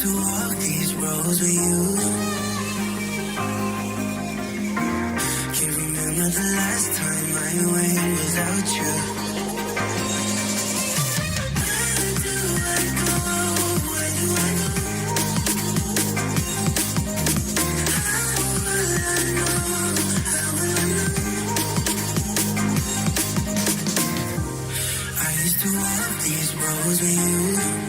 used to walk these roads with you. Can't remember the last time I went without you. Where do I go? Where do I go? How will I know? How will I know? I used to walk these roads with you.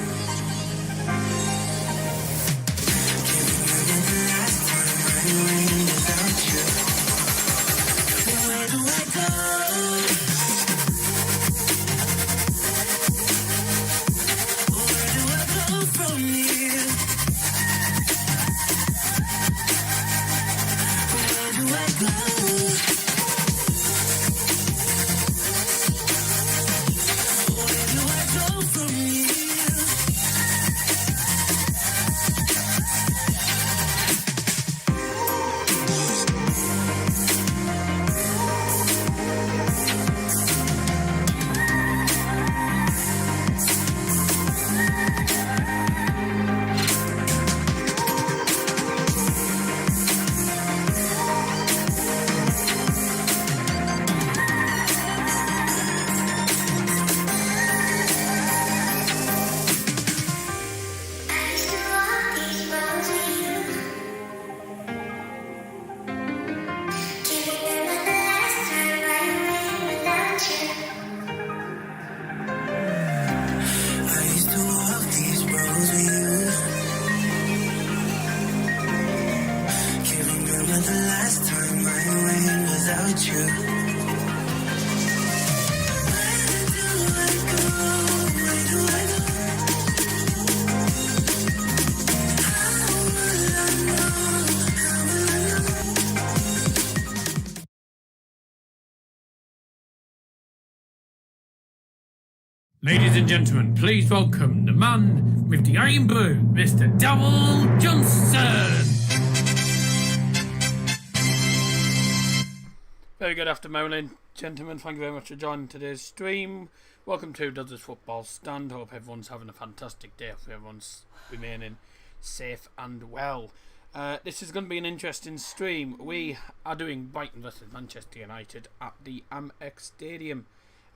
Ladies and gentlemen, please welcome the man with the iron blue, Mr. Darryl Johnson. Very good afternoon, gentlemen. Thank you very much for joining today's stream. Welcome to Dodders Football Stand. Hope everyone's having a fantastic day. Hope everyone's remaining safe and well. This is going to be an interesting stream. We are doing Brighton versus Manchester United at the AMEX Stadium.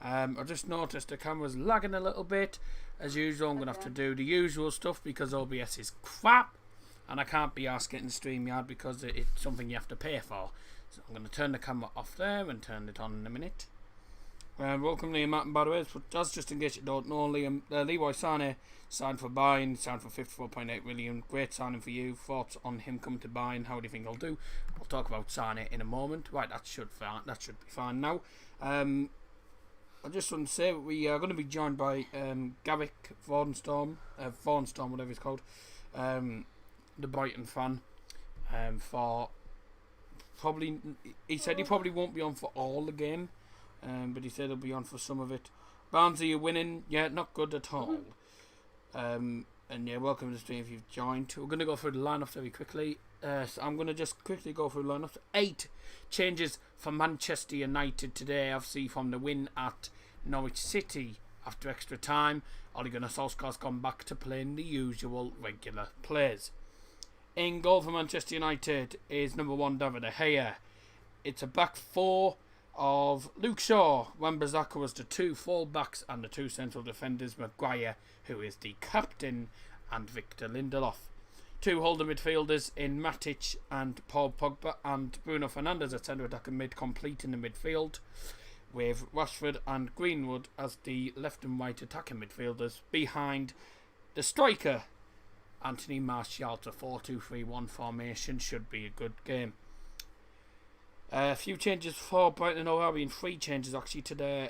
I just noticed the camera's lagging a little bit. As usual, I'm going to have to do the usual stuff because OBS is crap and I can't be asked getting StreamYard because it's something you have to pay for. So I'm going to turn the camera off there and turn it on in a minute. Welcome Liam Martin, by the way. That's just in case you don't know, Leroy Sané signed for Bayern, signed for 54.8 million. Great signing for you. Thoughts on him coming to Bayern? How do you think he'll do? I'll talk about Sané in a moment. Right, that should be fine now. I just want to say we are going to be joined by Garrick Vordenstorm, whatever it's called, the Brighton fan, for probably, he said he probably won't be on for all the game, but he said he'll be on for some of it. Barnsley, you're winning, yeah, not good at all. And yeah, welcome to the stream if you've joined. We're going to go through the lineup very quickly. So I'm going to just quickly go through the lineup. 8 changes for Manchester United today, obviously from the win at Norwich City after extra time. Ole Gunnar Solskjaer's gone back to playing the usual regular players. In goal for Manchester United is number 1 David De Gea. It's a back 4 of Luke Shaw, Wan-Bissaka was the 2 full-backs and the 2 central defenders, Maguire, who is the captain, and Victor Lindelof. 2 holding midfielders in Matic and Paul Pogba, and Bruno Fernandes at centre attack and mid, completing the midfield, with Rashford and Greenwood as the left and right attacking midfielders behind the striker Anthony Martial. To 4-2-3-1 formation. Should be a good game. A few changes for Brighton and Hove Albion. 3 changes actually to their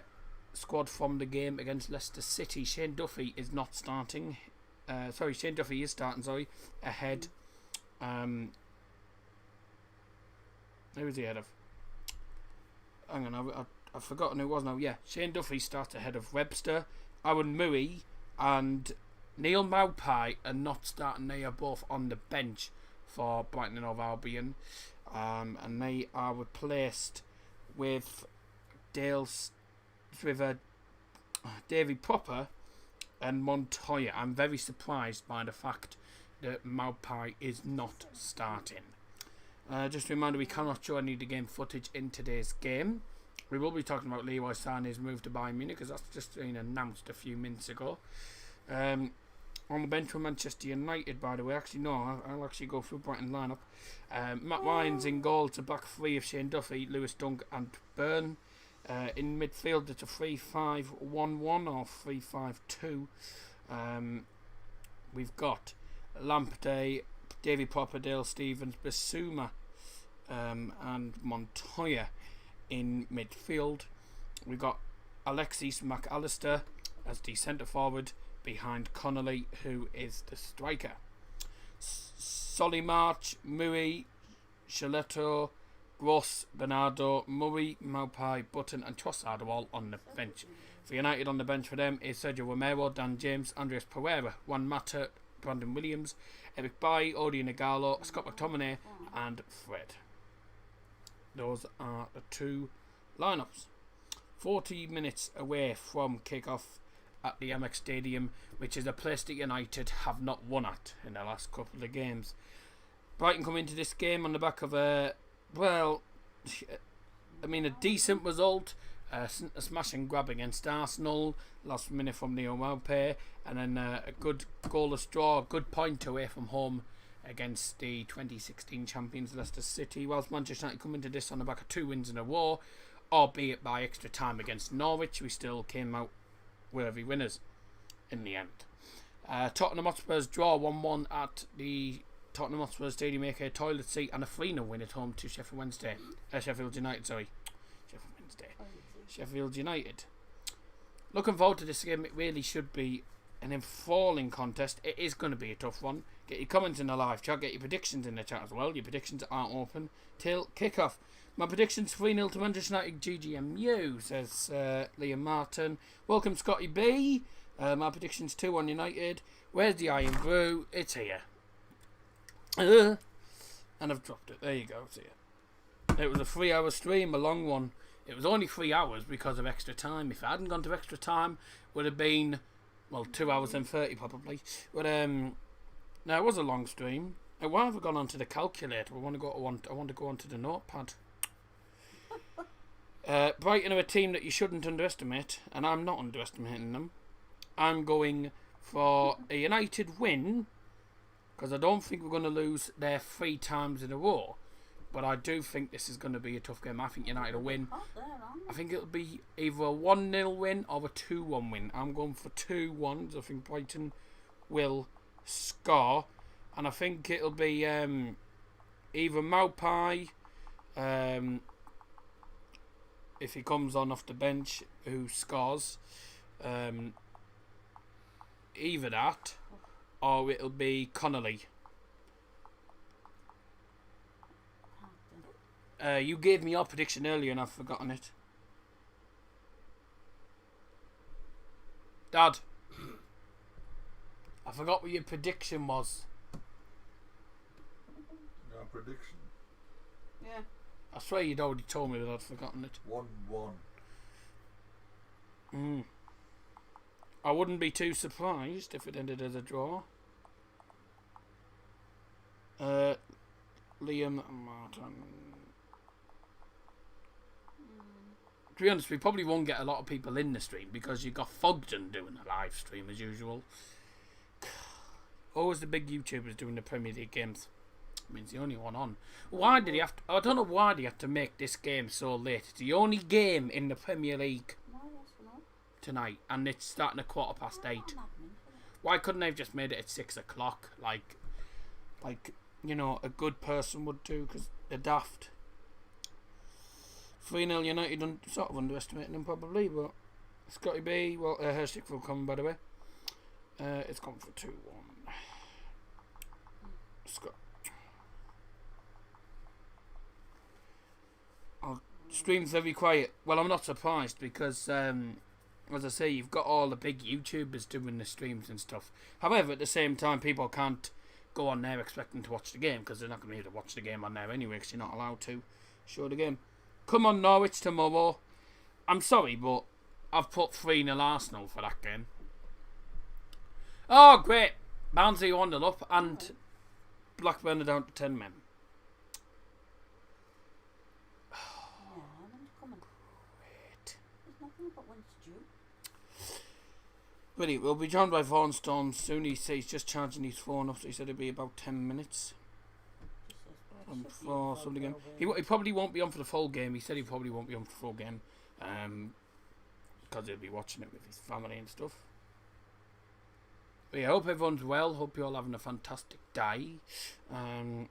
squad from the game against Leicester City. Shane Duffy is not starting. Shane Duffy is starting, ahead. Who is he ahead of? Hang on, I've forgotten who it was now. Yeah, Shane Duffy starts ahead of Webster. Aaron Murray and Neil Maupay are not starting. They are both on the bench for Brighton and Hove Albion. And they are replaced with Davy Popper and Montoya. I'm very surprised by the fact the Magpie is not starting. Just a reminder, we cannot show any of the game footage in today's game. We will be talking about Leroy Sané's move to Bayern Munich, because that's just been announced a few minutes ago. On the bench for Manchester United, by the way. Actually, no, I'll actually go through Brighton lineup. Matt Ryan's in goal. It's a back three of Shane Duffy, Lewis Dunk and Byrne. In midfield, it's a 3-5-1-1 or 3-5-2. We've got Lamptey, Davy Popperdale, Stevens, Bissouma, and Montoya in midfield. We've got Alexis McAllister as the centre forward behind Connolly, who is the striker. Solly March, Murray, Chiletto, Gross, Bernardo, Murray, Maupay, Button and Trossard are all on the bench. For United, on the bench for them is Sergio Romero, Dan James, Andreas Pereira, Juan Mata, Brandon Williams, Eric Bailly, Odi Nagalo, Scott McTominay and Fred. Those are the two lineups. 40 minutes away from kick-off at the AMEX Stadium, which is a place that United have not won at in the last couple of games. Brighton come into this game on the back of a decent result. A smash and grab against Arsenal last minute from Neo Maupay, and then a good goalless draw, a good point away from home against the 2016 champions Leicester City, whilst Manchester United come into this on the back of 2 wins in a row, albeit by extra time against Norwich. We still came out worthy winners in the end. Tottenham Hotspur's draw 1-1 at the Tottenham Hotspur Stadium, aka Toilet Seat, and a 3-0 win at home to Sheffield United. Sheffield United. Looking forward to this game. It really should be an enthralling contest. It is going to be a tough one. Get your comments in the live chat. Get your predictions in the chat as well. Your predictions aren't open till kickoff. My predictions 3-0 to Manchester United GGMU, says Liam Martin. Welcome Scotty B. My predictions 2-1 United. Where's the Iron Brew? It's here. And I've dropped it. There you go. It's here. It was a 3-hour stream, a long one. It was only 3 hours because of extra time. If I hadn't gone to extra time, would have been 2 hours and 30 probably. But no, it was a long stream. Why have I gone onto the calculator? I want to go onto the notepad. Brighton are a team that you shouldn't underestimate, and I'm not underestimating them. I'm going for a United win, because I don't think we're going to lose there 3 times in a row. But I do think this is going to be a tough game. I think United will win. I think it'll be either a 1-0 win or a 2-1 win. I'm going for 2-1s. I think Brighton will score. And I think it'll be either Maupay, if he comes on off the bench, who scores. Either that, or it'll be Connolly. You gave me your prediction earlier and I've forgotten it. Dad, I forgot what your prediction was. Your prediction? Yeah. I swear you'd already told me, but I'd forgotten it. 1-1. I wouldn't be too surprised if it ended as a draw. Liam Martin. To be honest, we probably won't get a lot of people in the stream because you got Fogden doing a live stream as usual. Always the big YouTubers doing the Premier League games. I mean, it's the only one on. Why did he have to? I don't know why they have to make this game so late. It's the only game in the Premier League tonight, and it's starting at 8:15. Why couldn't they have just made it at 6 o'clock, like a good person would do? Because they're daft. 3-0 United, sort of underestimating them probably, but Scotty B, Hershik will come by the way. It's gone for 2-1. Scott. Stream's very quiet. Well, I'm not surprised because, as I say, you've got all the big YouTubers doing the streams and stuff. However, at the same time, people can't go on there expecting to watch the game because they're not going to be able to watch the game on there anyway because you're not allowed to show the game. Come on, Norwich tomorrow. I'm sorry, but I've put 3-0 Arsenal for that game. Oh, great. Barnsley 1-0 up, and Blackburn are down to 10 men. Great. Really, we'll be joined by Vaughan Storm soon. He says he's just charging his phone up, so he said it'll be about 10 minutes. For something again. He probably won't be on for the full game. He said he probably won't be on for the full game. Because he'll be watching it with his family and stuff. But yeah, I hope everyone's well. Hope you're all having a fantastic day. I've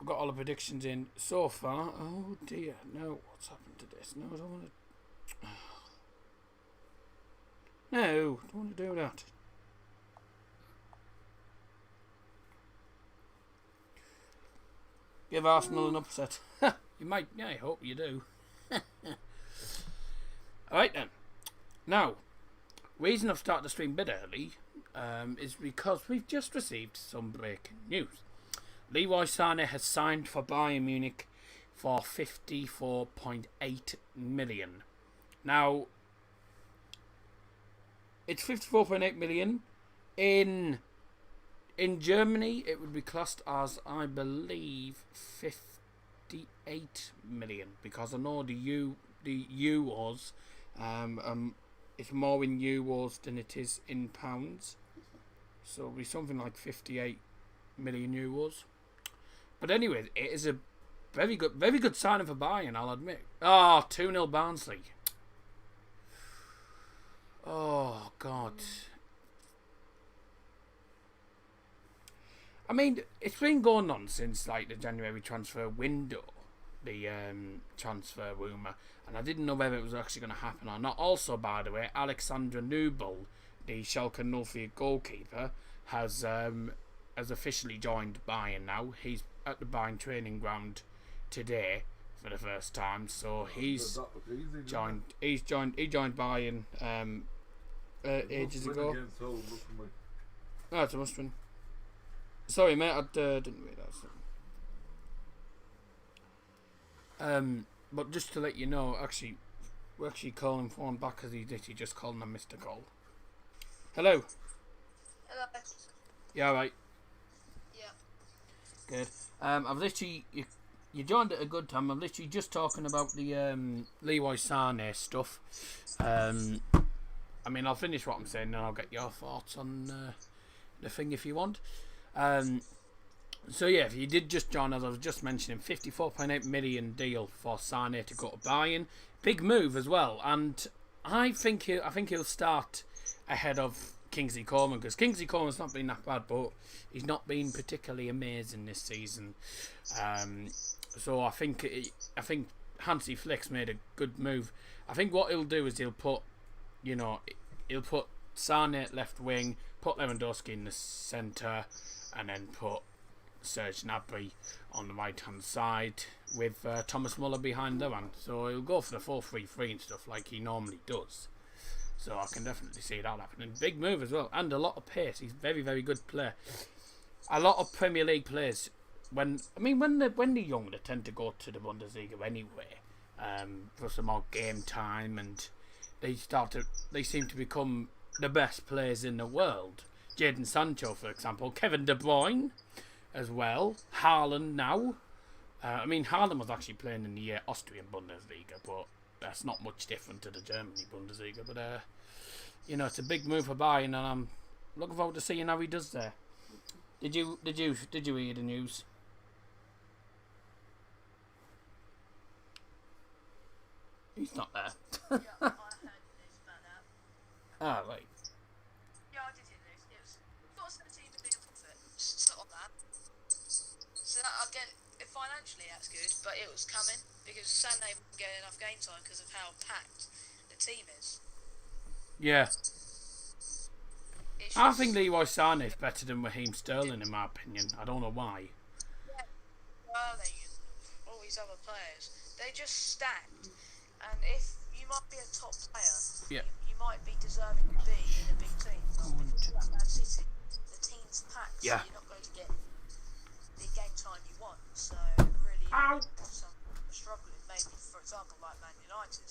got all the predictions in so far. Oh dear, no, what's happened to this? No, I don't want to. No, don't want to do that. Give Arsenal an upset. You might, yeah, I hope you do. Alright then. Now, reason I've started the stream a bit early is because we've just received some breaking news. Leroy Sané has signed for Bayern Munich for 54.8 million. Now, it's 54.8 million. In Germany, it would be classed as, I believe, 58 million, because I know the euros, it's more in euros than it is in pounds, so it'll be something like 58 million euros. But anyway, it is a very good signing for Bayern, I'll admit. 2-0 Barnsley. Oh God. I mean, it's been going on since like the January transfer window, the transfer rumour, and I didn't know whether it was actually going to happen or not. Also, by the way, Alexander Nubel, the Schalke 04 goalkeeper, has officially joined Bayern now. He's at the Bayern training ground today for the first time, so he joined Bayern ages ago. Oh, it's a must win. Sorry, mate, I didn't read that. But just to let you know, actually, we're actually calling phone back because he just called and I missed a call. Hello. Hello. Yeah, right. Yeah. Good. I've literally you joined at a good time. I'm literally just talking about the Leroy Sané stuff. I mean, I'll finish what I'm saying and I'll get your thoughts on the thing if you want. So yeah, if you did just join, as I was just mentioning, 54.8 million deal for Sané to go to Bayern, big move as well, and I think he'll start ahead of Kingsley Coman, because Kingsley Coman's not been that bad, but he's not been particularly amazing this season. So I think Hansi Flick's made a good move. I think what he'll do is he'll put Sané at left wing, put Lewandowski in the centre, and then put Serge Gnabry on the right hand side with Thomas Muller behind the one. So he'll go for the 4-3-3 and stuff like he normally does. So I can definitely see that happening. Big move as well, and a lot of pace. He's very, very good player. A lot of Premier League players, when they're young, they tend to go to the Bundesliga anyway, for some more game time, and they seem to become the best players in the world. Jadon Sancho, for example, Kevin De Bruyne as well, Haaland now. Haaland was actually playing in the Austrian Bundesliga, but that's not much different to the Germany Bundesliga. But it's a big move for Bayern, and I'm looking forward to seeing how he does there. Did you hear the news? He's not there. Yeah, I heard news about that. Ah, right. Yeah, I did hear news. It was 17 million profit. It's not on that. So that, again, financially that's good, but it was coming because Sané wouldn't get enough game time because of how packed the team is. Yeah. I think Leroy Sané is better than Raheem Sterling in my opinion. I don't know why. Yeah, Sterling and all these other players, they're just stacked. And if you might be a top player, yeah, you might be deserving to be in a big team. Like Man City, the team's packed, yeah. So you're not going to get the game time you want. So really, some struggling, maybe for example like Man United.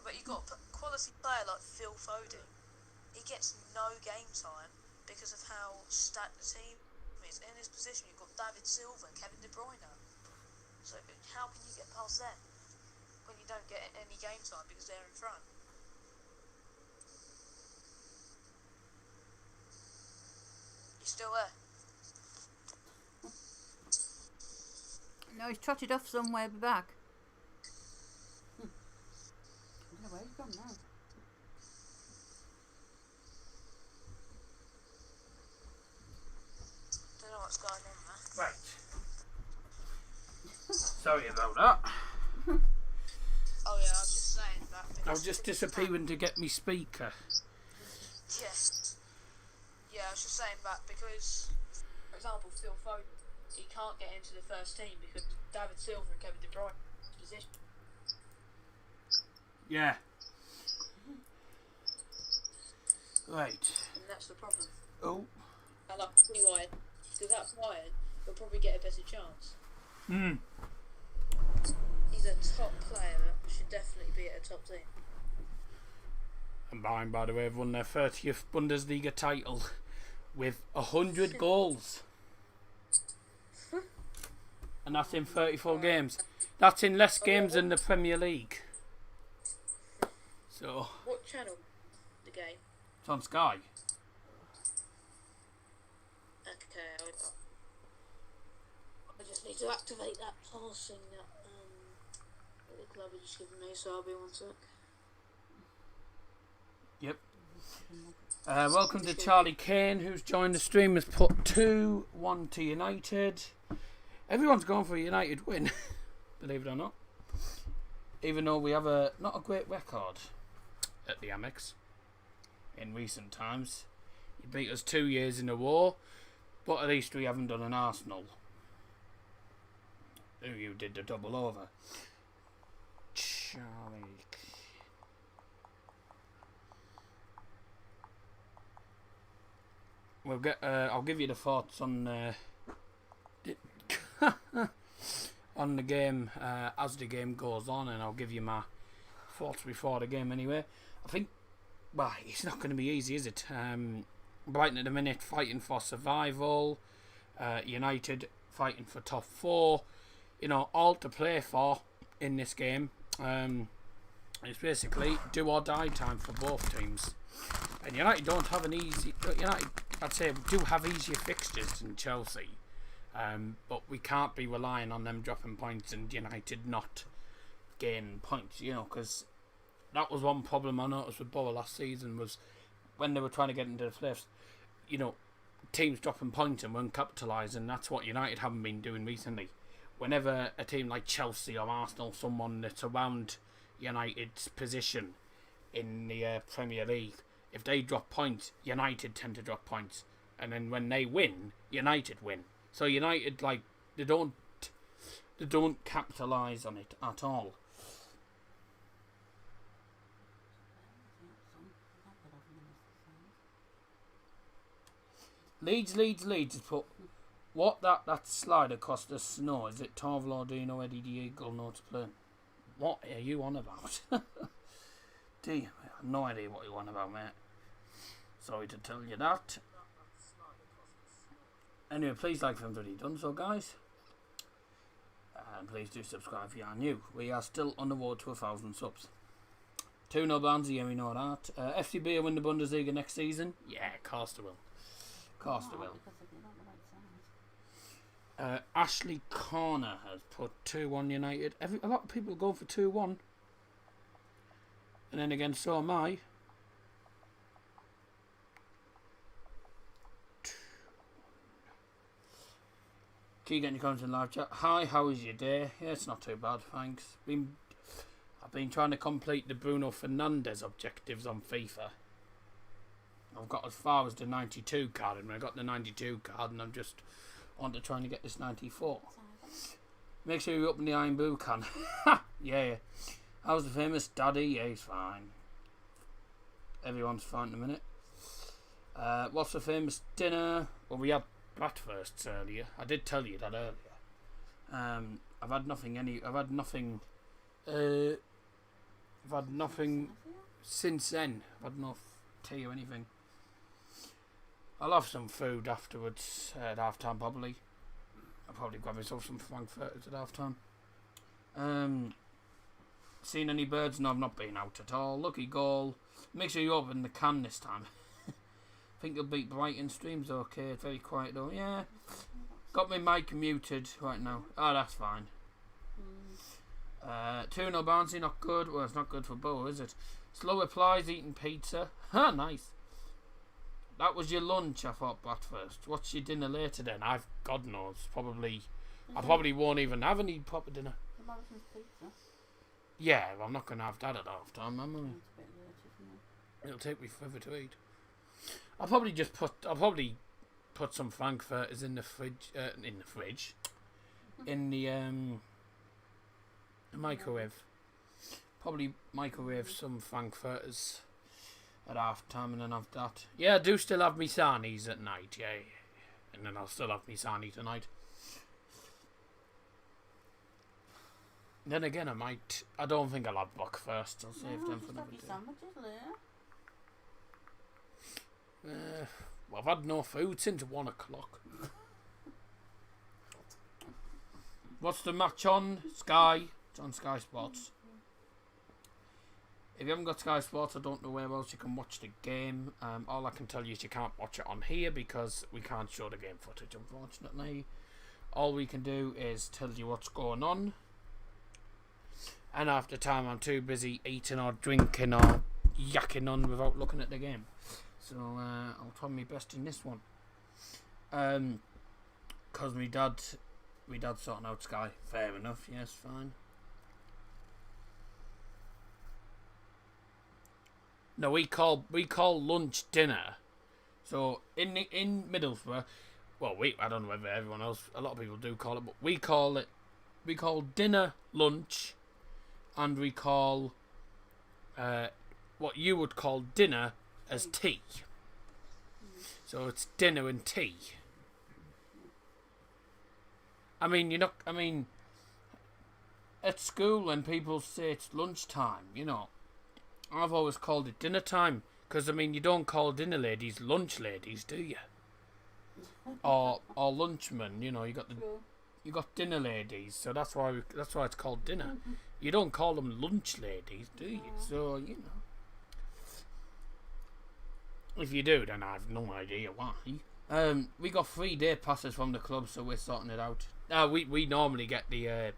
But you've got a quality player like Phil Foden. He gets no game time because of how stacked the team is. In his position, you've got David Silva and Kevin De Bruyne. So how can you get past them when you don't get any game time because they're in front? You still there? No, he's trotted off somewhere back. I don't know where he's gone now. Don't know what's going on there. Right. Sorry about that. Oh yeah, I was just saying that. I was just disappearing to get me speaker. Yes. Yeah, I was just saying that because, for example, Phil Foden, he can't get into the first team because David Silva and Kevin De Bruyne position. Yeah. Right. And that's the problem. Oh. I like to see Wyatt, because that's Wyatt, he'll probably get a better chance. Hmm. He's a top player that should definitely be at a top team. And Bayern, by the way, have won their 30th Bundesliga title with 100 goals. And that's in 34 games. That's in less games than the Premier League. So, What channel? The game? it's on Sky. Okay, I just need to activate that passing that the club has just given me, so I'll be one sec. Yep. Welcome to Charlie Kane, who's joined the stream. Has put 2-1 to United. Everyone's gone for a United win, believe it or not. Even though we have not a great record at the AMEX in recent times. You beat us 2 years in a row, but at least we haven't done an Arsenal, who you did the double over. Charlie. We'll get. I'll give you the thoughts on on the game as the game goes on, and I'll give you my thoughts before the game. Anyway, I think. Well, it's not going to be easy, is it? Brighton at the minute fighting for survival. United fighting for top 4. You know, all to play for in this game. It's basically do or die time for both teams. And United don't have an easy. United, I'd say, do have easier fixtures than Chelsea. But we can't be relying on them dropping points and United not gaining points. You know, because that was one problem I noticed with Borough last season, was when they were trying to get into the playoffs. You know, teams dropping points and weren't capitalising. That's what United haven't been doing recently. Whenever a team like Chelsea or Arsenal, someone that's around United's position in the Premier League, if they drop points, United tend to drop points, and then when they win, United win. So United, like, they don't capitalise on it at all. Leeds has put what that slider cost us snow. Is it Torvald, do you know Eddie Diego know to play? What are you on about? Do you? I have no idea what you're on about, mate. Sorry to tell you that. Anyway, please like if you haven't already done so, guys. And please do subscribe if you are new. We are still on the road to 1,000 subs. 2-0 Barnsley, yeah, we know that. FCB will win the Bundesliga next season. Yeah, of course they will. Of course they will. Ashley Corner has put 2-1 United. A lot of people go for 2-1. And then again, so am I. Keep getting your comments in live chat. Hi, how was your day? Yeah, it's not too bad, thanks. I've been trying to complete the Bruno Fernandes objectives on FIFA. I've got as far as the 92 card, and I got the 92 card, and I'm just on to trying to get this 94. Make sure you open the Iron Boo can. Yeah. How's the famous daddy? Yeah, he's fine. Everyone's fine in a minute. What's the famous dinner? Well, we had bratwursts earlier. I did tell you that earlier. I've had nothing since then. I've had no tea or anything. I'll have some food afterwards at half time probably. I'll probably grab myself some frankfurters at half time. Seen any birds? No, I've not been out at all. Lucky goal. Make sure you open the can this time. Think you'll beat Brighton. Stream's okay. It's very quiet though. Yeah. Got my mic muted right now. Oh, that's fine. 2-0 Barnsley, not good. Well, it's not good for Bo, is it? Slow replies, eating pizza. Ha, nice. That was your lunch, I thought, at first. What's your dinner later then? God knows. Probably. I probably won't even have any proper dinner. Morrison's pizza. Yeah, well, I'm not going to have that at half time, am I? It's a bit late, isn't it? It'll take me forever to eat. I'll probably put some frankfurters in the fridge. In the microwave. Probably microwave some frankfurters at half time and then have that. Yeah, I do still have me sarnies at night, yeah. And then I'll still have me sarnie tonight. Then again, I don't think I'll have buck first. I'll save them for another day. Sandwiches later. Well, I've had no food since 1 o'clock. What's the match on? Sky. It's on Sky Sports. If you haven't got Sky Sports, I don't know where else you can watch the game. All I can tell you is you can't watch it on here because we can't show the game footage, unfortunately. All we can do is tell you what's going on. And after time, I'm too busy eating or drinking or yakking on without looking at the game. So I'll try my best in this one. Because my dad sorting out Sky. Fair enough, yes, fine. No, we call lunch dinner. So in Middlesbrough, well, I don't know whether everyone else, a lot of people do call it, but we call dinner lunch, and we call what you would call dinner as tea. So it's dinner and tea. I mean, at school when people say it's lunchtime, I've always called it dinner time. Because, you don't call dinner ladies lunch ladies, do you? or lunchmen, you got dinner ladies, so that's why it's called dinner. You don't call them lunch ladies, do you? So, if you do, then I have no idea why. We got 3 day passes from the club, so we're sorting it out. We normally get the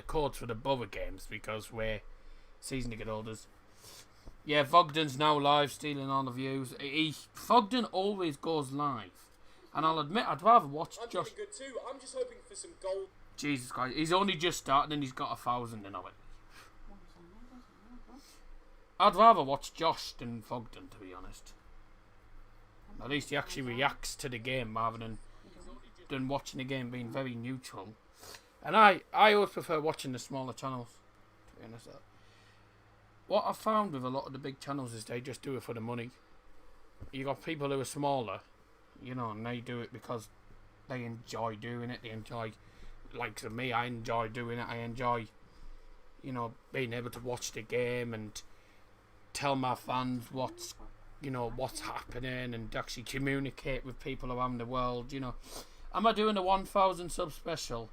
codes for the Borough games because we're season ticket holders. Yeah, Fogden's now live, stealing all the views. Fogden always goes live, and I'll admit I'd rather watch Josh. I'm good too. I'm just hoping for some gold. Jesus Christ, he's only just started and he's got 1,000 in of it. I'd rather watch Josh than Fogden, to be honest. At least he actually reacts to the game rather than watching the game being very neutral. And I always prefer watching the smaller channels, to be honest. What I've found with a lot of the big channels is they just do it for the money. You got people who are smaller, and they do it because they enjoy doing it. They enjoy, like for me, I enjoy doing it. I enjoy, being able to watch the game and tell my fans what's happening and actually communicate with people around the world. Am I doing a 1,000 sub special?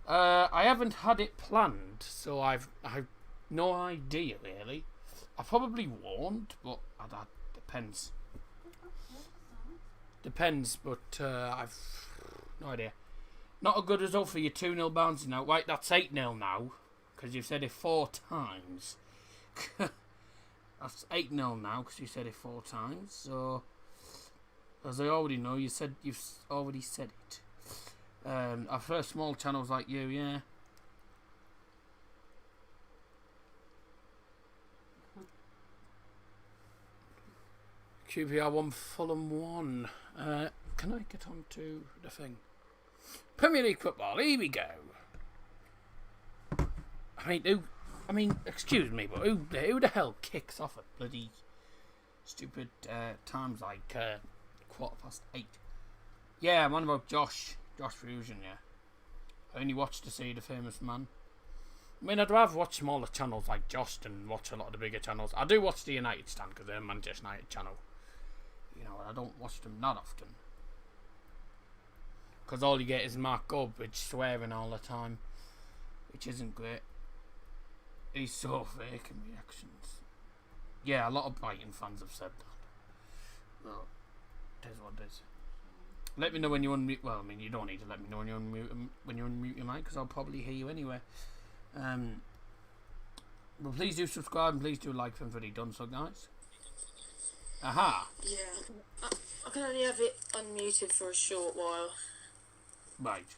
I haven't had it planned, so I've no idea really. I probably won't, but that depends. But I've no idea. Not a good result for your 2-0 Barnsley now. Right, that's 8-0 now, because you've said it 4 times. That's 8-0 now, because you said it 4 times. So, as I already know, you've already said it. I prefer small channels like you, yeah. QPR 1, Fulham 1. Can I get on to the thing? Premier League football, here we go. Excuse me, but who the hell kicks off at bloody stupid times like 8:15? Yeah, I'm on about Josh Fusion, yeah. I only watched to see the famous man. I'd rather watch smaller channels like Josh than watch a lot of the bigger channels. I do watch the United stand because they're a Manchester United channel. I don't watch them that often. Because all you get is Mark Goldbridge swearing all the time, which isn't great. He's so fake in reactions. Yeah, a lot of Brighton fans have said that. Well, it is what it is. Let me know when you unmute. Well, I mean, you don't need to let me know when you unmute your mic, because I'll probably hear you anyway. Well, please do subscribe and please do like if you've already done so, guys. Aha! Yeah, I can only have it unmuted for a short while Right.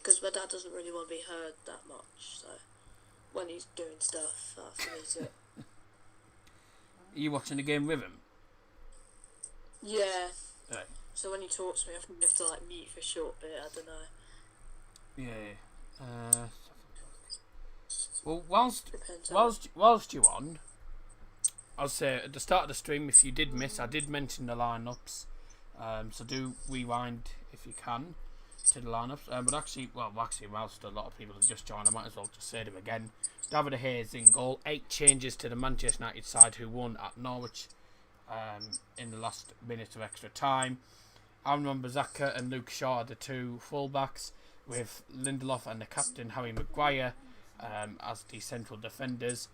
because my dad doesn't really want to be heard that much. So when he's doing stuff, I have to mute it. Are you watching the game with him? Yeah. Right. So when he talks to me, I think you have to like mute for a short bit. I don't know. Yeah. Well, whilst Depends on you're on, I'll say at the start of the stream, if you did miss, I did mention the lineups. So do rewind if you can to the lineups. But actually, whilst a lot of people have just joined, I might as well just say them again. David De Gea's in goal. 8 changes to the Manchester United side, who won at Norwich in the last minute of extra time. Aaron Wan-Bissaka and Luke Shaw are the 2 fullbacks, with Lindelof and the captain Harry Maguire as the central defenders.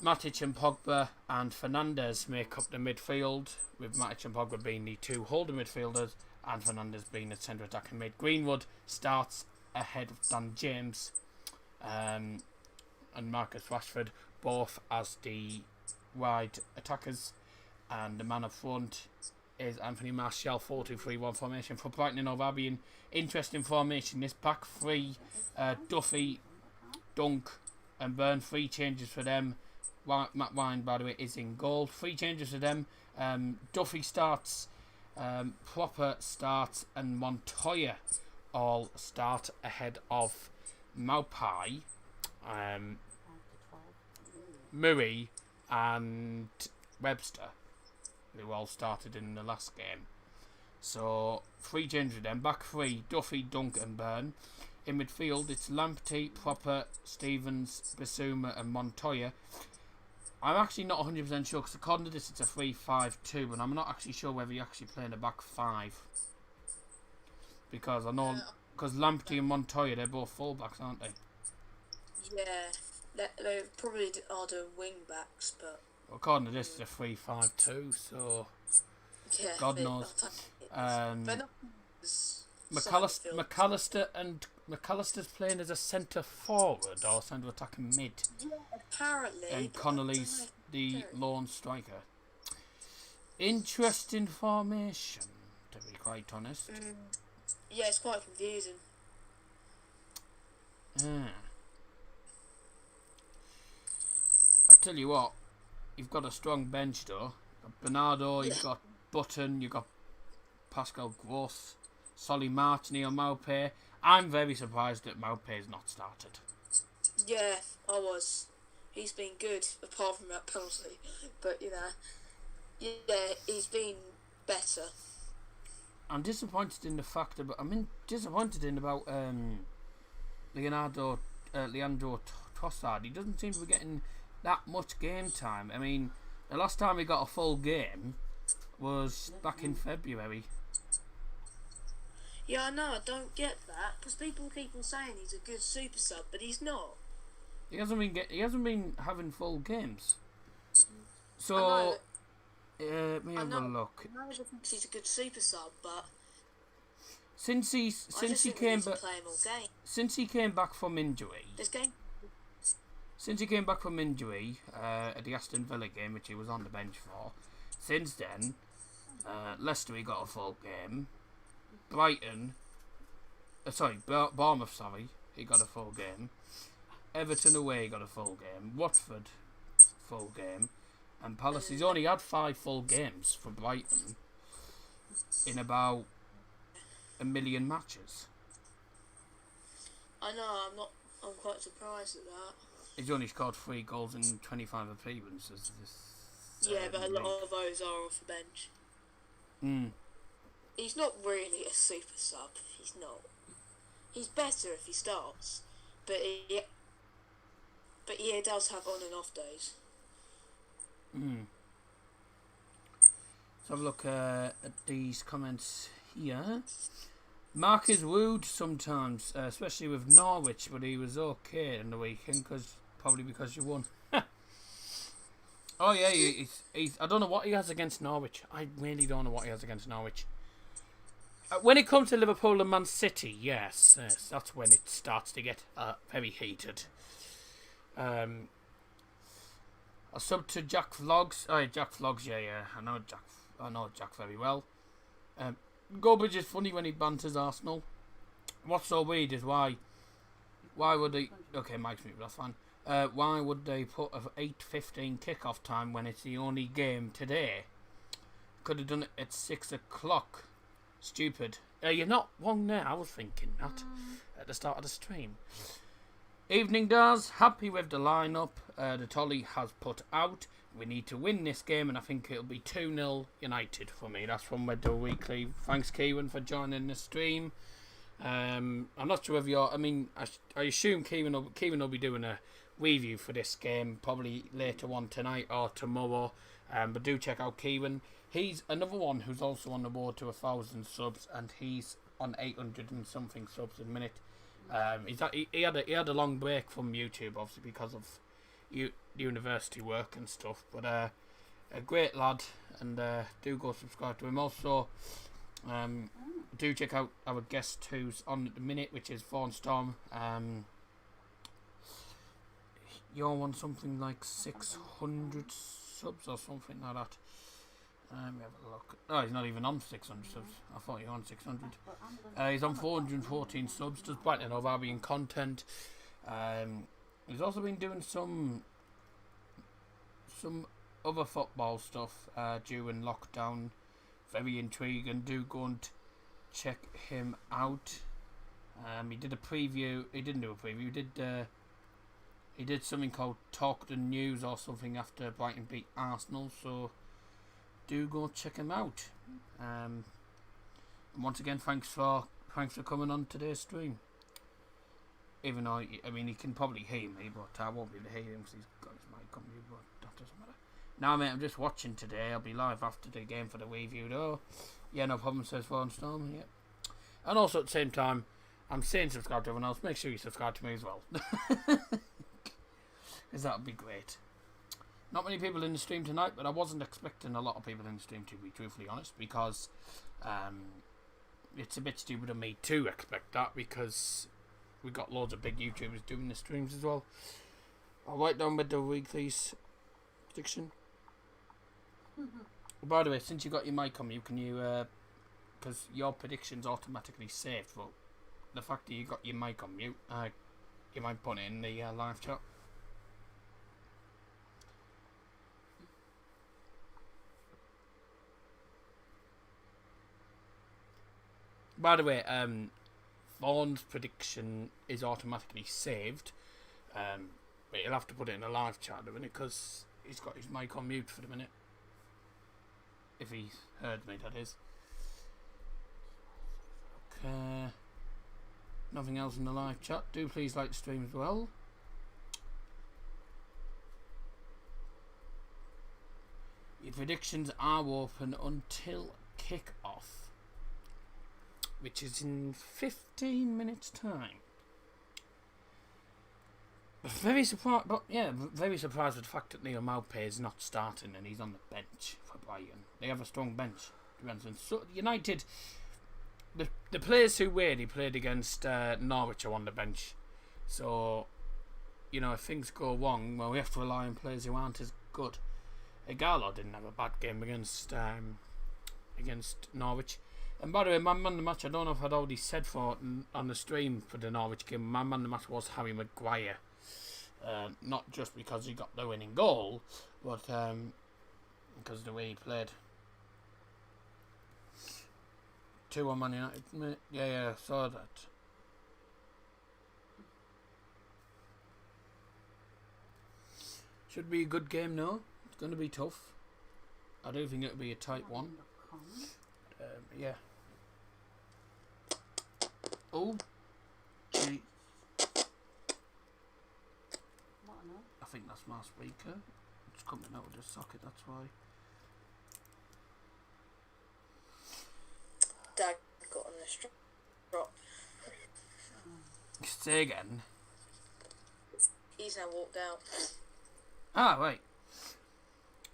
Matic and Pogba and Fernandes make up the midfield, with Matic and Pogba being the 2 holding midfielders and Fernandes being the centre attacking mid. Greenwood starts ahead of Dan James and Marcus Rashford, both as the wide attackers, and the man up front is Anthony Martial. 4-2-3-1 formation for Brighton and Hove Albion. Interesting formation, this back 3, Duffy, Dunk and Burn. 3 changes for them. Matt Ryan, by the way, is in goal. 3 changes for them. Duffy starts, Proper starts, and Montoya all start ahead of Maupai, Murray and Webster, who all started in the last game. So 3 changes for them. Back 3, Duffy, Dunk and Burn. In midfield, it's Lamptey, Proper, Stevens, Bissouma and Montoya. I'm actually not 100% sure, because according to this it's a 3-5-2, but I'm not actually sure whether you're actually playing a back 5. Because I know, because Lamptey and Montoya, they're both full-backs, aren't they? Yeah, they probably are doing wing backs, but Well, according to this, it's a 3-5-2, so yeah, God knows. They're not as McAllister's playing as a centre forward or centre attacking mid. Yeah, apparently. And Connolly's the lone striker. Interesting formation, to be quite honest. Yeah, it's quite confusing. I tell you what, you've got a strong bench though. You've got Bernardo, you've got Button, you've got Pascal Gross, Solly Martini or Maupay. I'm very surprised that Maupay's not started. Yeah, I was. He's been good, apart from that penalty. But, yeah, he's been better. I'm disappointed in the fact about. Leandro Trossard. He doesn't seem to be getting that much game time. I mean, the last time he got a full game was back in February. Yeah, I know, I don't get that, because people keep on saying he's a good super sub, but he's not. He hasn't been having full games. So let me have a look. I know he thinks he's a good super sub, but Since he came back from injury. This game. Since he came back from injury at the Aston Villa game, which he was on the bench for, since then, Leicester he got a full game. Brighton, Bournemouth, he got a full game. Everton away got a full game. Watford, full game. And Palace, he's only had 5 full games for Brighton in about 1 million matches. I know, I'm quite surprised at that. He's only scored 3 goals in 25 appearances this Yeah, but a lot of those are off the bench. He's not really a super sub. He's not. He's better if he starts, but he does have on and off days. Let's have a look at these comments here. Mark is wooed sometimes, especially with Norwich, but he was okay in the weekend probably because you won. Oh yeah, he's. I don't know what he has against Norwich. I really don't know what he has against Norwich. When it comes to Liverpool and Man City, yes, that's when it starts to get very heated. I sub to Jack Vlogs. Oh, yeah, Jack Vlogs. Yeah. I know Jack very well. Garbage is funny when he banters Arsenal. What's so weird is why would they? Okay, Mike's mute. That's fine. Why would they put a 8:15 kickoff time when it's the only game today? Could have done it at 6 o'clock. Stupid. You're not wrong there. I was thinking that at the start of the stream. Evening Daz, happy with the lineup the Tolly has put out. We need to win this game, and I think it'll be 2-0 United for me. That's from Weather Weekly. Thanks, Kieran, for joining the stream. I'm not sure if you're. I mean, I assume Kieran will be doing a review for this game probably later on tonight or tomorrow. But do check out Kieran. He's another one who's also on the road to 1,000 subs, and he's on 800 and something subs a minute. He had a long break from YouTube, obviously because of university work and stuff. But a great lad, and do go subscribe to him. Also, do check out our guest who's on at the minute, which is Fawn Storm. You're on something like 600 subs or something like that. Let me have a look. Oh, he's not even on 600 subs. I thought you were on 600. He's on 414 subs. Does Brighton Hove Albion content. He's also been doing some other football stuff during lockdown. Very intriguing. Do go and check him out. He did a preview. He didn't do a preview. He did something called Talk the News or something after Brighton beat Arsenal. So do go check him out. And once again, thanks for coming on today's stream. Even though I mean he can probably hear me, but I won't be able to hear him because he's got his mic on mute. But that doesn't matter. Now, mate, I'm just watching today. I'll be live after the game for the review, though. Yeah, no problem. Says Fawn Storm. Yeah. And also at the same time, I'm saying subscribe to everyone else. Make sure you subscribe to me as well, because that would be great. Not many people in the stream tonight, but I wasn't expecting a lot of people in the stream, to be truthfully honest, because it's a bit stupid of me to expect that, because we got loads of big YouTubers doing the streams as well. I'll write down with the weekly's prediction. By the way, since you got your mic on mute, can you, because your prediction's automatically saved, but the fact that you got your mic on mute, you might put it in the live chat. By the way, Vaughn's prediction is automatically saved, but he'll have to put it in a live chat in a minute because he's got his mic on mute for the minute. If he heard me, that is. Okay. Nothing else in the live chat. Do please like the stream as well. Your predictions are open until kick-off, which is in 15 minutes' time. Very surprised, but yeah, very surprised with the fact that Neil Maupay is not starting and he's on the bench for Brighton. They have a strong bench. So United, the players who really played against Norwich are on the bench. So, you know, if things go wrong, well, we have to rely on players who aren't as good. Igalo didn't have a bad game against Norwich. And by the way, my man of the match, I don't know if I'd already said on the stream for the Norwich game, my man of the match was Harry Maguire. Not just because he got the winning goal, but because of the way he played. 2-1 Man United. Yeah, I saw that. Should be a good game now. It's going to be tough. I do think it'll be a tight one. Yeah. Oh, gee. I think that's my speaker. It's coming out of the socket, that's why. drop. Say again. He's now walked out. Ah, right.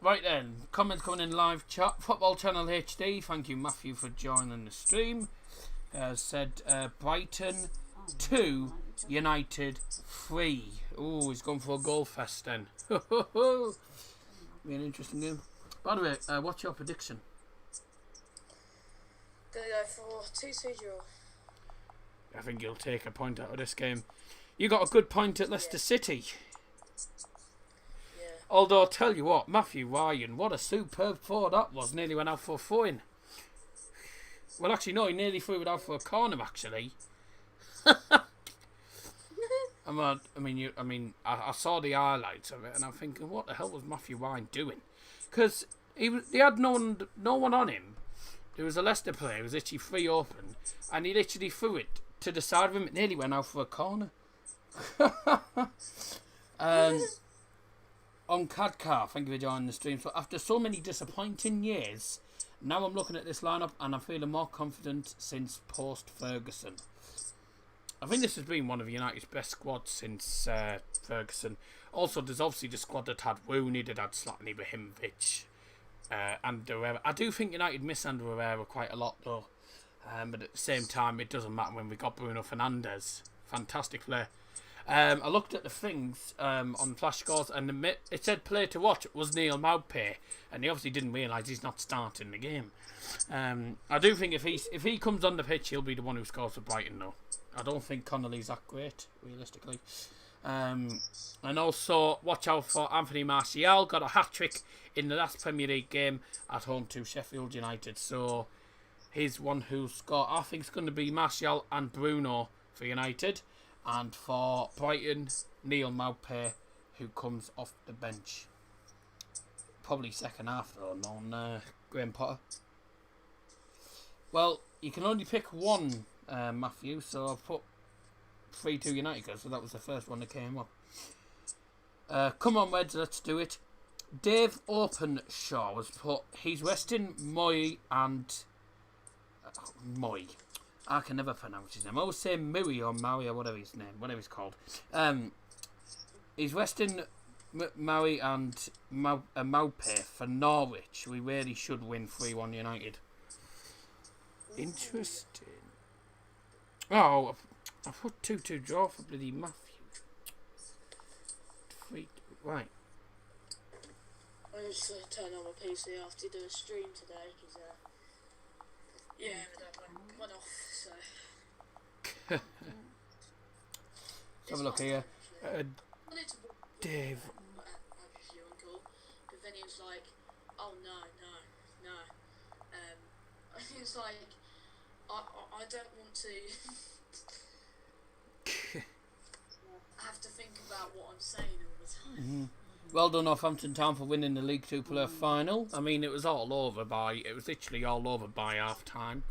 Right then, comments coming in live chat. Football Channel HD, thank you Matthew for joining the stream. Said Brighton 2, United 3. Oh, he's gone for a goal fest then. Be an interesting game. By the way, what's your prediction? Gonna go for 2-2 draw. I think you'll take a point out of this game. You got a good point at Leicester City. Yeah. Although, I'll tell you what, Matthew Ryan, what a superb throw that was. Nearly went out for a throw-in. Well, actually, no, he nearly threw it out for a corner, actually. I saw the highlights of it, and I'm thinking, what the hell was Matthew Ryan doing? Because he had no one on him. There was a Leicester player, he was literally free open, and he literally threw it to the side of him. It nearly went out for a corner. On Cadcar, thank you for joining the stream. So after so many disappointing years, now I'm looking at this lineup and I'm feeling more confident since post-Ferguson. I think this has been one of United's best squads since Ferguson. Also, there's obviously the squad that had Rooney, that had Zlatan Ibrahimovic, and Herrera. I do think United miss Ander Herrera quite a lot though. But at the same time, it doesn't matter when we got Bruno Fernandes. Fantastic player. I looked at the things on Flash Scores, and it said player to watch was Neil Maupay, and he obviously didn't realise he's not starting the game. I do think if he comes on the pitch, he'll be the one who scores for Brighton though. I don't think Connolly's that great, realistically. And also, watch out for Anthony Martial. Got a hat-trick in the last Premier League game at home to Sheffield United. So, he's one who scored. I think it's going to be Martial and Bruno for United. And for Brighton, Neil Maupay, who comes off the bench. Probably second half, though, known Graham Potter. Well, you can only pick one, Matthew, so I've put 3-2 United, so that was the first one that came up. Come on, Reds, let's do it. Dave Openshaw was put, he's resting Moy and... Moy. I can never pronounce his name. I always say Murray or Maui or whatever his name, whatever he's called. He's resting Maui and Maupay for Norwich. We really should win 3-1 United. Interesting. Oh, I put 2-2 draw for bloody Matthew. 3, right. I just turn on my PC after doing a stream today because that went off. So Let's have a look here. Dave. But then he was like, "Oh no." He was like, "I don't want to have to think about what I'm saying all the time." Mm-hmm. Well done, Northampton Town, for winning the League Two playoff final. I mean, it was literally all over by half time.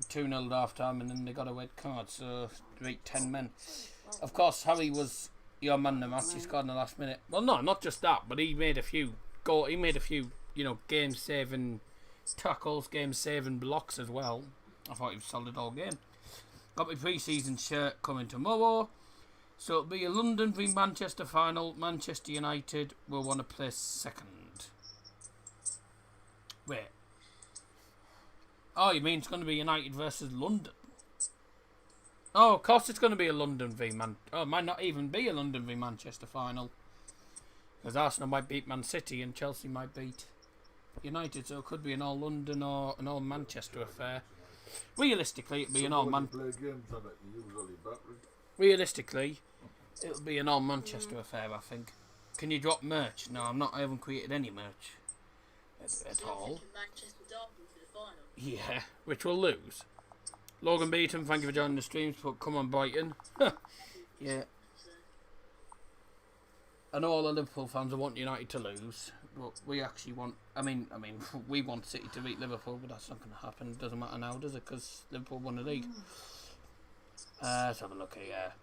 2-0 at half time, and then they got a red card, so they beat 10 men. Of course, Harry was your man in the match. He scored in the last minute. Well, no, not just that, but he made a few game-saving tackles, game-saving blocks as well. I thought he was solid all game. Got my pre-season shirt coming tomorrow. So it'll be a London v Manchester final. Manchester United will want to place second. Wait. Oh, you mean it's going to be United versus London? Oh, of course it's going to be a London v Man... Oh, it might not even be a London v Manchester final. Because Arsenal might beat Man City and Chelsea might beat United. So it could be an all-London or an all-Manchester affair. Realistically, it'll be an Realistically, it'll be an all-Manchester affair, I think. Can you drop merch? No, I haven't created any merch at all. Yeah, which we'll lose. Logan Beaton, thank you for joining the streams, but come on, Brighton. Yeah. I know all the Liverpool fans want United to lose, but we actually want... I mean, we want City to beat Liverpool, but that's not going to happen. It doesn't matter now, does it? Because Liverpool won the league. Let's have a look here.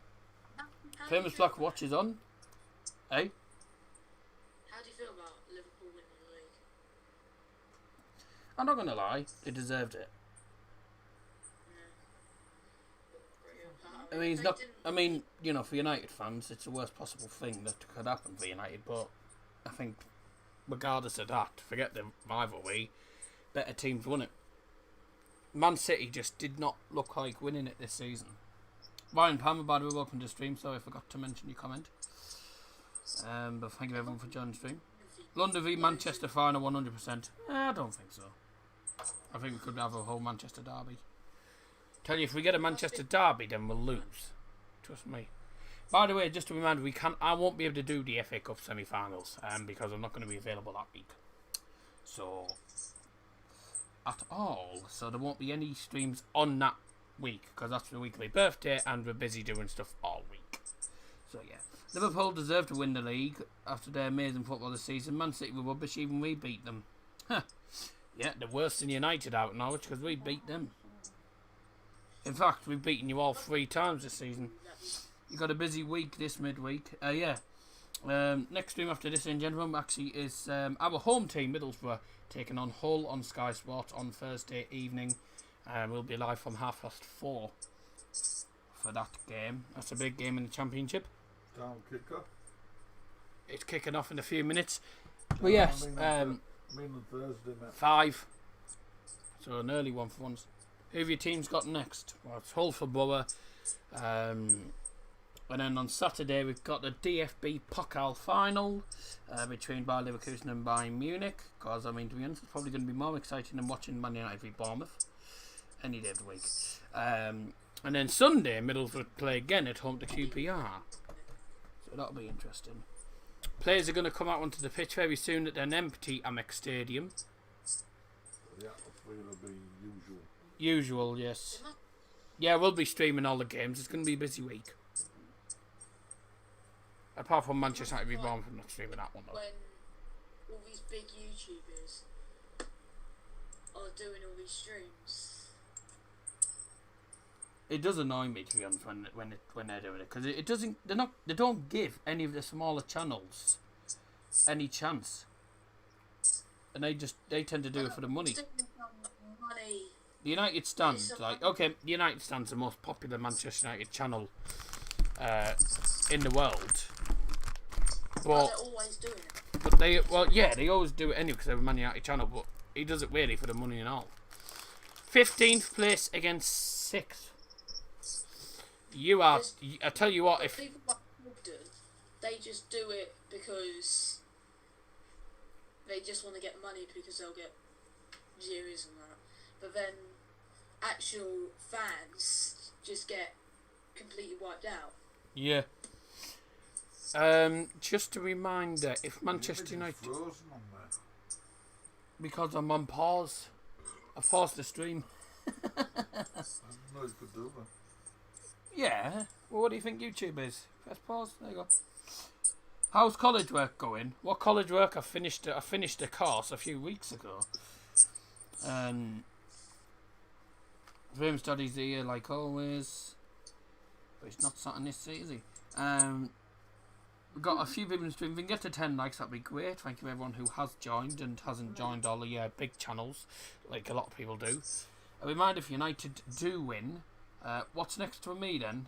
Famous Black Watch is on. Hey? How do you feel about Liverpool winning the league? I'm not going to lie, they deserved it. I mean, it's not. I mean, you know, for United fans, it's the worst possible thing that could happen for United. But I think, regardless of that, forget the rivalry, better teams won it. Man City just did not look like winning it this season. Ryan Palmer, by the way, welcome to the stream. Sorry, I forgot to mention your comment. But thank you everyone for joining the stream. London v Manchester final 100%. I don't think so. I think we could have a whole Manchester derby. Tell you, if we get a Manchester derby, then we'll lose. Trust me. By the way, just a reminder, I won't be able to do the FA Cup semi-finals because I'm not going to be available that week. So, at all. So there won't be any streams on that week because that's the weekly birthday and we're busy doing stuff all week. So yeah, Liverpool deserve to win the league after their amazing football this season. Man City were rubbish, even we beat them. Huh. Yeah, they're worse than United out in Norwich because we beat them. In fact, we've beaten you all 3 times this season. You got a busy week this midweek. Next stream after this, gentlemen, actually is our home team, Middlesbrough, taking on Hull on Sky Sport on Thursday evening. We'll be live from 4:30 for that game. That's a big game in the Championship. Down kicker. It's kicking off in a few minutes. But yes, I mean on Thursday, mate. 5. So an early one for once. Who have your teams got next? Well, it's Hull for Borough. And then on Saturday we've got the DFB Pokal final between Bayer Leverkusen and Bayern Munich. Because, I mean, to be honest, it's probably going to be more exciting than watching Man United v Bournemouth any day of the week. And then Sunday, Middlesbrough play again at home to QPR. So that'll be interesting. Players are going to come out onto the pitch very soon at an empty AMEX stadium. The atmosphere will be usual. Usual, yes. Yeah, we'll be streaming all the games. It's going to be a busy week. Apart from Manchester United v Bournemouth, I'm not streaming that one though. When all these big YouTubers are doing all these streams. It does annoy me, to be honest, when they're doing it, because it doesn't. They don't give any of the smaller channels any chance, and they tend to do it for the money. Money. The United Stand, the United Stand's the most popular Manchester United channel in the world. But they're always doing it. But they always do it anyway because they're a Man United channel. But he does it really for the money and all. 15th place against 6th. You are. I tell you what, if people like Ogden, they just do it because they just want to get money because they'll get views and that. But then actual fans just get completely wiped out. Yeah. Just a reminder, if Manchester United, Frozen on there. because I'm on pause, I paused the stream. I didn't know you could do that. Yeah. Well, what do you think YouTube is? Press pause. There you go. How's college work going? What college work? I finished a course a few weeks ago. Room studies here, like always. But it's not something this easy. We've got a few people in the stream. If we can get to 10 likes, that'd be great. Thank you everyone who has joined and hasn't joined all the big channels, like a lot of people do. A reminder, if United do win, what's next for me then?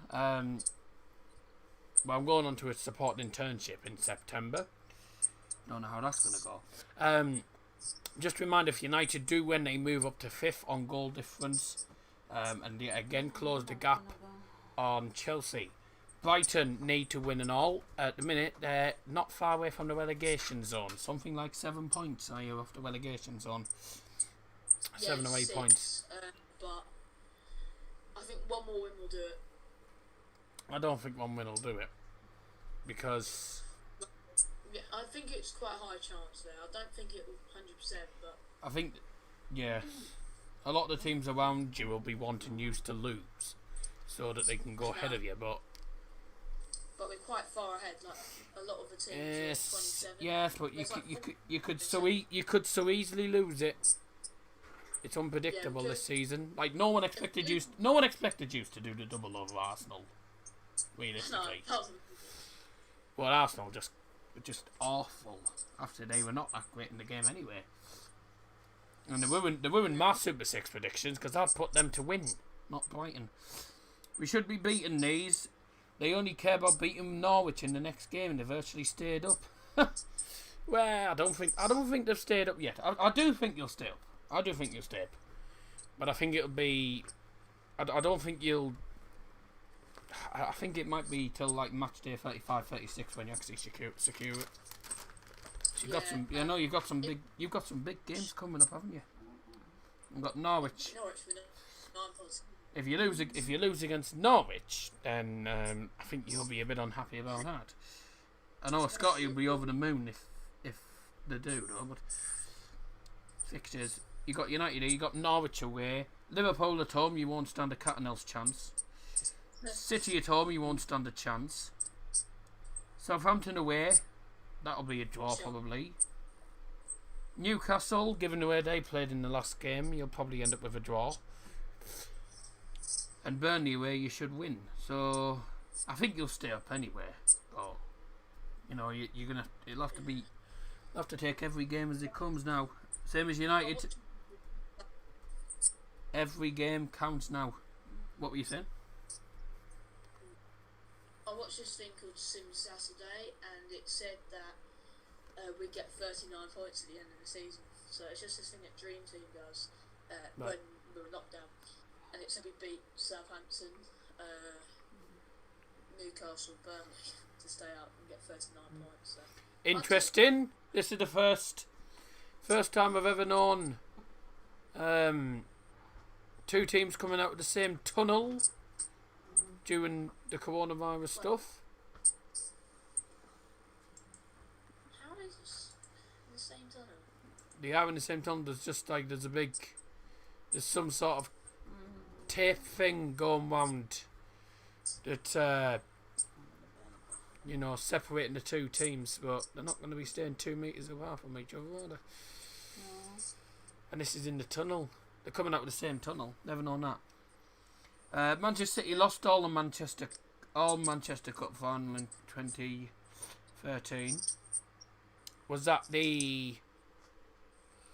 Well, I'm going on to a support internship in September. Don't know how that's going to go. Just a reminder, if United do win, they move up to 5th on goal difference. And they again close the gap on Chelsea. Brighton need to win and all. At the minute, they're not far away from the relegation zone. Something like 7 points are you off the relegation zone. 7 or 8 6, points. But I think one more win will do it. I don't think one win will do it. Because Yeah, I think it's quite a high chance there. I don't think it will 100%, but I think, yeah, a lot of the teams around you will be wanting you to lose so that they can go ahead of you. But we're quite far ahead. Like a lot of the teams are 27. yes, but you could so easily lose it. It's unpredictable this season. Like no one expected you to do the double over Arsenal. Realistically, No, well, Arsenal just awful after they were not that great in the game anyway. And they ruined my Super 6 predictions because I'd put them to win, not Brighton. We should be beating these. They only care about beating Norwich in the next game and they virtually stayed up. Well, I don't think they've stayed up yet. I do think you'll stay up. I do think you'll stay up. But I think it'll be... I don't think you'll... I think it might be till like match day 35, 36 when you actually secure it. You've got some. You know, you've got some big games coming up, haven't you? You've got Norwich. If you lose against Norwich, then I think you'll be a bit unhappy about that. I know Scotty will be over the moon if they do, though. But fixtures, you got United here, you got Norwich away, Liverpool at home, you won't stand a cat and else chance. City at home, you won't stand a chance. Southampton away, that'll be a draw probably. Newcastle, given the way they played in the last game, you'll probably end up with a draw. And Burnley away, you should win. So I think you'll stay up anyway. But you know, it'll have to take every game as it comes now. Same as United. Every game counts now. What were you saying? I watched this thing called Sim Saturday, and it said that we get 39 points at the end of the season. So it's just this thing that Dream Team does when we were locked down. And it said we beat Southampton, Newcastle, Burnley to stay out and get 39 points. So. Interesting. This is the first time I've ever known two teams coming out of the same tunnel during the coronavirus stuff. How is this in the same tunnel? They are in the same tunnel. There's some sort of tape thing going round that separating the two teams, but they're not going to be staying 2 meters apart from each other, are they? No. And this is in the tunnel. They're coming out of the same tunnel. Never known that. Manchester City lost all Manchester Cup final in 2013. Was that the?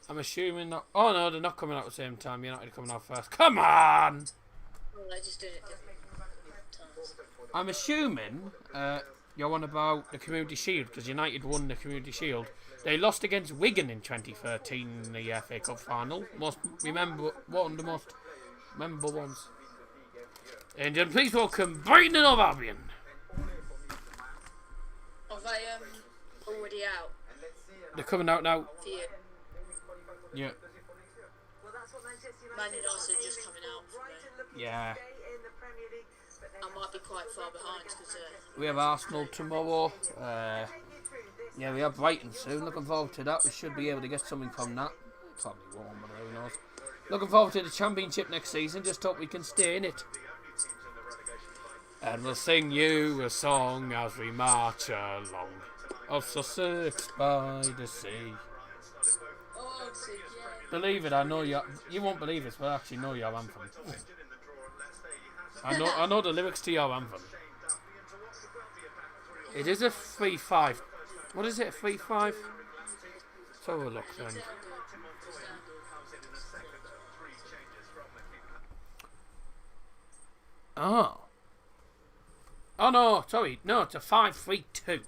I'm assuming not. Oh no, they're not coming out at the same time. United are coming out first. Come on! Well, they just did it times. I'm assuming you're on about the Community Shield because United won the Community Shield. They lost against Wigan in 2013 in the FA Cup final. One of the most memorable ones. And then please welcome Brighton and Hove Albion. Are they already out? They're coming out now. For you? Yeah. Man United just coming out for me. Yeah. I might be quite far behind because We have Arsenal tomorrow. Yeah, we have Brighton soon. Looking forward to that. We should be able to get something from that. Probably won't, but who knows. Looking forward to the Championship next season. Just hope we can stay in it. And we'll sing you a song as we march along, of Sussex by the sea. Believe it, I know you won't believe it, but I actually know your anthem. I know the lyrics to your anthem. It is a 3-5. What is it, a 3-5? Let's have a look then. Oh. Oh no, sorry. No, it's a 5-3-2.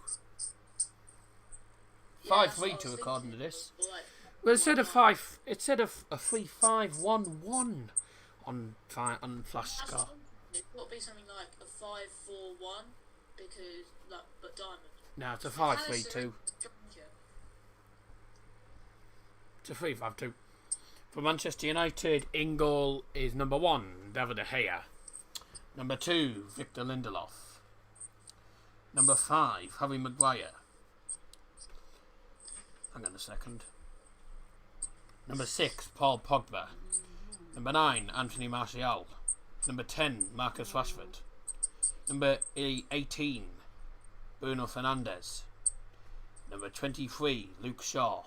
5-3-2 according to this. Well, it said a 3-5-1-1 on flash score. It would be something like a 5-4-1 because but diamond. No, it's a 5-3-2. It's a 3-5-2. For Manchester United, in goal is number 1, David De Gea. Number 2, Victor Lindelof. Number 5, Harry Maguire. Hang on a second. Number 6, Paul Pogba. Number 9, Anthony Martial. Number 10, Marcus Rashford. Number 18, Bruno Fernandes. Number 23, Luke Shaw.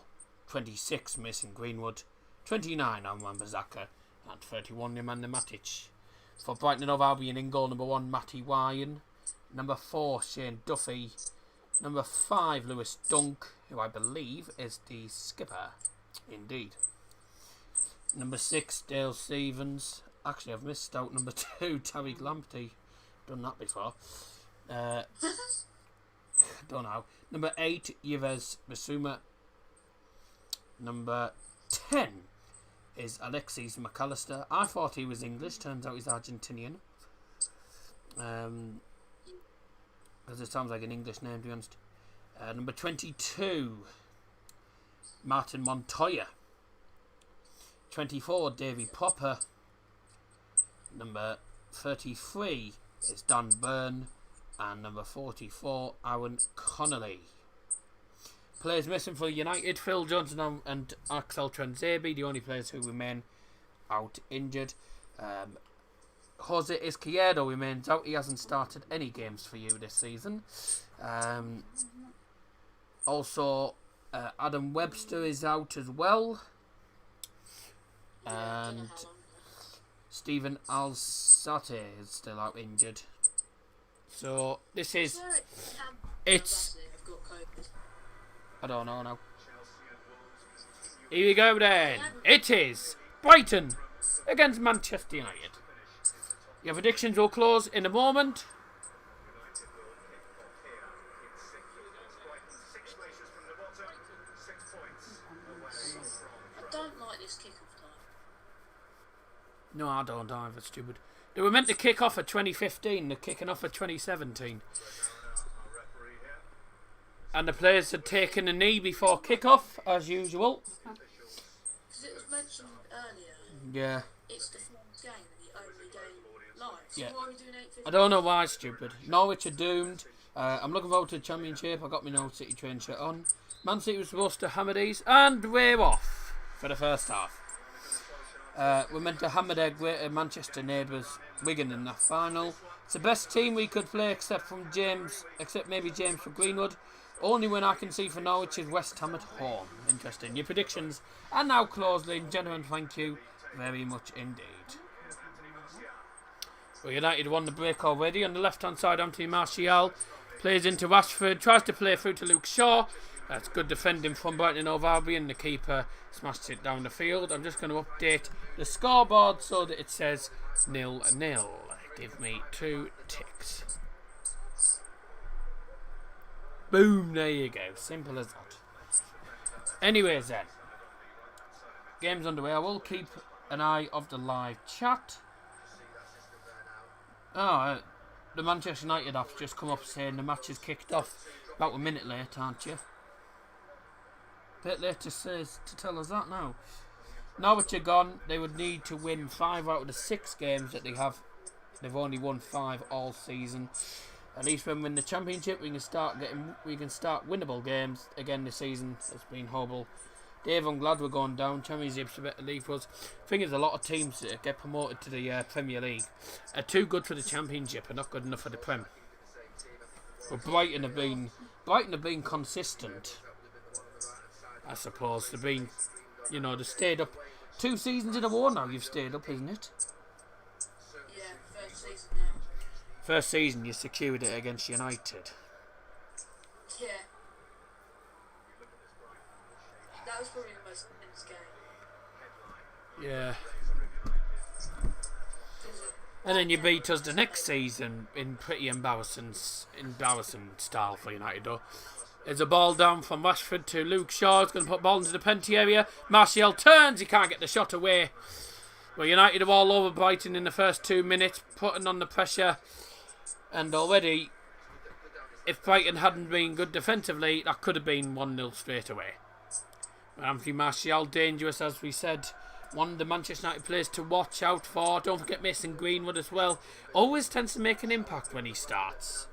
26, Mason Greenwood. 29, Anwan Bazaka. And 31, Nemanja Matic. For Brighton and Hove Albion, in goal, number 1, Matty Ryan. Number 4, Shane Duffy. Number 5, Lewis Dunk, who I believe is the skipper. Indeed. Number 6, Dale Stevens. Actually, I've missed out number 2, Tariq Lamptey. Done that before. Don't know. Number 8, Yves Bissouma. Number 10 is Alexis McAllister. I thought he was English. Turns out he's Argentinian. Because it sounds like an English name, to be honest. Number 22, Martin Montoya. 24, Davy Popper. Number 33 is Dan Byrne. And number 44, Aaron Connolly. Players missing for United, Phil Johnson and Axel Trentzebi, the only players who remain out injured. Jose Izquierdo remains out. He hasn't started any games for you this season. Also, Adam Webster is out as well. And Stephen Alzate is still out injured. So this is... It's... I don't know now. Here we go then. It is Brighton against Manchester United. Your predictions will close in a moment. I don't like this kick-off time. No, I don't either, stupid. They were meant to kick off at 2015. They're kicking off at 2017. And the players had taken a knee before kick-off, as usual. Because it was mentioned earlier. Yeah. It's the first game and the only game live. So Yeah. why are we doing 8:15? I don't know why, stupid. Norwich are doomed. I'm looking forward to the Championship. I got my Norwich City train shirt on. Man City was supposed to hammer these, and we're off for the first half. We're meant to hammer their greater Manchester neighbours, Wigan, in that final. It's the best team we could play, except maybe James for Greenwood. Only win I can see for Norwich is West Ham at home. Interesting. Your predictions are now closed, ladies and gentlemen. Thank you very much indeed. Well, United won the break already. On the left-hand side, Anthony Martial plays into Rashford, tries to play through to Luke Shaw. That's good defending from Brighton and Hove Albion. The keeper smashed it down the field. I'm just going to update the scoreboard so that it says 0-0. Give me 2 ticks. Boom, there you go. Simple as that. Anyways then. Game's underway. I will keep an eye of the live chat. The Manchester United app's just come up saying the match is kicked off. About a minute late, aren't you? Bit late to tell us that now. Norwich are gone. They would need to win 5 out of the 6 games that they have. They've only won 5 all season. At least when we win the Championship, we can start winnable games again this season. It's been horrible. Dave, I'm glad we're going down. Championship's a better league for us. I think there's a lot of teams that get promoted to the Premier League are too good for the Championship and not good enough for the Prem. But Brighton have been consistent. I suppose they've been, they stayed up 2 seasons in a row now. You've stayed up, isn't it? Yeah, first season now. First season you secured it against United. Yeah. That was probably the most intense game. Yeah. And then you beat us the next season in pretty embarrassing style for United though. There's a ball down from Rashford to Luke Shaw. He's going to put the ball into the penalty area. Martial turns. He can't get the shot away. Well, United are all over Brighton in the first 2 minutes, putting on the pressure. And already, if Brighton hadn't been good defensively, that could have been 1-0 straight away. Anthony Martial, dangerous as we said. One of the Manchester United players to watch out for. Don't forget Mason Greenwood as well. Always tends to make an impact when he starts.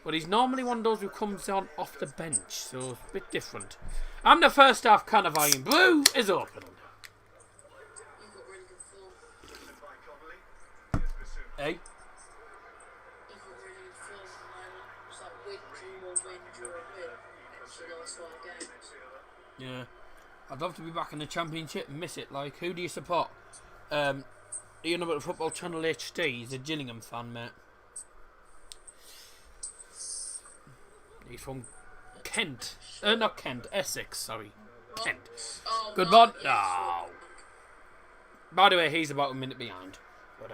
But he's normally one of those who comes on off the bench, so it's a bit different. And the first half can of Iron Blue is open. You've got really good form. Hey? You've got really good form at the moment. It's like win, draw, win. It's the last 5 games. Yeah. I'd love to be back in the Championship and miss it. Like, who do you support? You know about the Football Channel HD? He's a Gillingham fan, mate. He's from Kent. Not Kent, Essex, sorry. Kent. Oh, Good Mark one. is No. By the way, he's about a minute behind. But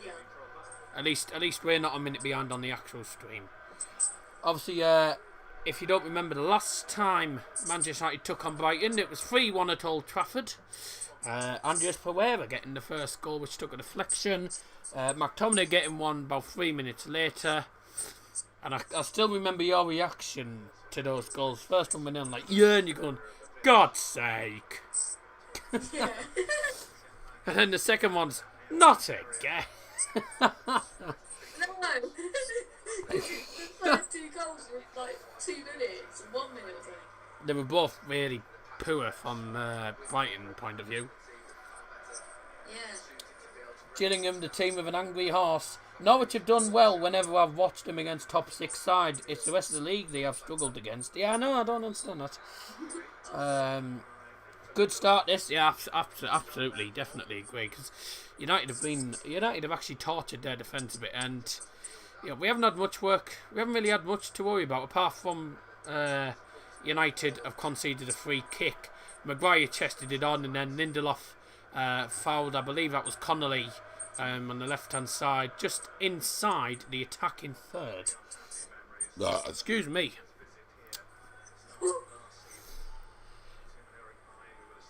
Yeah. at least we're not a minute behind on the actual stream. Obviously, if you don't remember, the last time Manchester United took on Brighton, it was 3-1 at Old Trafford. Andreas Pereira getting the first goal, which took a deflection. McTominay getting one about 3 minutes later. And I still remember your reaction to those goals. First one went in like, yeah, and you're going, God's sake. Yeah. And then the second one's, not again. No. The first two goals were like 2 minutes and 1 minute, I think. They were both really poor from Brighton point of view. Yeah. Gillingham, the team with an angry horse. Norwich have done well whenever I've watched them against top 6 side. It's the rest of the league they have struggled against. Yeah, no, I don't understand that. Good start this. Yeah, absolutely, definitely agree. Because United have actually tortured their defence a bit, and we haven't had much work. We haven't really had much to worry about apart from United have conceded a free kick. Maguire chested it on, and then Lindelof fouled. I believe that was Connolly on the left-hand side, just inside the attacking third. Excuse me.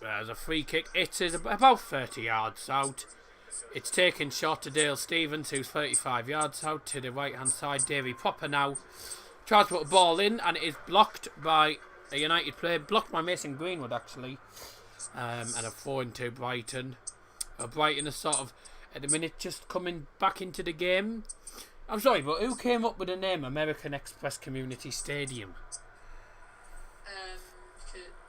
There's a free kick. It is about 30 yards out. It's taken shot to Dale Stevens, who's 35 yards out to the right-hand side. Davy Popper now tries to put a ball in, and it is blocked by a United player. Blocked by Mason Greenwood, actually. And a 4-2 Brighton. Brighton is sort of, at the minute, just coming back into the game. I'm sorry, but who came up with the name American Express Community Stadium?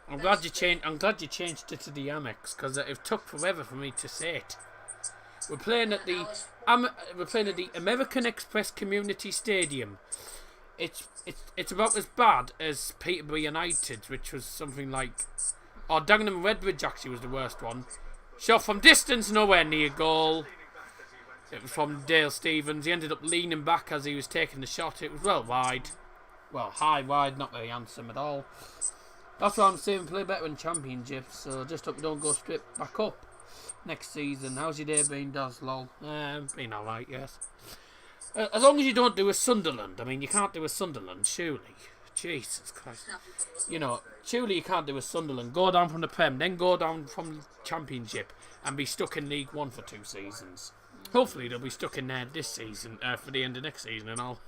I'm glad you changed it to the AMEX, because it took forever for me to say it. We're playing at the American Express Community Stadium. It's about as bad as Peterborough United, which was something like, Dagenham Redbridge actually was the worst one. Shot from distance, nowhere near goal. It was from Dale Stevens. He ended up leaning back as he was taking the shot. It was well wide, high wide, not very handsome at all. That's why I'm saying play better in Championship, so just hope we don't go straight back up next season. How's your day been, Daz? Lol? Been alright, yes. As long as you don't do a Sunderland. I mean, you can't do a Sunderland, surely. Jesus Christ. Surely you can't do a Sunderland. Go down from the Prem, then go down from Championship and be stuck in League One for 2 seasons. Hopefully they'll be stuck in there this season, for the end of next season and all.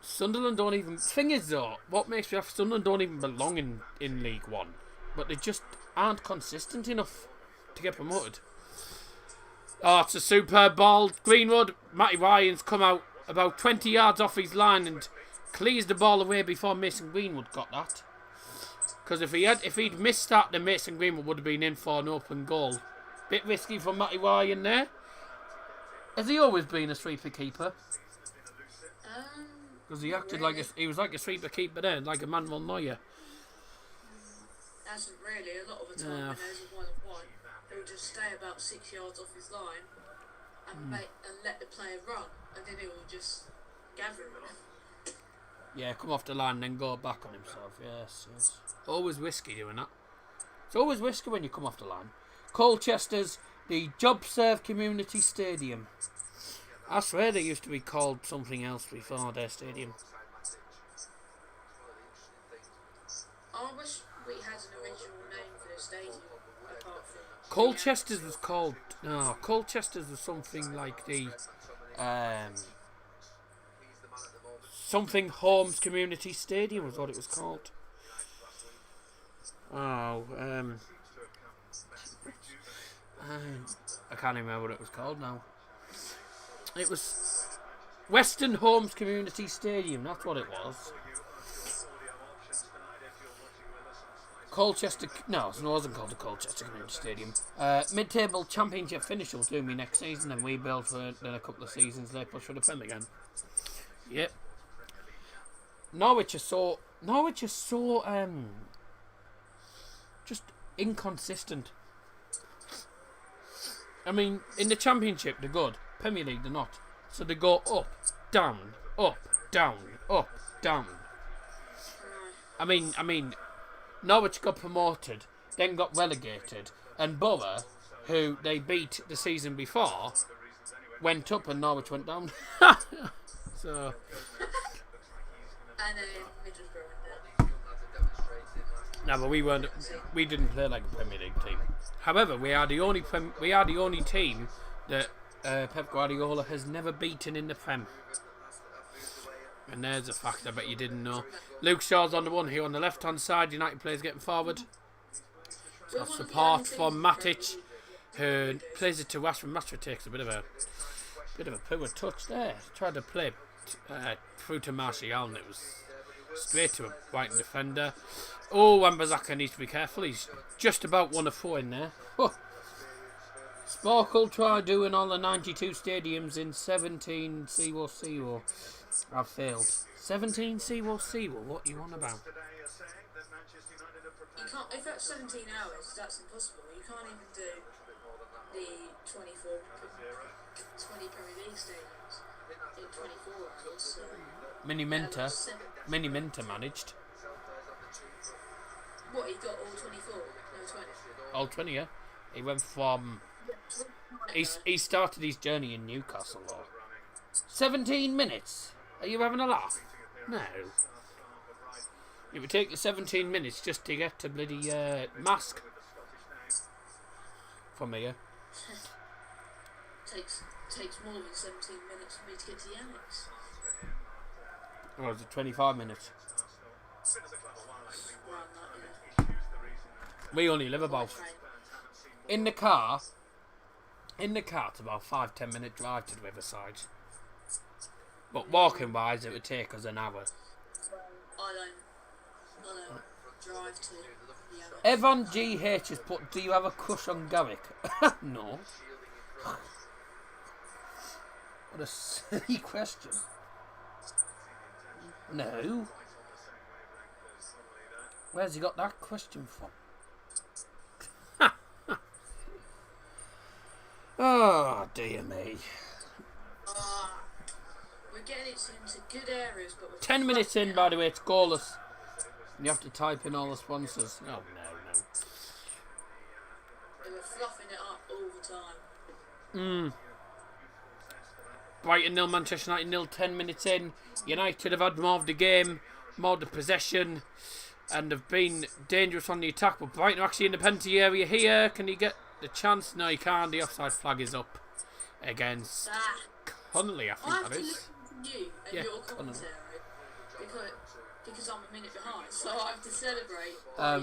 Sunderland don't even... Thing is though, what makes me laugh, Sunderland don't even belong in League One. But they just aren't consistent enough to get promoted. Oh, it's a superb ball. Greenwood, Matty Ryan's come out about 20 yards off his line and clears the ball away before Mason Greenwood got that. Because if he'd missed that, then Mason Greenwood would have been in for an open goal. Bit risky from Matty Ryan there. Has he always been a sweeper keeper? Because he acted like he was like a sweeper keeper there, like a Manuel Neuer. Hasn't really. A lot of the time when there's a 1-on-1, he'll just stay about 6 yards off his line and let the player run, and then he'll just gather him. Yeah, come off the line and then go back on himself. Yes. Always risky doing that. It's always risky when you come off the line. Colchester's the JobServe Community Stadium. I swear they used to be called something else before their stadium. I wish we had an original name for the stadium. Apart from Colchester's was called... No, Colchester's was something like the... something Holmes Community Stadium was what it was called. I can't even remember what it was called now. It was Western Holmes Community Stadium, that's what it was. Colchester... No, it wasn't called the Colchester Community Stadium. Mid-table Championship finish will do me next season, and we build for then a couple of seasons later push for the Prem again. Yep. Norwich are so just inconsistent. I mean, in the Championship they're good. Premier League they're not. So they go up, down, up, down, up, down. I mean, Norwich got promoted, then got relegated, And Borough, who they beat the season before, went up and Norwich went down. So, And Middlesbrough went down. no, but we didn't play like a Premier League team. However, we are the only team that Pep Guardiola has never beaten in the Prem. And there's a fact I bet you didn't know. Luke Shaw's on the one here on the left hand side. United players getting forward. So support from Matic, who plays it to Rashford. Rashford takes a bit of a poor touch there. Tried to play through to Martial, and it was straight to a Brighton defender. Oh, Wan-Bissaka needs to be careful. He's just about 1 of 4 in there. Oh. Sparkle tried doing all the 92 stadiums in 17 0-0. I've failed. 17 0-0. What are you on about? You can't, if that's 17 hours, that's impossible. You can't even do the 20 Premier League stadiums in 24 hours. So Mini Minter managed. what, he got all 24? No, 20. All 20, yeah. He went from... He started his journey in Newcastle, though. 17 minutes? Are you having a laugh? No. It would take you 17 minutes just to get to bloody Mask. From here. Takes more than 17 minutes for me to get to the AMEX. Or was it 25 minutes? Around that, yeah. We only live about... In the car, it's about 5-10 minute drive to the Riverside. But walking wise, it would take us an hour. I don't drive to the AMEX. Evan GH has put, do you have a crush on Garrick? No. What a silly question. No. Where's he got that question from? Oh, dear me. We're getting into good areas, but we're 10 minutes in, by the way, it's goalless. And you have to type in all the sponsors. Oh, no. And we're fluffing it up all the time. Brighton 0, Manchester United 0, 10 minutes in. United have had more of the game, more of the possession, and have been dangerous on the attack. But Brighton are actually in the penalty area here. Can he get the chance? No, he can't. The offside flag is up against Connolly, I think that is. Listen to you and Yeah, your commentary because I'm a minute behind, so I have to celebrate by I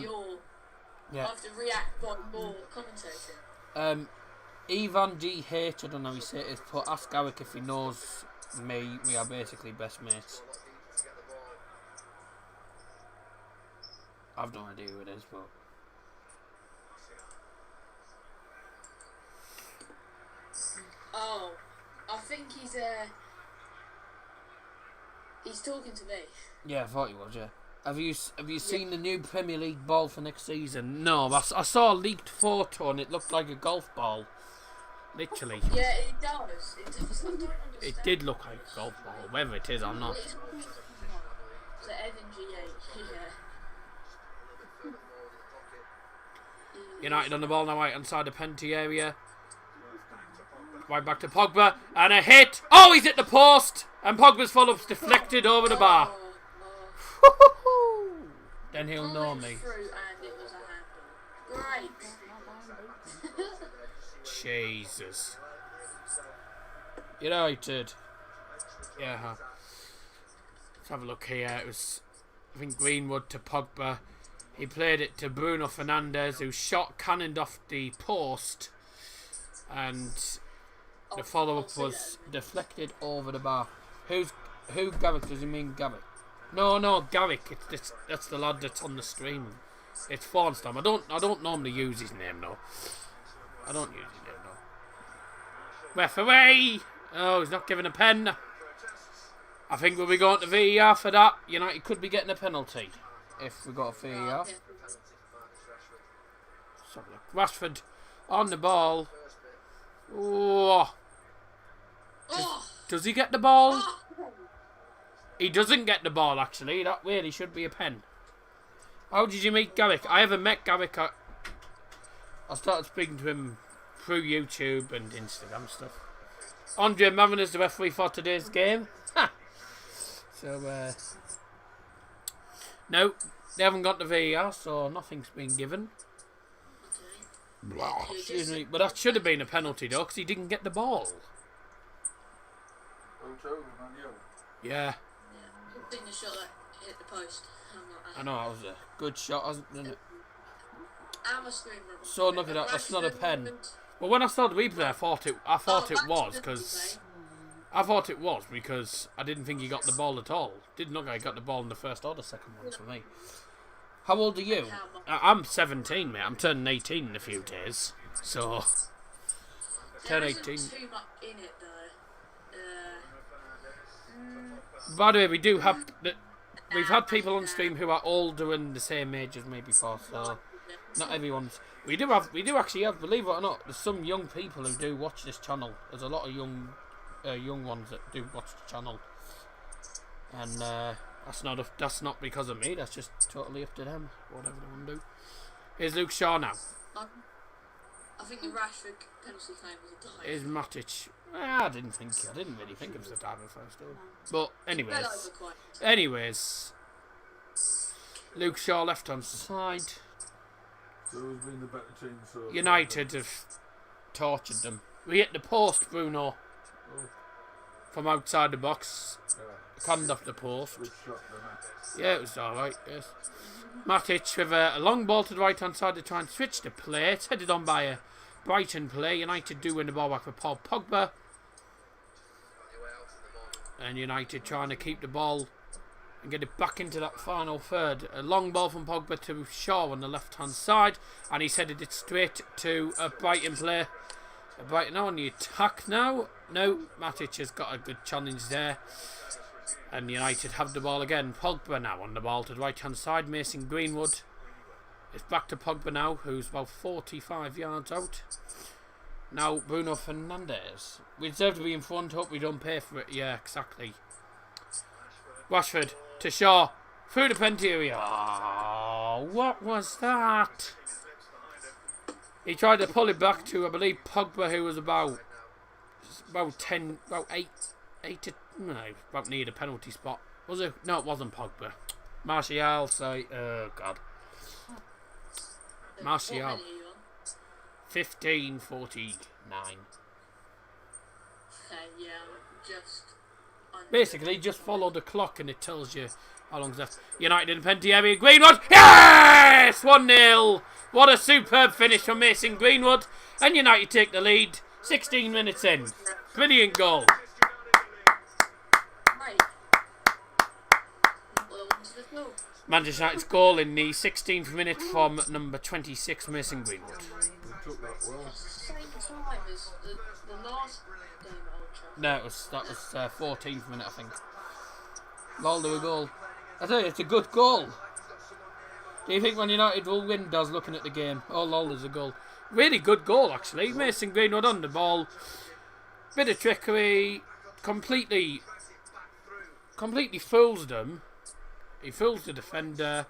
have to react by more commentating. Ivan GH, I don't know how you say it, is put, ask Garrick if he knows me. We are basically best mates. I've no idea who it is, but... Oh, I think he's talking to me. Yeah, I thought he was, yeah. Have you seen the new Premier League ball for next season? No, I saw a leaked photo and it looked like a golf ball. Literally. Yeah, it does. I don't understand. It did look like a golf ball. Whether it is or not. So Evan GH, yeah. United on the ball now, right inside the penalty area. Right back to Pogba. And a hit. Oh, he's hit the post. And Pogba's follow-up's deflected over the bar. Then he'll know me. Through and it was a handball. Great. Jesus. United. Yeah. Let's have a look here. It was, I think, Greenwood to Pogba. He played it to Bruno Fernandes, who cannoned off the post. And the follow-up was deflected over the bar. Who Garrick? Does he mean Garrick? No, Garrick. That's the lad that's on the stream. It's Fornstam. I don't normally use his name, though. I don't use his name, though. Referee! Oh, he's not giving a pen. I think we'll be going to VAR for that. United could be getting a penalty if we got a VAR. So, Rashford on the ball. Oh. Does he get the ball? He doesn't get the ball, actually. That really should be a pen. How did you meet Garrick? I haven't met Garrick. I started speaking to him through YouTube and Instagram stuff. Andre Mavan is the referee for today's game. Ha! So, no, they haven't got the VAR, so nothing's been given. Okay. Excuse me, but that should have been a penalty though, because he didn't get the ball. Yeah. Yeah. I think the shot that hit the post. I know, that was a good shot, wasn't it? I'm a screen rubber. So look at that, that's not a pen. Well, when I saw the replay, I thought it was because I didn't think he got the ball at all. Didn't look like he got the ball in the first or the second ones for me. How old are you? I'm 17, mate. I'm turning 18 in a few days. So, turn 18. There isn't too much in it though. By the way, we've had people on stream who are older and the same age as me before, so not everyone's. We do actually have, believe it or not, there's some young people who do watch this channel. There's a lot of young ones that do watch the channel, and that's not because of me. That's just totally up to them, whatever they want to do. Here's Luke Shaw now. I think the Rashford penalty claim was a dive. Here's Matic. I didn't really think it was a dive at first, but anyways, Luke Shaw left hand side. So who's been the better team so far? United have tortured them. We hit the post, Bruno, from outside the box. Conned off the post. Good shot, Yeah, it was alright, yes. Matic with a long ball to the right hand side to try and switch the play. It's headed on by a Brighton play. United do win the ball back for Paul Pogba. And United trying to keep the ball and get it back into that final third. A long ball from Pogba to Shaw on the left hand side, and he's headed it straight to a Brighton player. Brighton on the attack now. No, Matic has got a good challenge there. And United have the ball again. Pogba now on the ball to the right hand side. Mason Greenwood. It's back to Pogba now, who's about 45 yards out. Now Bruno Fernandes. We deserve to be in front, hope we don't pay for it. Yeah, exactly. Rashford to Shaw. Through the penalty area. Oh, what was that? He tried to pull it back to, I believe, Pogba, who was about about near the penalty spot. Was it? No, it wasn't Pogba. Martial, sorry. Oh, God. Martial. 15:49. Yeah, just. Basically, just follow the clock and it tells you how long's left. United in penalty area. Greenwood. Yes! 1-0. What a superb finish from Mason Greenwood. And United take the lead. 16 minutes in. Brilliant goal. Manchester United's goal in the 16th minute from number 26, Mason Greenwood. Took that well. Same time as the last game at Old Trafford. No, that was 14th minute, I think. Lol, do a goal. I tell you, it's a good goal. Do you think Man United will win, Does, looking at the game? Oh, lol, there's a goal. Really good goal, actually. Mason Greenwood on the ball. Bit of trickery. Completely fools them. He fools the defender.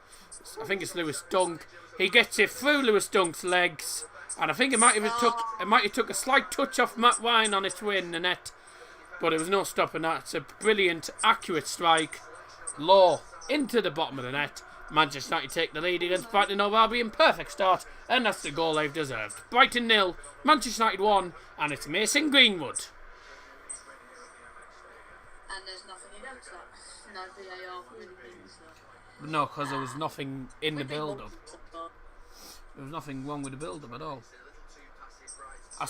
I think it's Lewis Dunk. He gets it through Lewis Dunk's legs. And I think it might have took a slight touch off Matt Ryan on its way in the net. But there was no stopping that. It's a brilliant, accurate strike. Low into the bottom of the net. Manchester United take the lead against Brighton Hove Albion. Perfect start. And that's the goal they've deserved. Brighton 0, Manchester United 1. And it's Mason Greenwood. And there's nothing against that. No VAR for anything. So. No, because there was nothing in the build-up. There was nothing wrong with the build-up at all. I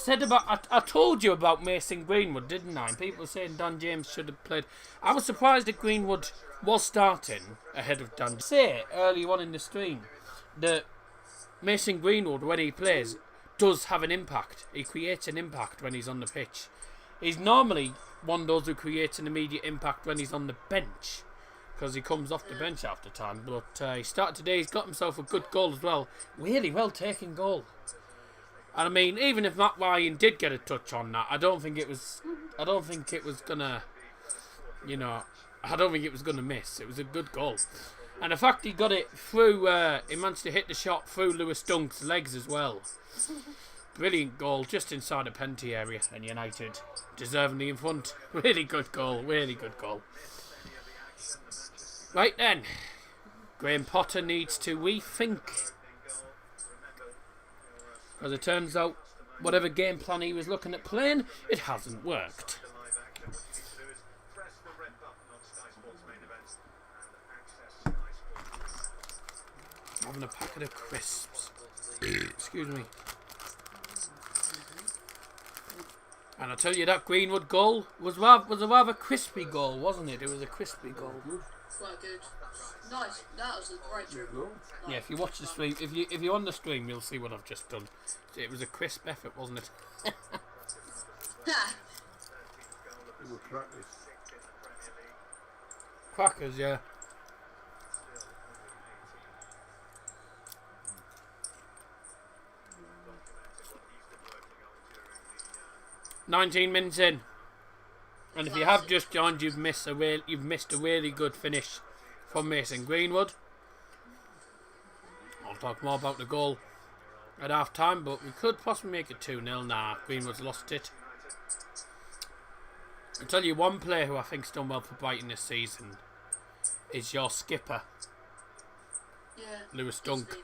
told you about Mason Greenwood, didn't I? And people were saying Dan James should have played. I was surprised that Greenwood was starting ahead of Dan. I say earlier on in the stream that Mason Greenwood, when he plays, does have an impact. He creates an impact when he's on the pitch. He's normally one of those who creates an immediate impact when he's on the bench, because he comes off the bench after time. But he started today. He's got himself a good goal as well. Really well taken goal. And I mean, even if Matt Ryan did get a touch on that, I don't think it was gonna miss. It was a good goal. And the fact he got it through, he managed to hit the shot through Lewis Dunk's legs as well. Brilliant goal, just inside the penalty area, and United deservingly in front. Really good goal, really good goal. Right then, Graham Potter needs to rethink. As it turns out, whatever game plan he was looking at playing, it hasn't worked. Having a packet of crisps. Excuse me. And I tell you, that Greenwood goal was a rather crispy goal, wasn't it? It was a crispy goal. Quite good. Nice. That was a great dribble. Yeah, if you watch the stream, if you're on the stream, you'll see what I've just done. It was a crisp effort, wasn't it? Ha! They were crackers. Crackers, yeah. "19 minutes in, and if you have just joined, you've missed a really good finish from Mason Greenwood. I'll talk more about the goal at half time, but we could possibly make it 2-0. Nah, Greenwood's lost it. I'll tell you one player who I think's done well for Brighton this season is your skipper, Yeah. Lewis Dunk.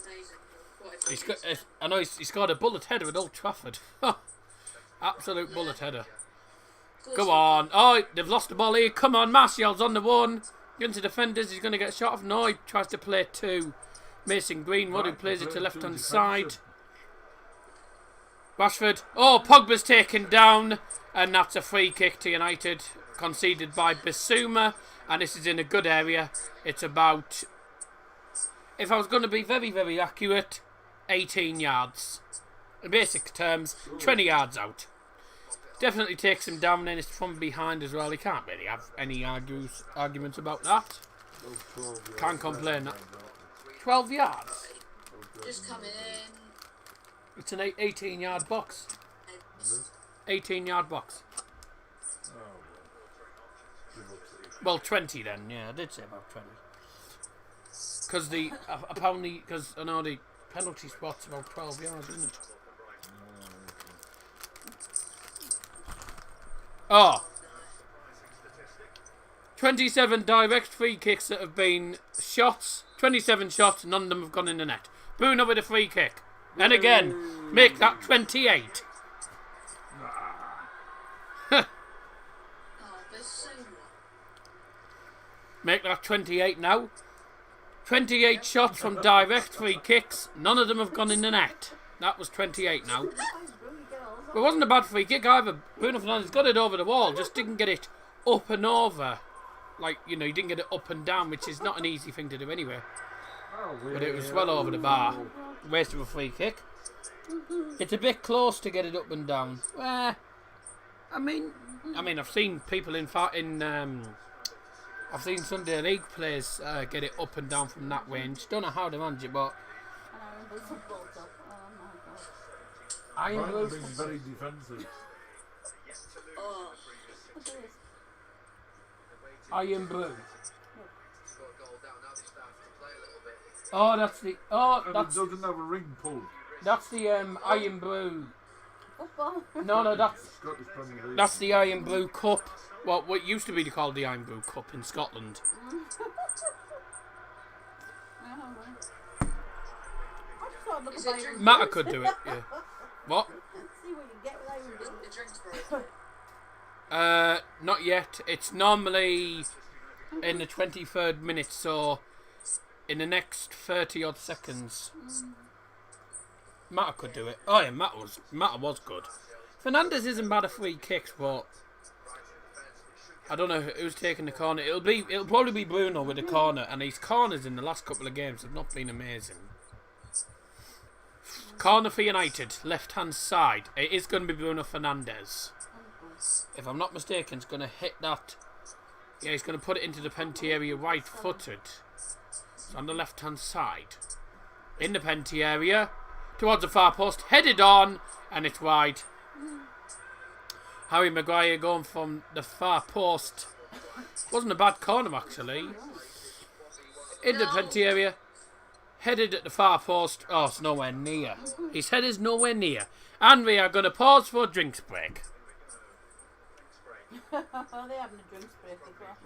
Amazing. I know he's scored a bullet header at Old Trafford. Absolute bullet header. Go on. Oh, they've lost the ball here. Come on, Martial's on the one. Into defenders. He's going to get shot off. No, he tries to play to Mason Greenwood, who plays it to left-hand side. Rashford. Oh, Pogba's taken down. And that's a free kick to United. Conceded by Bissouma. And this is in a good area. It's about, if I was going to be very, very accurate, 18 yards. In basic terms, 20 yards out. Definitely takes him down, and it's from behind as well. He can't really have any arguments about that. Can't complain. 12 yards. Just coming in. It's an 18-yard box. 18-yard box. Well, 20 then. Yeah, I did say about 20. Because I know the penalty spot's about 12 yards, isn't it? Oh. 27 direct free kicks that have been shots. 27 shots, none of them have gone in the net. Bruno with a free kick. And again, make that 28. Make that 28 now. 28 shots from direct free kicks. None of them have gone in the net. That was 28 now. It wasn't a bad free kick either. Bruno Fernandes got it over the wall, just didn't get it up and over. Like, you know, he didn't get it up and down, which is not an easy thing to do anyway. But it was well over the bar. Waste of a free kick. It's a bit close to get it up and down. I mean, I've seen people I've seen Sunday League players get it up and down from that range. Don't know how they manage it, but Iron being very defensive. Iron Brew. Oh, that's the. Oh, And that's. it doesn't have a ring pull. That's the Iron Brew. No, Scottish Premier League. that's the Iron Brew Cup. Well, what used to be called the Iron Brew Cup in Scotland. Matter could do it. Yeah. What? Not yet. It's normally in the 23rd minute, so in the next 30 odd seconds. Matter could do it. Oh yeah, Matter was good. Fernandes isn't bad at free kicks, but I don't know who's taking the corner. It'll probably be Bruno with the corner, and his corners in the last couple of games have not been amazing. Corner for United, left hand side. It is going to be Bruno Fernandes. If I'm not mistaken, it's going to hit that. Yeah, he's going to put it into the penalty area right footed. It's on the left hand side. In the penalty area. Towards the far post. Headed on. And it's wide. Harry Maguire going from the far post. Wasn't a bad corner actually. in the penalty area. Headed at the far post. Oh, it's nowhere near. His head is nowhere near. And we are going to pause for a drinks break. They're having a drinks break as well.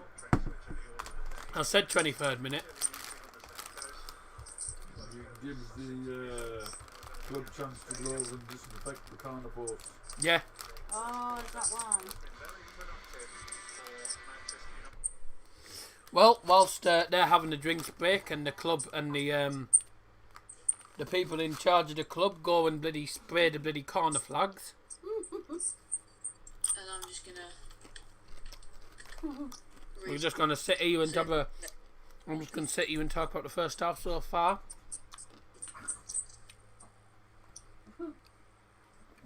I said 23rd minute. It gives the club chance to go over and disinfect the corner post. Yeah. Oh, is that one? Well, whilst they're having a drinks break and the club and the people in charge of the club go and bloody spray the bloody corner flags. And I'm just gonna. We're just going to sit here and have a... I'm just going to sit here and talk about the first half so far.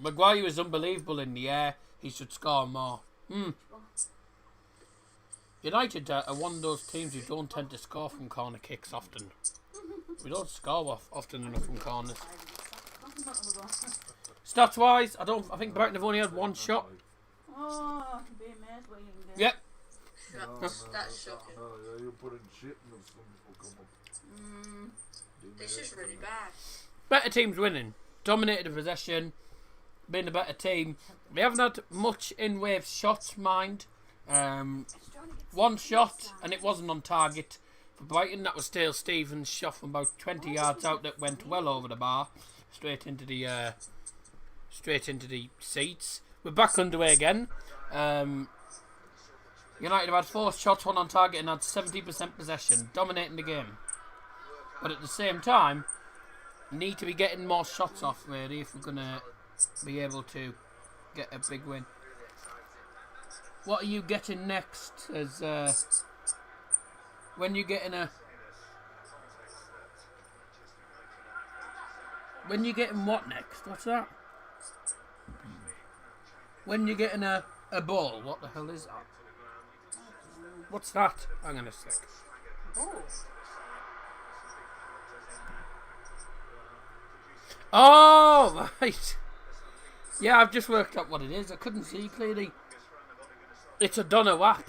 Maguire is unbelievable in the air. He should score more. United are one of those teams who don't tend to score from corner kicks often. We don't score often enough from corners. Stats wise, I think Brighton have only had one shot. Oh, you'd be amazed what you can do. Yep. That's shocking. No, yeah, you're putting shit and something will come up. It's just really bad. Better teams winning. Dominated the possession. Been a better team. We haven't had much in way of shots, mind. One shot, and it wasn't on target for Brighton. That was Dale Stevens' shot from about 20 yards out that went well over the bar, straight into the seats. We're back underway again. United have had 4 shots, 1 on target, and had 70% possession, dominating the game. But at the same time, need to be getting more shots off, really, if we're going to be able to get a big win. What are you getting next? As when you're getting what next? What's that? When you're getting a ball, what the hell is that? What's that? Hang on a sec. Oh, right. Yeah, I've just worked out what it is. I couldn't see clearly. It's a Donna Wap.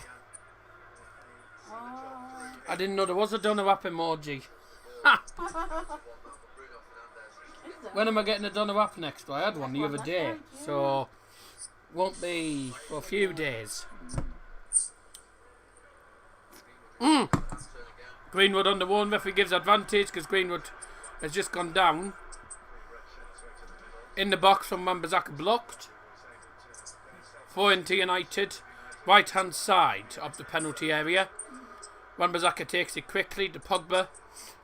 I didn't know there was a Donna Wap emoji. When am I getting a Donna Wap next? I had one the other day, so won't be for a few days. Greenwood on the one. Referee gives advantage because Greenwood has just gone down. In the box from Wan-Bissaka blocked. 4 into United. Right hand side of the penalty area. Wan-Bissaka takes it quickly to Pogba.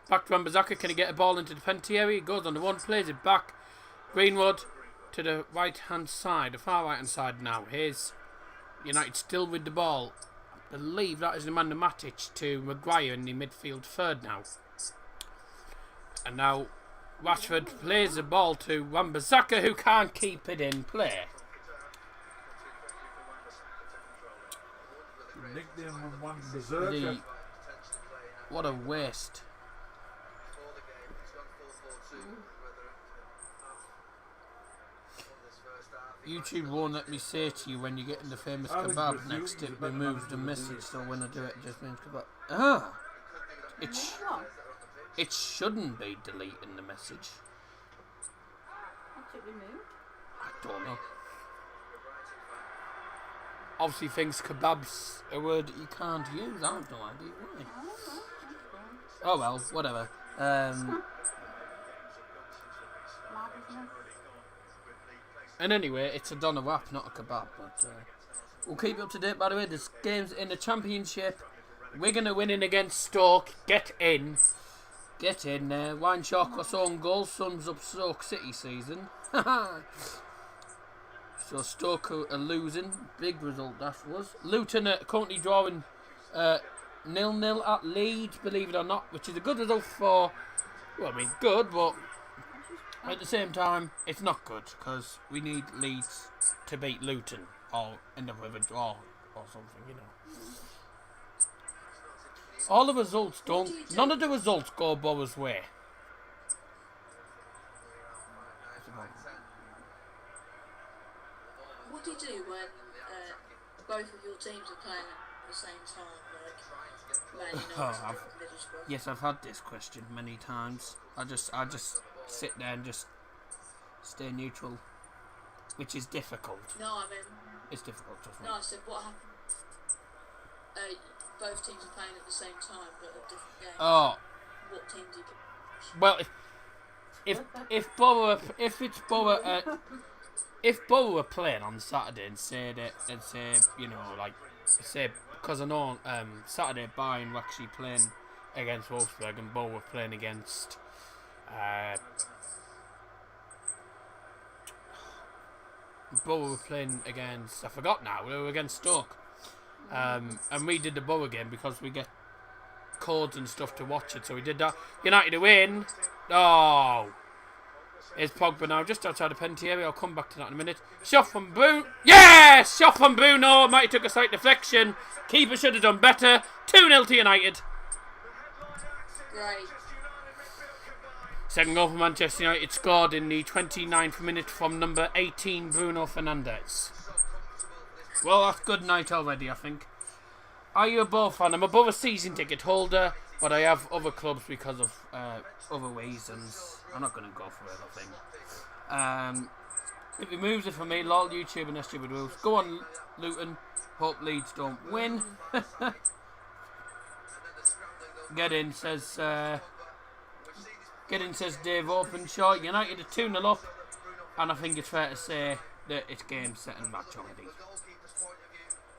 Back to Wan-Bissaka. Can he get a ball into the penalty area? He goes on the one, plays it back. Greenwood to the right hand side, the far right hand side now. Here's United still with the ball. I believe that is the man, the Matic, to Maguire in the midfield third now. And now Rashford plays the ball to Wan-Bissaka, who can't keep it in play. Nickname him one berserker. What a waste. YouTube won't let me say to you when you're getting the famous kebab next, it removes the message, so when I do it, it just means kebab. It shouldn't be deleting the message. What's it removed? I don't know. Obviously thinks kebab's a word that you can't use. I have no idea why. Oh well, whatever. And anyway, it's a Donna Wap, not a kebab. But we'll keep you up to date. By the way, there's games in the Championship. Wigan are winning against Stoke. Get in. Get in there. Wine Shark got own goal. Sums up Stoke City season. So Stoke are losing. Big result that was. Luton are currently drawing 0-0 at Leeds, believe it or not, which is a good result for, well, I mean, good, but at the same time, it's not good because we need Leeds to beat Luton or end up with a draw or something, you know. All the results don't, none of the results go Borough's way. What do you do when both of your teams are playing at the same time? Man United, Oh, Middlesbrough. yes, I've had this question many times. I just sit there and just stay neutral, which is difficult. No, I mean, It's difficult, trust me. no, I said what happened. Both teams are playing at the same time, but at different games. Oh, What team do you pick? well, if Borough were playing on Saturday and say you know, like say, because I know Saturday Bayern were actually playing against Wolfsburg and Borough were playing against Borough were playing against, I forgot now, we were against Stoke. And we did the Borough game because we get codes and stuff to watch it, so we did that. United to win. Oh, here's Pogba now, just outside the penalty area. I'll come back to that in a minute. Shot from Bruno. Yes! Shot from Bruno. Might have took a slight deflection. Keeper should have done better. 2-0 to United. Great. Second goal for Manchester United, scored in the 29th minute from number 18, Bruno Fernandes. Well, that's good night already, I think. Are you a Borough fan? I'm a Borough season ticket holder, but I have other clubs because of other reasons. I'm not going to go for it, I think. If he moves it for me, lol, YouTube and stupid rules. Go on, Luton. Hope Leeds don't win. Get in, says Dave Openshaw. United are 2-0 up, and I think it's fair to say that it's game, set and match already.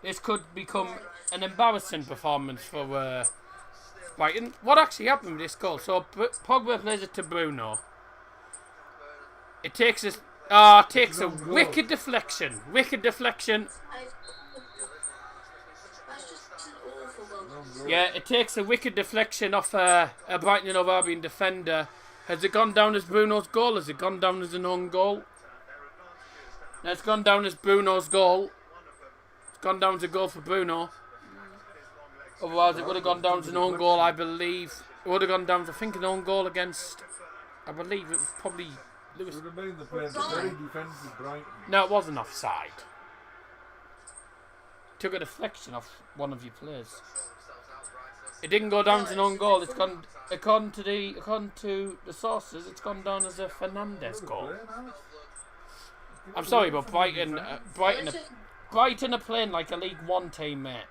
This could become an embarrassing performance for Brighton. What actually happened with this goal? So Pogba plays it to Bruno. It takes a wicked deflection. Wicked deflection. That's just an awful goal. Yeah, it takes a wicked deflection off a Brighton and Hove Albion defender. Has it gone down as Bruno's goal? Has it gone down as an own goal? No, it's gone down as Bruno's goal. It's gone down as a goal for Bruno. Otherwise, it would have gone down as an own goal, I believe. It would have gone down as, I think, an own goal against, I believe it was probably Lewis. Would have been the player very defensive Brighton. No, it wasn't offside. Took a deflection off one of your players. It didn't go down as an own goal. It's gone, according to the sources, it's gone down as a Fernandes goal. I'm sorry, but Brighton are playing like a League One team, mate.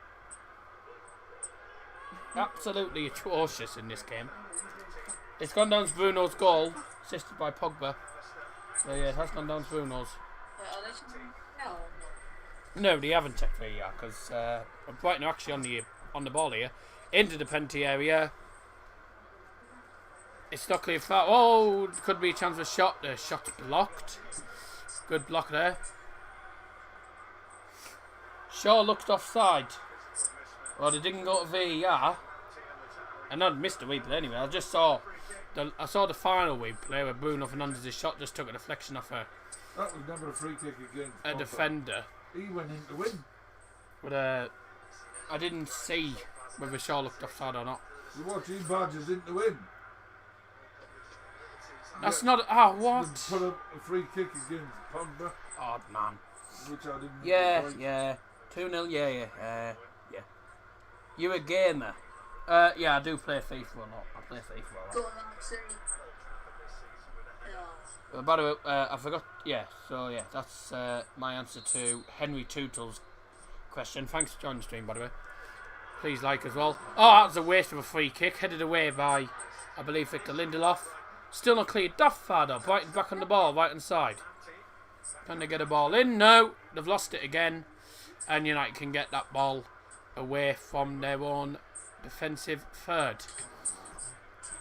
Absolutely atrocious in this game. It's gone down as Bruno's goal, assisted by Pogba. So yeah, it has gone down as Bruno's. No, they haven't checked where you are, because Brighton are actually on the ball here. Into the penalty area. It's not clear foul. Oh, could be a chance of a shot. The shot's blocked. Good block there. Shaw looked offside. Well, they didn't go to VAR. And I'd missed the replay anyway. I just saw the final replay where Bruno Fernandes' shot just took a deflection off That was never a free kick against a defender. He went in to win. But I didn't see whether Shaw looked offside or not. You watch, he barges in to win. That's not. Ah, what? Put up a free kick against Pogba, Oh man. which I didn't. Yeah, like. yeah. 2-0. Yeah. Yeah. You a gamer? Yeah, I do play FIFA or not. I play FIFA or Go not. on, City. Yeah. By the way, I forgot. Yeah, so yeah, that's my answer to Henry Tootle's question. Thanks for joining the stream, by the way. Please like as well. Oh, that was a waste of a free kick. Headed away by, I believe, Victor Lindelof. Still not cleared. Duff far up. Brighton back on the ball, right hand side. Can they get a ball in? No. They've lost it again. And United can get that ball away from their own defensive third.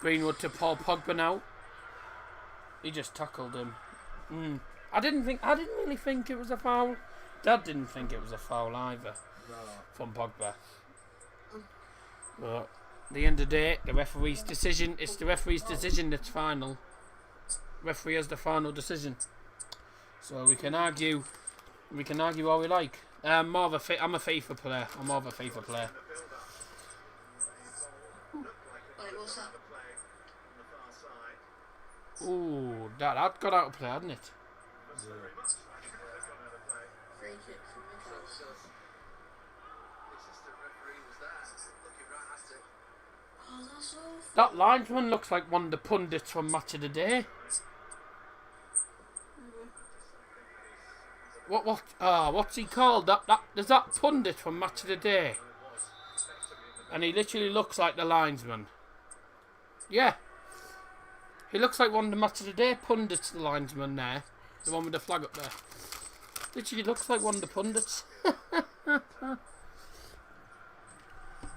Greenwood to Paul Pogba now. He just tackled him. I didn't really think it was a foul. Dad didn't think it was a foul either. No. From Pogba. But at the end of the day, the referee's decision. It's the referee's decision that's final. Referee has the final decision. So we can argue. We can argue all we like. I'm a FIFA player. I'm more of a FIFA player. Wait, what's that? Ooh, that got out of play, hadn't it? Free kick from Newcastle. Oh, that's awful. That linesman looks like one of the pundits from Match of the Day. What's he called? There's that pundit from Match of the Day. And he literally looks like the linesman. Yeah. He looks like one of the Match of the Day pundits, the linesman there. The one with the flag up there. Literally looks like one of the pundits.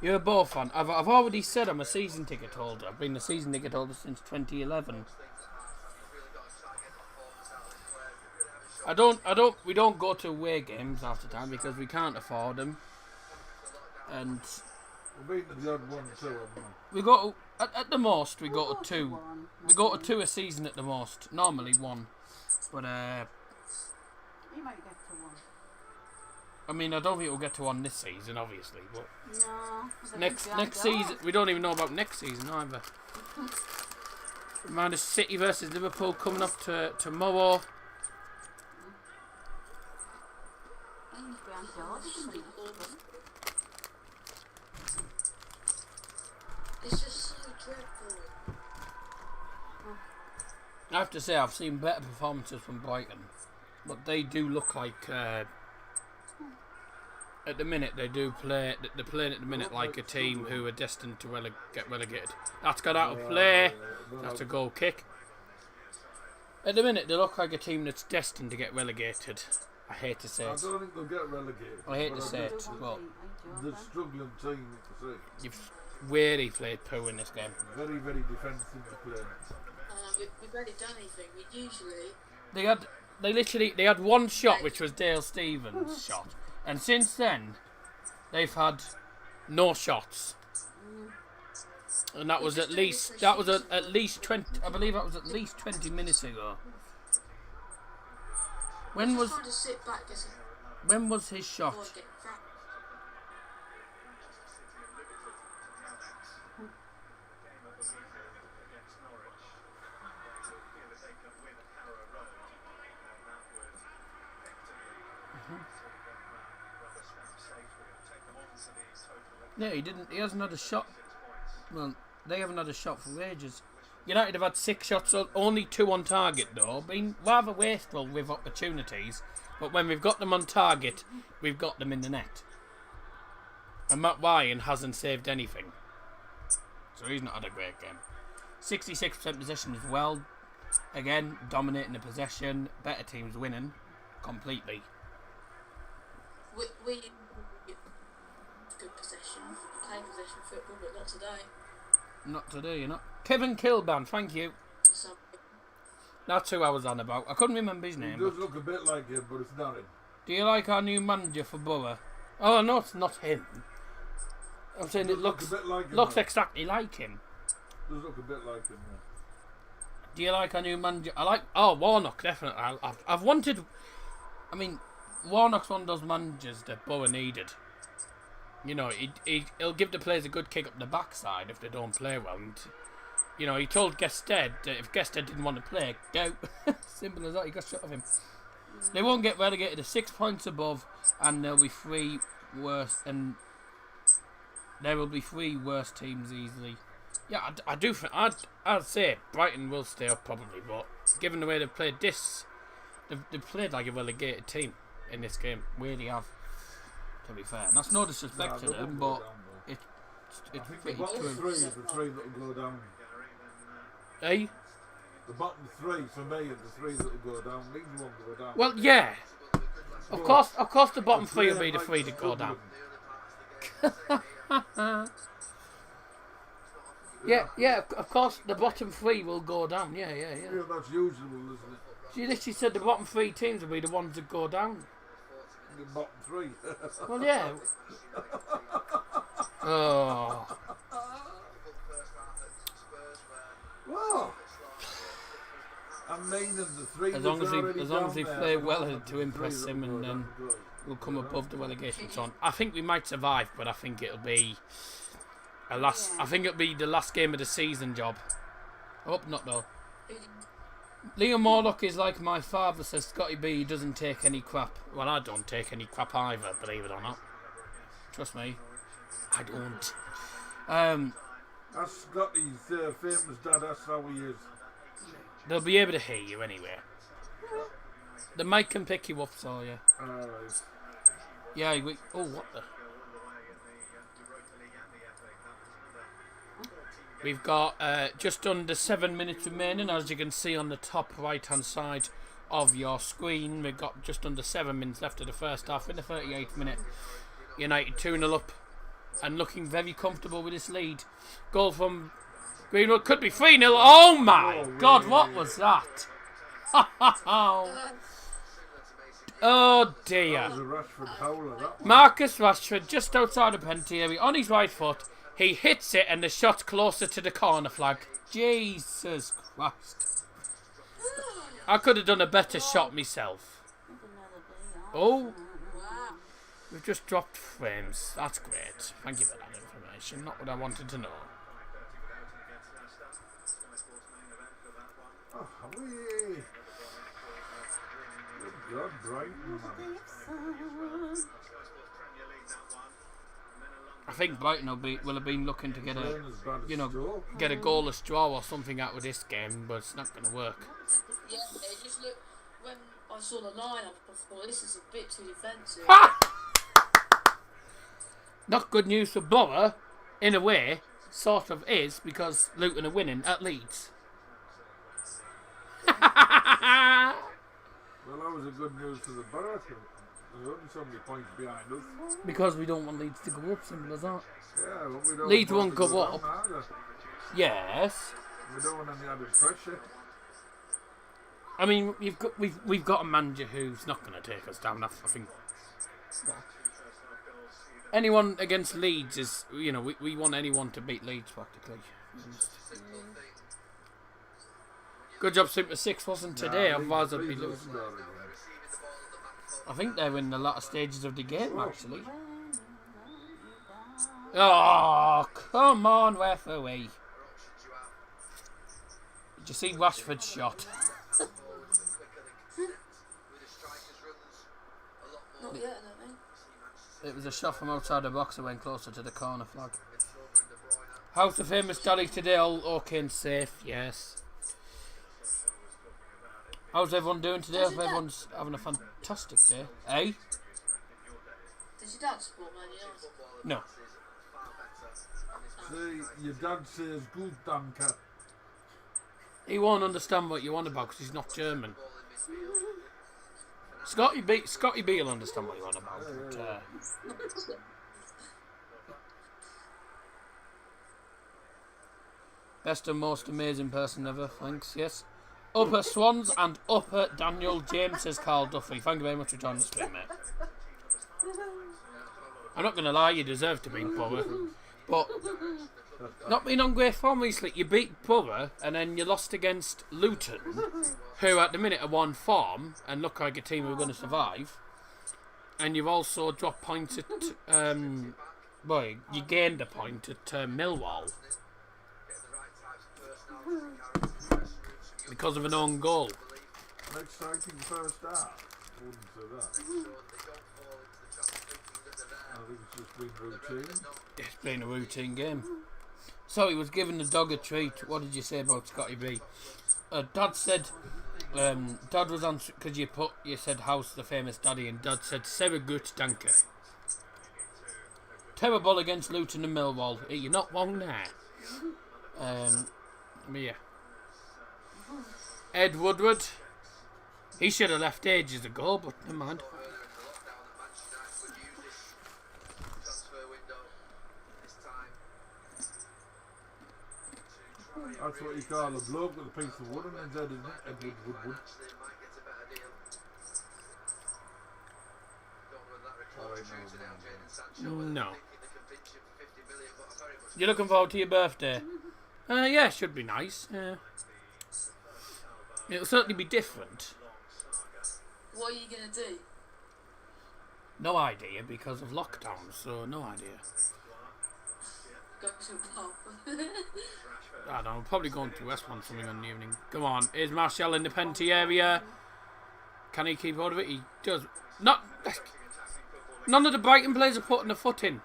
You're a Bow fan. I've already said I'm a season ticket holder. I've been a season ticket holder since 2011. We don't go to away games half the time because we can't afford them. And We've beaten the odd one or two, haven't we? we go to, at the most we go to two. We go to two a season at the most. Normally one. But You might get to one. I mean, I don't think we'll get to one this season, obviously. But No. next season, we don't even know about next season either. Man City versus Liverpool coming up tomorrow. It's just so dreadful. I have to say, I've seen better performances from Brighton, but they do look like. At the minute, they do play. They're playing at the minute like a team who are destined to get relegated. That's got out of play. That's a goal kick. At the minute, they look like a team that's destined to get relegated. I hate to say I it. don't think they'll get relegated. I hate to but say it. Well, The struggling team, to see. you've really played poo in this game. Very, very defensively playing. We've barely done anything. We usually. They had one shot, which was Dale Stevens' shot, and since then, they've had no shots. And that was at least 20. I believe that was at least 20 minutes ago. When was Trying to sit back as when was his shot? a get crap. No, he didn't. He hasn't had a shot. Well, they haven't had a shot for ages. United have had 6 shots, only 2 on target though. Been rather wasteful with opportunities, but when we've got them on target, we've got them in the net. And Matt Ryan hasn't saved anything, so he's not had a great game. 66% possession as well. Again, dominating the possession. Better teams winning completely. We good possession, playing possession football, but not today. Not today, you know. Kevin Kilban, thank you. So, That's who I was on about. I couldn't remember his He name. does But look a bit like him, but it's not him. do you like our new manager for Borough? Oh no, it's not him. I'm saying it Does look looks a bit like him. looks though. exactly like him. Does look a bit like him. Yeah. Do you like our new manager? I like. Oh, Warnock definitely. I've wanted. I mean, Warnock's one of those managers that Borough needed. You know, he'll give the players a good kick up the backside if they don't play well. And, you know, he told Gested that if Gested didn't want to play, go. Simple as that. He got shot of him. They won't get relegated to 6 points above, and there'll be 3 worse. And there will be 3 worse teams easily. Yeah, I do think I'd say Brighton will stay up probably, but given the way they've played this, they've played like a relegated team in this game. Really have. To be fair, and that's no disrespect to them, but it's I think pretty the bottom true. 3 is the 3 that will go down. Eh? The bottom 3 for me are the 3 that will go down. These won't go down. Well, yeah. Of course, the bottom 3 will be the 3 that go down. Yeah. Of course, the bottom 3 will go down. Yeah. Yeah, that's usual, isn't it? She literally said the bottom 3 teams will be the ones that go down. The bottom 3. Well, yeah. Oh. Wow. I mean, the 3 As long as he down play there, well the to impress 3 him, that and will go then down good. we'll come above the relegation zone. I think we might survive, but I think it'll be I think it'll be the last game of the season job. I hope not though. Liam Morlock is like my father, says Scotty B. He doesn't take any crap. Well, I don't take any crap either, believe it or not. Trust me, I don't. That's Scotty's famous dad, that's how he is. They'll be able to hear you anyway. The mic can pick you up, so yeah. Alright. Yeah, oh, what the? We've got just under 7 minutes remaining, as you can see on the top right-hand side of your screen. We've got just under 7 minutes left of the first half. In the 38th minute, United 2-0 up and looking very comfortable with this lead. Goal from Greenwood could be 3-0. Oh my God, what was that? Oh dear. That was a Rashford howler, that one. Marcus Rashford just outside the penalty area on his right foot. He hits it and the shot's closer to the corner flag. Jesus Christ. I could have done a better shot myself. Oh, we've just dropped frames. That's great. Thank you for that information. Not what I wanted to know. Oh, wee. Good God, Brighton, man. I think Brighton will have been looking to get a, Playing as bad as Stoke. get a goalless draw or something out of this game, but it's not going to work. Yeah, it just looked, when I saw the lineup, I thought this is a bit too defensive. Not good news for Borough, in a way, sort of is, because Luton are winning at Leeds. Well, that was a good news for the Borough. There's only so many points behind us. Because we don't want Leeds to go up, simple as that. Yeah, well, we don't Leeds want won't to go down up. either. Yes. We don't want any added pressure. I mean, we've got a manager who's not going to take us down. I think. Anyone against Leeds is, we want anyone to beat Leeds practically. Good job, Super 6 wasn't today, otherwise I'd be losing. I think they're in the latter stages of the game, actually. Oh, come on, referee. Did you see Rashford's shot? Not yet, I don't think. It was a shot from outside the box that went closer to the corner flag. How's the famous Dolly today? All okay and safe, yes. How's everyone doing today? Hope everyone's having a fantastic day. Eh? Does your dad support Man United? No. See, your dad says good danke. He won't understand what you want about because he's not German. Scotty B will understand what you want about. But, best and most amazing person ever, thanks, yes. Upper Swans and Upper Daniel James, says Carl Duffy. Thank you very much for joining the stream, mate. I'm not going to lie, you deserve to beat Borough. But not being on great form recently. You beat Borough and then you lost against Luton, who at the minute are on form and look like a team who are going to survive. And you've also dropped points at... you gained a point at Millwall. Because of an own goal. An exciting first half. Wouldn't say that. I think it's just been routine. It's been a routine game. So he was giving the dog a treat. What did you say about Scotty B? Dad said, Dad was on because you said how's the famous daddy, and Dad said sehr gut, danke. Terrible against Luton and Millwall. You're not wrong there. Yeah. Ed Woodward. He should have left ages ago, but never mind. That's what you call a bloke with a piece of wood on his head, isn't it? Edward Woodward. No. You're looking forward to your birthday? Yeah, should be nice. It'll certainly be different. What are you going to do? No idea because of lockdown, so no idea. Go to a pub. I don't know, I'm probably going to Westmont something on the evening. Come on, is Martial in the penalty area? Can he keep hold of it? He does. None of the Brighton players are putting a foot in.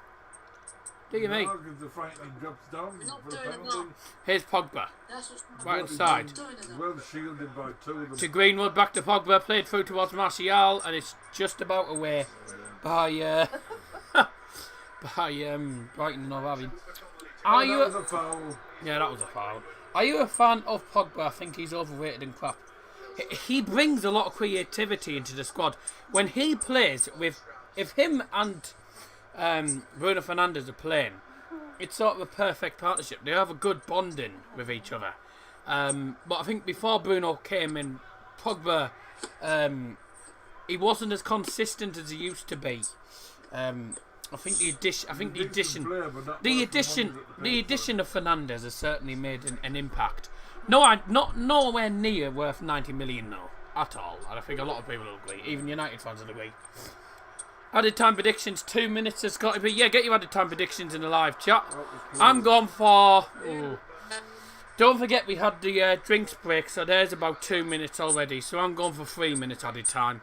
Do you, mate? No, because the frightening drops down We're not for the doing penalty. enough. Here's Pogba. That's what's Right inside. doing enough. Well shielded by two of them. To Greenwood, back to Pogba, played through towards Martial, and it's just about away by Brighton and Hove Albion. Are That you? was a foul. Yeah, that was a foul. Are you a fan of Pogba? I think he's overrated and crap. He brings a lot of creativity into the squad. When he plays with, if him and Bruno Fernandes are playing, it's sort of a perfect partnership. They have a good bonding with each other. But I think before Bruno came in, Pogba, he wasn't as consistent as he used to be. I think the addition of Fernandes has certainly made an impact. No, not nowhere near worth 90 million though, at all. And I think a lot of people will agree, even United fans will agree. Added time predictions, 2 minutes has got to be. Yeah, get your added time predictions in the live chat. I'm going for. Oh. Don't forget we had the drinks break, so there's about 2 minutes already. So I'm going for 3 minutes added time.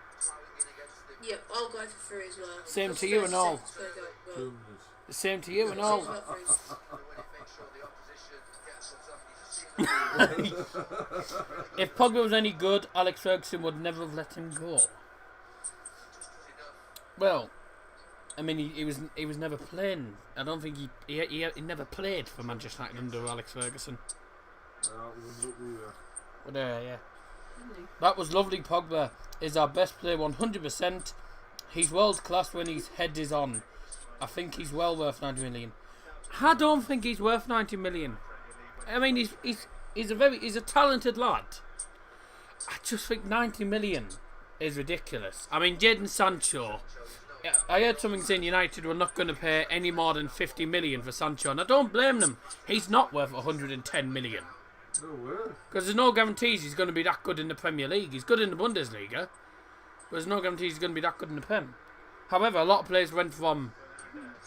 Yep, I'll go for 3 as well. Same to you and all. The same to you and all. If Pogba was any good, Alex Ferguson would never have let him go. Well, I mean, he was never playing. I don't think he never played for Manchester United under Alex Ferguson. But yeah, that was lovely. Pogba is our best player, 100%. He's world class when his head is on. I think he's well worth 90 million. I don't think he's worth 90 million. I mean, he's a talented lad. I just think 90 million is ridiculous. I mean, Jadon Sancho. I heard something saying United were not going to pay any more than 50 million for Sancho, and I don't blame them. He's not worth 110 million. No way. Because there's no guarantees he's going to be that good in the Premier League. He's good in the Bundesliga, but there's no guarantees he's going to be that good in the Prem. However, a lot of players went from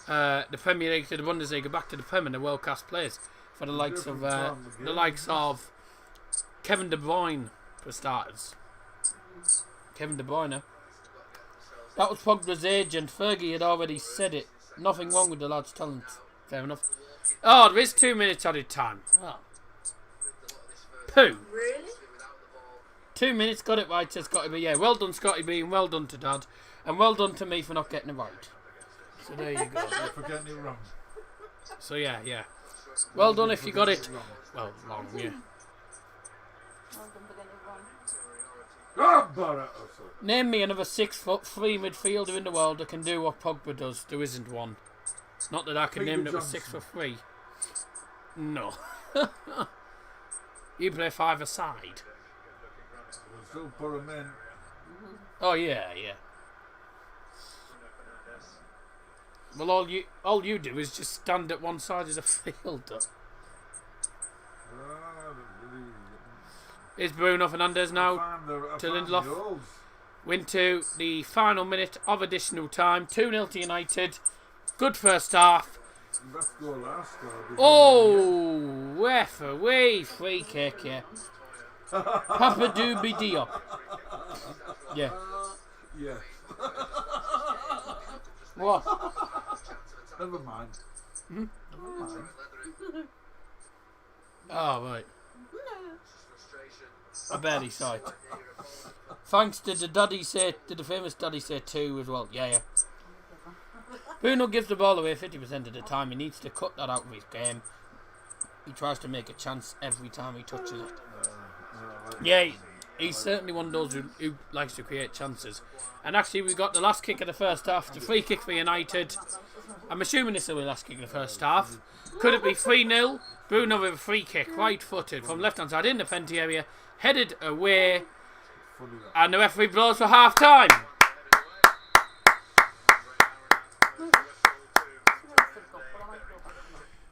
the Premier League to the Bundesliga back to the Prem, and they're world-class players. For the likes of Kevin De Bruyne, for starters. Kevin De Bruyne. That was Pogba's age, and Fergie had already said it. Nothing wrong with the lad's talent. Fair enough. Oh, there is 2 minutes added time. Oh. Pooh. Really? 2 minutes, got it right, says Scotty B. Yeah, well done, Scotty B, and well done to Dad. And well done to me for not getting it right. So there you go. For getting it wrong. So yeah. Well done if you got it. Well, wrong, yeah. Name me another 6'3" midfielder in the world that can do what Pogba does. There isn't one. Not that I can name that was 6'3". No. You play 5 aside. We'll still put him in. Oh yeah. Well, all you do is just stand at one side of the field. Is Bruno Fernandes now to Lindelof? Win to the final minute of additional time. 2-0 to United. Good first half. Oh, referee free kick, yeah. Papa Doobie Diop. Yeah. Yeah. What? Never mind. Never mind. Oh, right. I barely saw it. Thanks to the famous Daddy Say 2 as well. Yeah. Bruno gives the ball away 50% of the time. He needs to cut that out of his game. He tries to make a chance every time he touches it. Yeah, he's certainly one of those who likes to create chances. And actually, we got the last kick of the first half. The free kick for United. I'm assuming this will be the last kick of the first half. Could it be 3-0? Bruno with a free kick, right-footed, from left-hand side in the penalty area. Headed away. And the referee blows for half-time.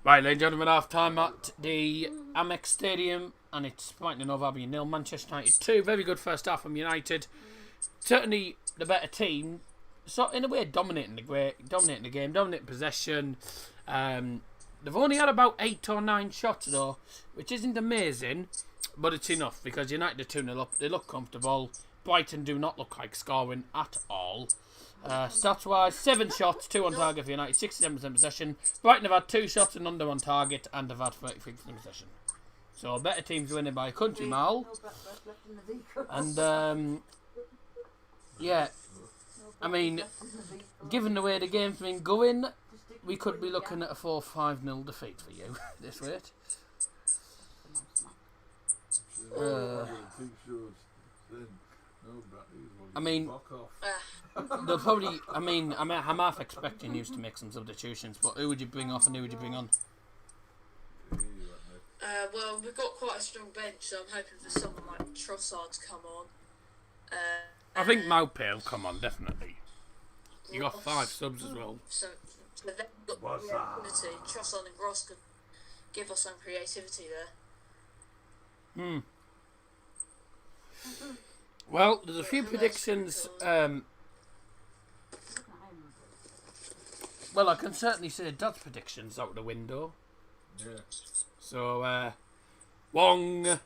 Right, ladies and gentlemen, half-time at the AMEX Stadium. And it's Brighton and Hove Albion 0, Manchester United 2. Very good first half from United. Certainly the better team. So in a way, dominating the game, dominating possession. They've only had about 8 or 9 shots though, which isn't amazing, but it's enough because United are 2-0 up. They look comfortable. Brighton do not look like scoring at all. Stats-wise, 7 shots, 2 on target for United, 67% possession. Brighton have had 2 shots and under on target and have had 33% possession. So better teams winning by a country mile. And yeah, I mean, given the way the game's been going, we could be looking at a 4-5-0 defeat for you this rate. I mean, they'll probably. I'm half expecting you to make some substitutions, but who would you bring off and who would you bring on? Well, we've got quite a strong bench, so I'm hoping for someone like Trossard to come on. I think Maupay will come on, definitely. You got 5 subs as well. So they've got creativity. Trossard and Gross could give us some creativity there. Well, there's a few predictions. Well, I can certainly say Dad's predictions out the window. Yeah. So, Wong. Yeah,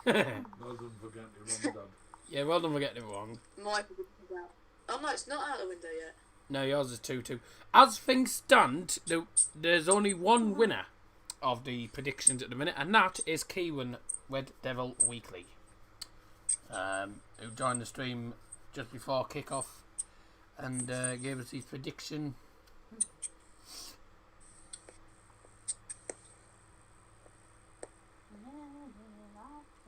no. Well done for getting it wrong, Dad. Yeah, well done for getting it wrong. My prediction's out. Oh no, it's not out the window yet. No, yours is 2-2. As things stand, there's only one winner of the predictions at the minute, and that is Kieran Red Devil Weekly, who joined the stream just before kick-off and gave us his prediction.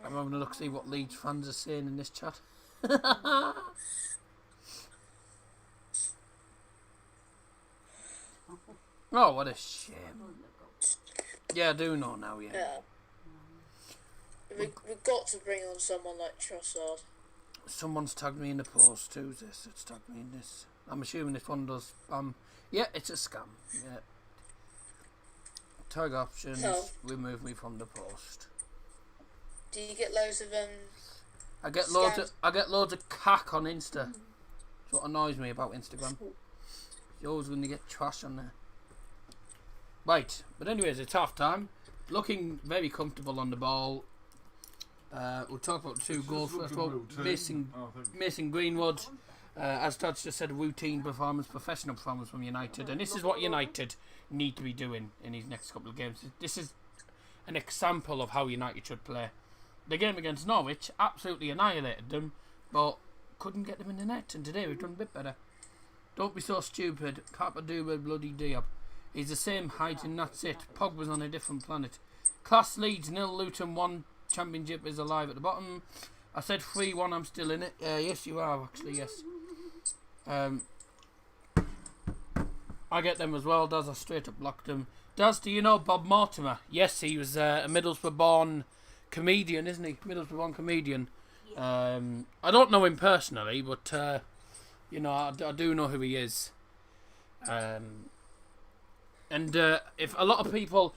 I'm having a look see what Leeds fans are saying in this chat. Oh, what a shame. Yeah, I do know now, yeah. We've got to bring on someone like Trossard. Someone's tagged me in the post. Who's this? It's tagged me in this. I'm assuming this one does spam. Yeah, it's a scam. Yeah. Tag options. No. Remove me from the post. Do you get loads of I get loads of cack on Insta. That's what annoys me about Instagram. You're always going to get trash on there. Right, but anyways, it's half time. Looking very comfortable on the ball. We'll talk about the 2 goals first of all. Mason Greenwood, as Todd's just said, a routine performance, professional performance from United, and this is what United need to be doing in these next couple of games. This is an example of how United should play. The game against Norwich absolutely annihilated them, but couldn't get them in the net, and today we've done a bit better. Don't be so stupid. Carpa Dube bloody Diop. He's the same height and that's it. Pogba's on a different planet. Class Leeds 0, Luton 1. Championship is alive at the bottom. I said 3-1, I'm still in it. Yes, you are actually, yes. I get them as well. Daz, I straight up blocked them. Daz, do you know Bob Mortimer? Yes, he was a Middlesbrough-born comedian, isn't he? Middlesbrough-born comedian. I don't know him personally, but you know, I do know who he is. And if a lot of people,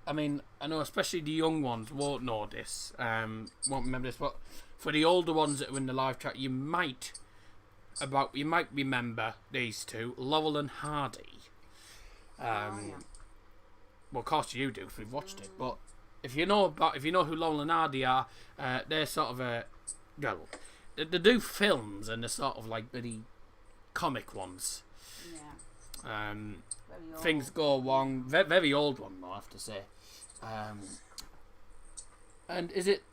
I mean, I know especially the young ones won't know this, won't remember this, but for the older ones that are in the live chat, you might remember these two, Laurel and Hardy. Well, of course you do if we've watched it, but if you know who Laurel and Hardy are, they're sort of they do films and they're sort of like really comic ones. Yeah. Things go wrong. Very old one, though, I have to say. And is it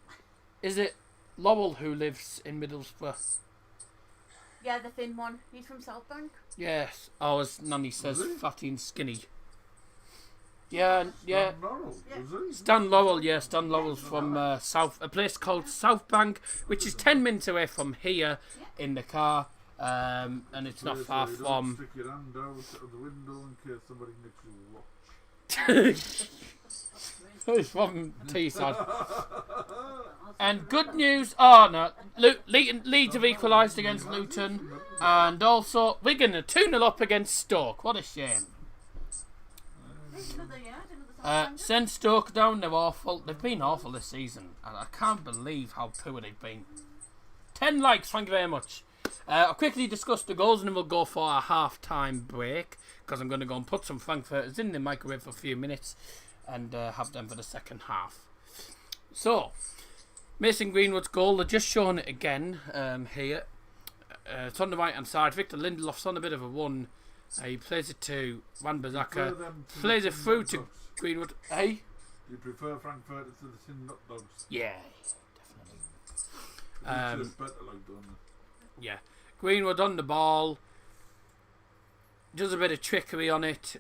Laurel who lives in Middlesbrough? Yeah, the thin one. He's from South Bank. Yes. Oh, as Nanny says, fatty and skinny. Yeah. Stan Laurel, yeah. Stan Laurel's from a place called South Bank, which is 10 minutes away from here in the car. And it's not far from. Stick your hand out of the window in case somebody nicks your watch. It's from Teesside. And good news. Oh no, Leeds have equalised against Luton, and also Wigan are 2-0 up against Stoke. What a shame. Send Stoke down. They're awful. They've been awful this season, and I can't believe how poor they've been. 10 likes. Thank you very much. I'll quickly discuss the goals and then we'll go for a half-time break because I'm going to go and put some Frankfurters in the microwave for a few minutes and have them for the second half. So, Mason Greenwood's goal, they're just showing it again here. It's on the right hand side. Victor Lindelof's on a bit of a run. He plays it to Wan-Bissaka. Plays it through to Greenwood. Hey? You prefer Frankfurt to the Tin Nut Dogs? Yeah, definitely. It's better like done. Yeah. Greenwood on the ball. Does a bit of trickery on it.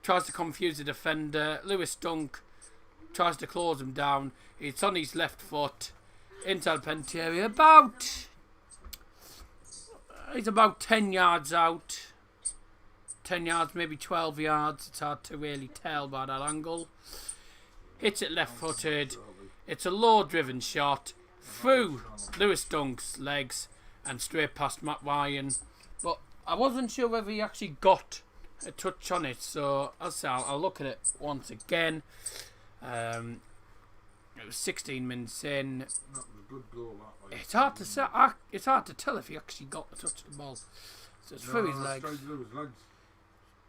Tries to confuse the defender. Lewis Dunk tries to close him down. It's on his left foot. Inside penalty area. He's about 10 yards out. 10 yards, maybe 12 yards. It's hard to really tell by that angle. Hits it left footed. It's a low driven shot through Lewis Dunk's legs and straight past Matt Ryan. But I wasn't sure whether he actually got a touch on it, so I'll look at it once again. It was 16 minutes in. That was a good goal, that, like. It's hard to say. It's hard to tell if he actually got the touch of the ball. So it's through his legs.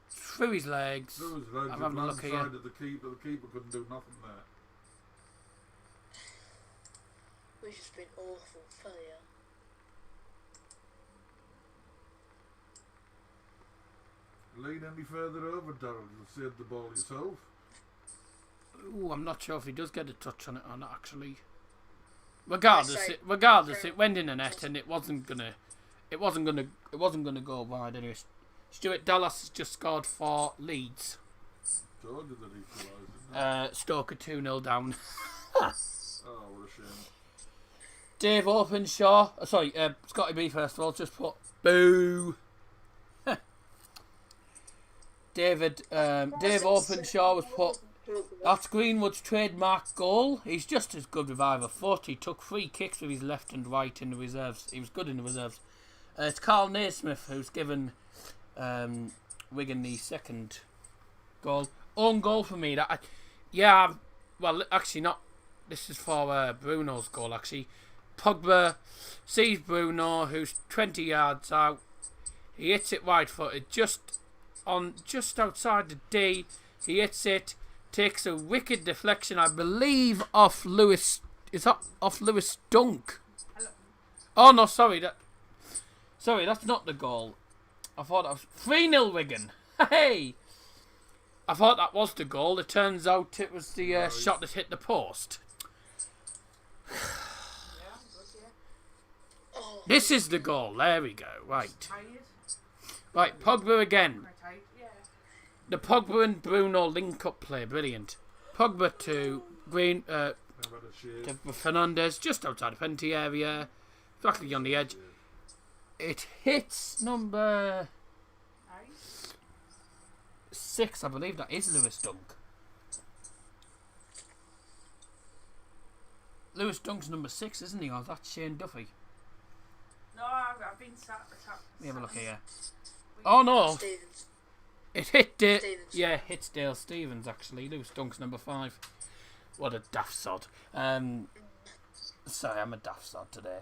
Through his legs. I'm having a look here. Of the keeper couldn't do nothing there. Which has been awful failure. Lean any further over, Darren. You'll save the ball yourself. Ooh, I'm not sure if he does get a touch on it or not. Actually, regardless, it went in the net and it wasn't gonna go wide anyway. Stuart Dallas has just scored for Leeds. Told you that equalised. Stoke 2-0 down. Oh, what a shame. Dave Openshaw. Scotty B first of all. Just put boo. Dave Openshaw was put. That's Greenwood's trademark goal. He's just as good with either foot. He took 3 kicks with his left and right in the reserves. He was good in the reserves. It's Carl Naismith who's given Wigan the second goal. Own goal for me. Well, actually not. This is for Bruno's goal, actually. Pogba sees Bruno, who's 20 yards out. He hits it wide-footed, just outside the D. He hits it. Takes a wicked deflection, I believe, off Lewis. Is that off Lewis Dunk? Oh no, sorry, that's not the goal. I thought that was 3-0 Wigan. Hey, I thought that was the goal. It turns out it was the shot that hit the post. This is the goal. There we go. Right, Pogba again. The Pogba and Bruno link-up play, brilliant. Pogba to to Fernandes, just outside the penalty area, exactly on the edge. It hits number 6, I believe that is Lewis Dunk. Lewis Dunk's number 6, isn't he? Or is that Shane Duffy? No, I've been sat. Let me have a look here. Oh no! Stevens. It hit Stevens. Yeah, hits Dale Stevens actually. Lewis Dunk's number 5. What a daft sod. Sorry, I'm a daft sod today.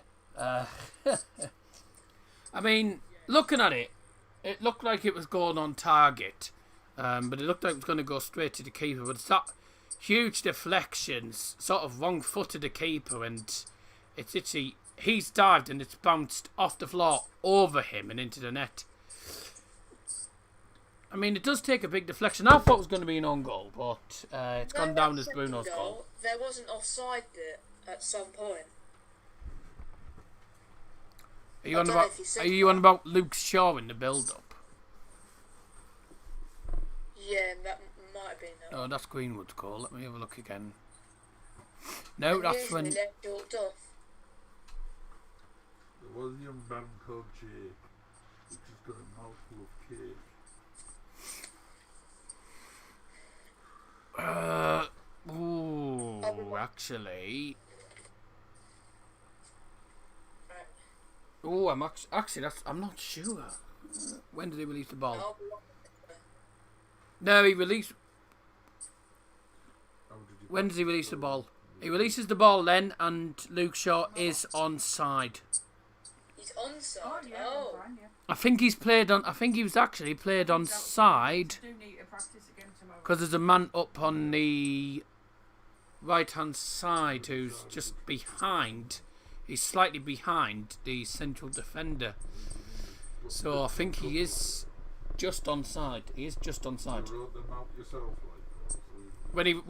I mean, looking at it, it looked like it was going on target, but it looked like it was going to go straight to the keeper. But it's that huge deflections, sort of wrong-footed the keeper, and it's actually he's dived and it's bounced off the floor over him and into the net. I mean, it does take a big deflection. I thought it was going to be an own goal, but it's gone down as Bruno's goal. There was an offside bit at some point. Are you on about Luke Shaw in the build-up? Yeah, that might have been that. Oh, that's Greenwood's goal. Let me have a look again. No, that's when... There was a young man called Jay, which has got a mouthful of cake. Actually... Oh, I'm not sure. When did he release the ball? No, he released... When does he release the ball? He releases the ball then, and Luke Shaw is onside. He's onside? Oh, yeah, Oh. fine, yeah. I think he's played on... I think he was actually played onside. Do need to practice again tomorrow. Because there's a man up on the right hand side who's just behind. He's slightly behind the central defender. So I think he is just onside. He is just onside. You wrote them out yourself, like.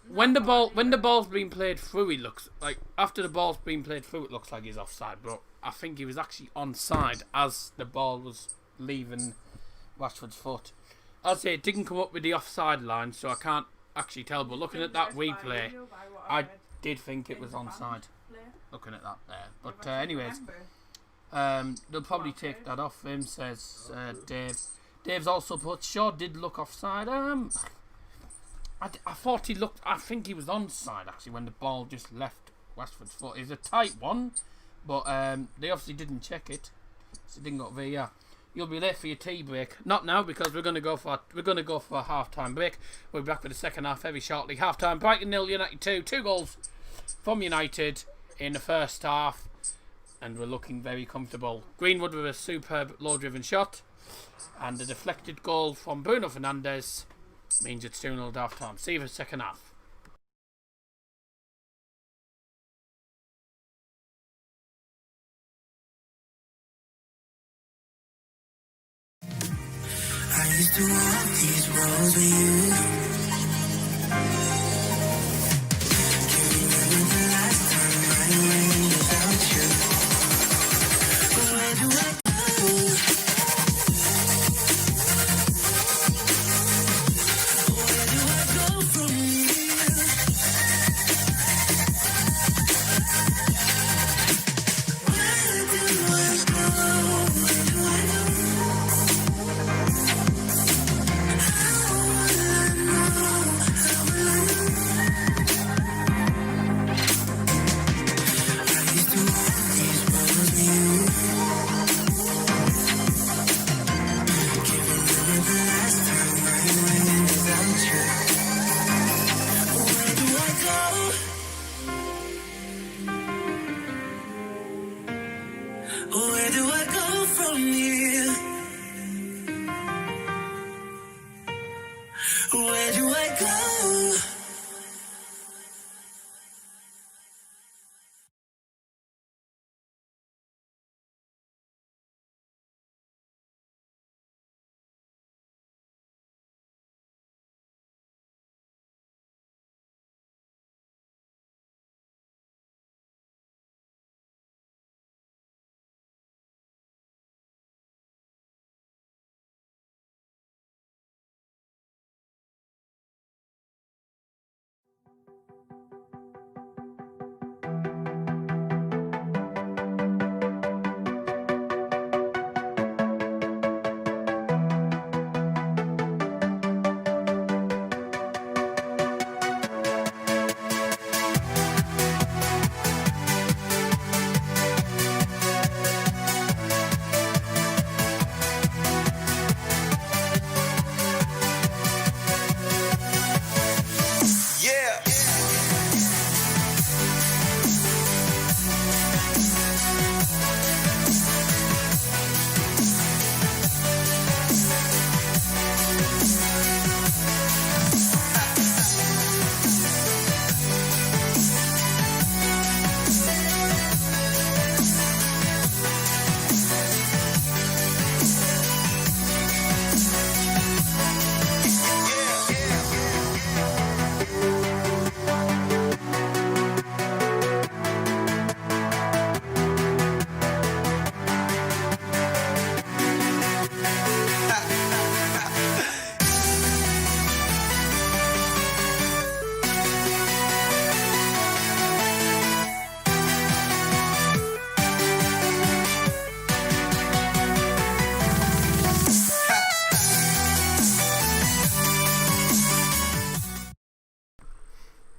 When the ball's being played through, he looks like after the ball's been played through, it looks like he's offside. But I think he was actually onside as the ball was leaving Rashford's foot. As I say, it didn't come up with the offside line, so I can't actually tell. But looking at that replay, I did think it was onside. Looking at that there. But anyways, they'll probably take that off him, says Dave. Dave's also put, Shaw did look offside. I thought he looked. I think he was onside actually when the ball just left Rashford's foot. It's a tight one, but they obviously didn't check it, so it didn't go VAR. You'll be late for your tea break. Not now because we're going to go for a half-time break. We'll be back with the second half very shortly. Half-time, Brighton 0, United 2. 2 goals from United in the first half, and we're looking very comfortable. Greenwood with a superb low-driven shot, and the deflected goal from Bruno Fernandes means it's 2-0 at half time. See you for the second half. I used to walk these roads with you. Can't remember the last time I went without you. Where do I go? Where do I go from here? Where do I go? Where do I go? Where do I go from here? Where do I go?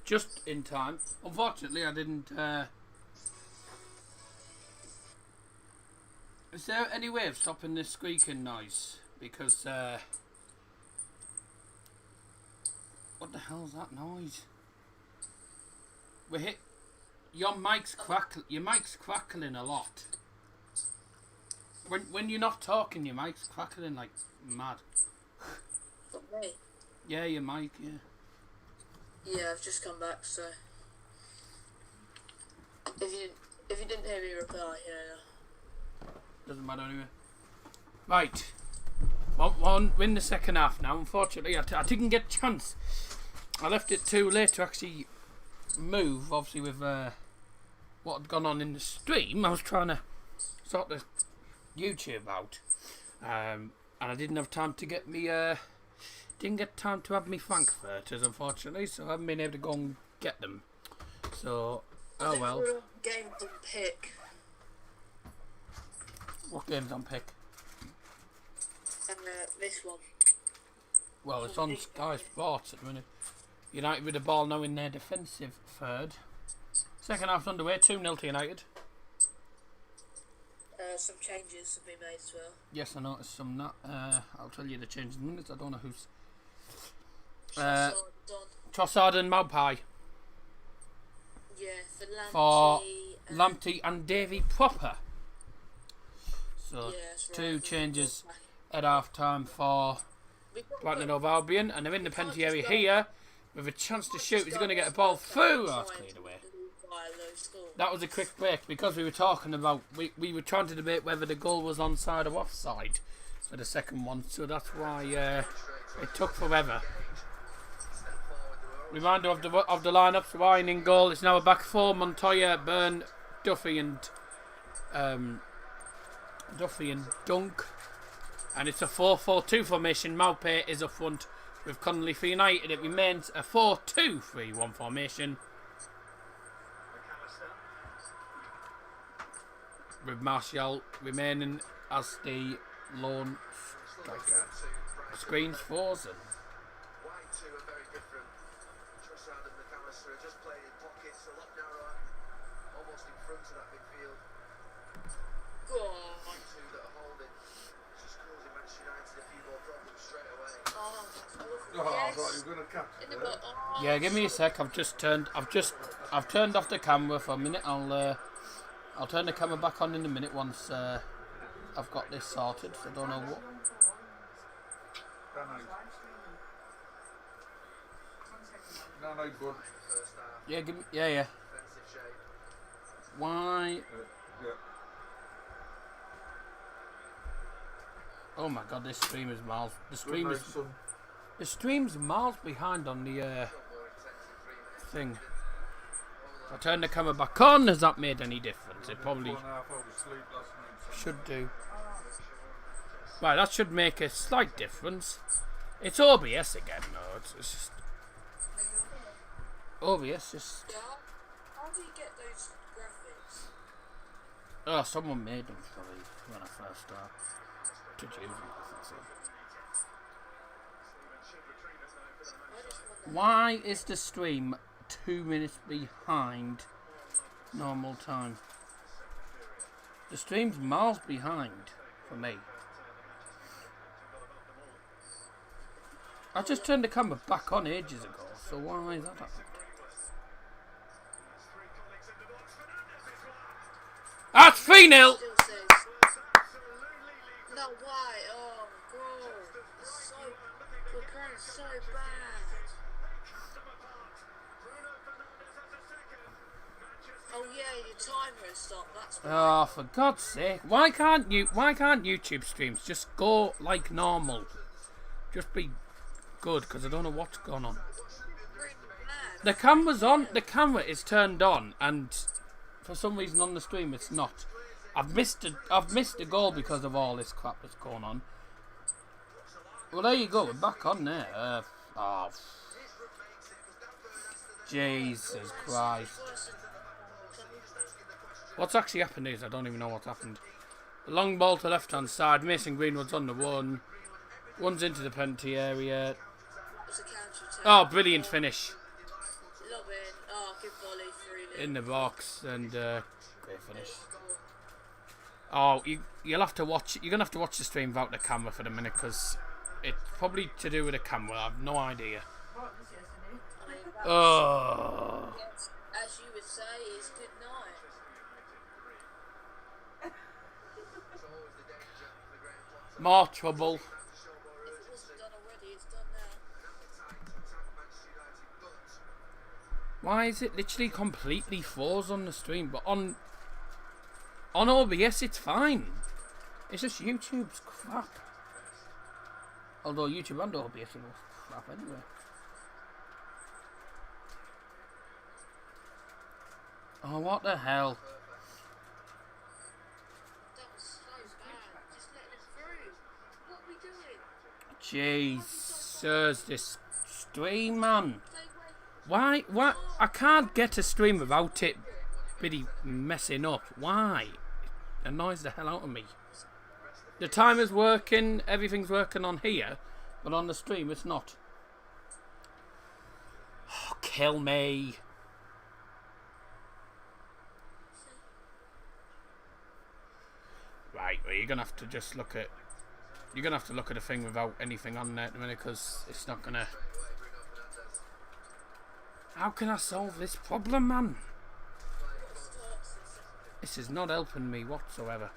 Just in time. Unfortunately, I didn't. Is there any way of stopping this squeaking noise? Because what the hell's that noise? We hit. Your mic's crackling a lot. When you're not talking, your mic's crackling like mad. But me. Yeah, your mic. Yeah. Yeah, I've just come back, so if you didn't hear me reply, yeah. Doesn't matter anyway. Right. 1-1, win the second half now. Unfortunately, I didn't get a chance. I left it too late to actually move, obviously, with what had gone on in the stream. I was trying to sort the YouTube out. And I didn't have time to get me... didn't get time to have me frankfurters, unfortunately, so I haven't been able to go and get them. So, oh well. We're on game on pick. What game's on pick? And this one. Well, it's on Sky Sports at the minute. United with the ball now in their defensive third. Second half's underway, 2-0 to United. Some changes have been made as well. Yes, I noticed some that. I'll tell you the changes in minutes. I don't know who's... Don. Trossard and Magpie Yeah, for for Lamptey and Davy Proper. So, yeah, that's right. two changes at half time for Brighton and Hove Albion, and they're in the penalty area here with a chance to shoot. He's going to get a ball through. Oh, it's cleared away. That was a quick break because we were talking about we were trying to debate whether the goal was onside or offside for the second one, so that's why it took forever. Reminder of the lineups: Ryan in goal. It's now a back four: Montoya, Byrne, Duffy and Dunk, and it's a 4-4-2 formation. Maupay is up front with Connolly for United. It remains a 4-2-3-1 formation, with Martial remaining as the lone striker. Screens frozen. Oh, I thought you were going to catch it. Yeah, give me a sec. I've turned off the camera for a minute. I'll turn the camera back on in a minute once I've got this sorted. So I don't know what. No, good. Yeah, give me. Yeah. Why? Yeah. Oh my God, this stream is miles. Good night, son. The stream's miles behind on the thing. If I turn the camera back on, has that made any difference? It probably 4.5 hours sleep last night. should do. Right, that should make a slight difference. It's OBS again, no, it's just OBS. Just How do you get those graphics? oh, someone made them for me when I first started to use them. I think so. Why is the stream 2 minutes behind normal time? The stream's miles behind for me. I just turned the camera back on ages ago, so why is that happening? That's 3-0! Still says, no, why? Oh, bro. We're going so bad. Oh yeah, your timer has stopped. That's why. Oh, for God's sake! Why can't YouTube streams just go like normal? Just be good, because I don't know what's going on. The camera's on. The camera is turned on, and for some reason on the stream it's not. I've missed a goal because of all this crap that's going on. Well, there you go. We're back on there. Oh, Jesus Christ! What's actually happened is I don't even know what's happened. The long ball to left hand side. Mason Greenwood's on the one. One's into the penalty area. It's a counter-attack. Oh, brilliant finish Lob in. Oh, good volley. 3-0. in the box and great finish. Oh, you'll have to watch. You're gonna have to watch the stream without the camera for the minute because it's probably to do with the camera. I have no idea. Oh. As you would say, it's good night. More trouble. If it wasn't done already, it's done now. Why is it literally completely froze on the stream? But on OBS it's fine. It's just YouTube's crap. Although YouTube and OBS are crap anyway. Oh, what the hell? That was so bad. Just letting us through. What are we doing? Jesus, this stream, man. They went. Why? I can't get a stream without it really messing up. Why? It annoys the hell out of me. The timer's working, everything's working on here, but on the stream it's not. Oh, kill me. Right, well, you're gonna have to just look at. You're gonna have to look at a thing without anything on there at the minute, because it's not gonna. How can I solve this problem, man? This is not helping me whatsoever.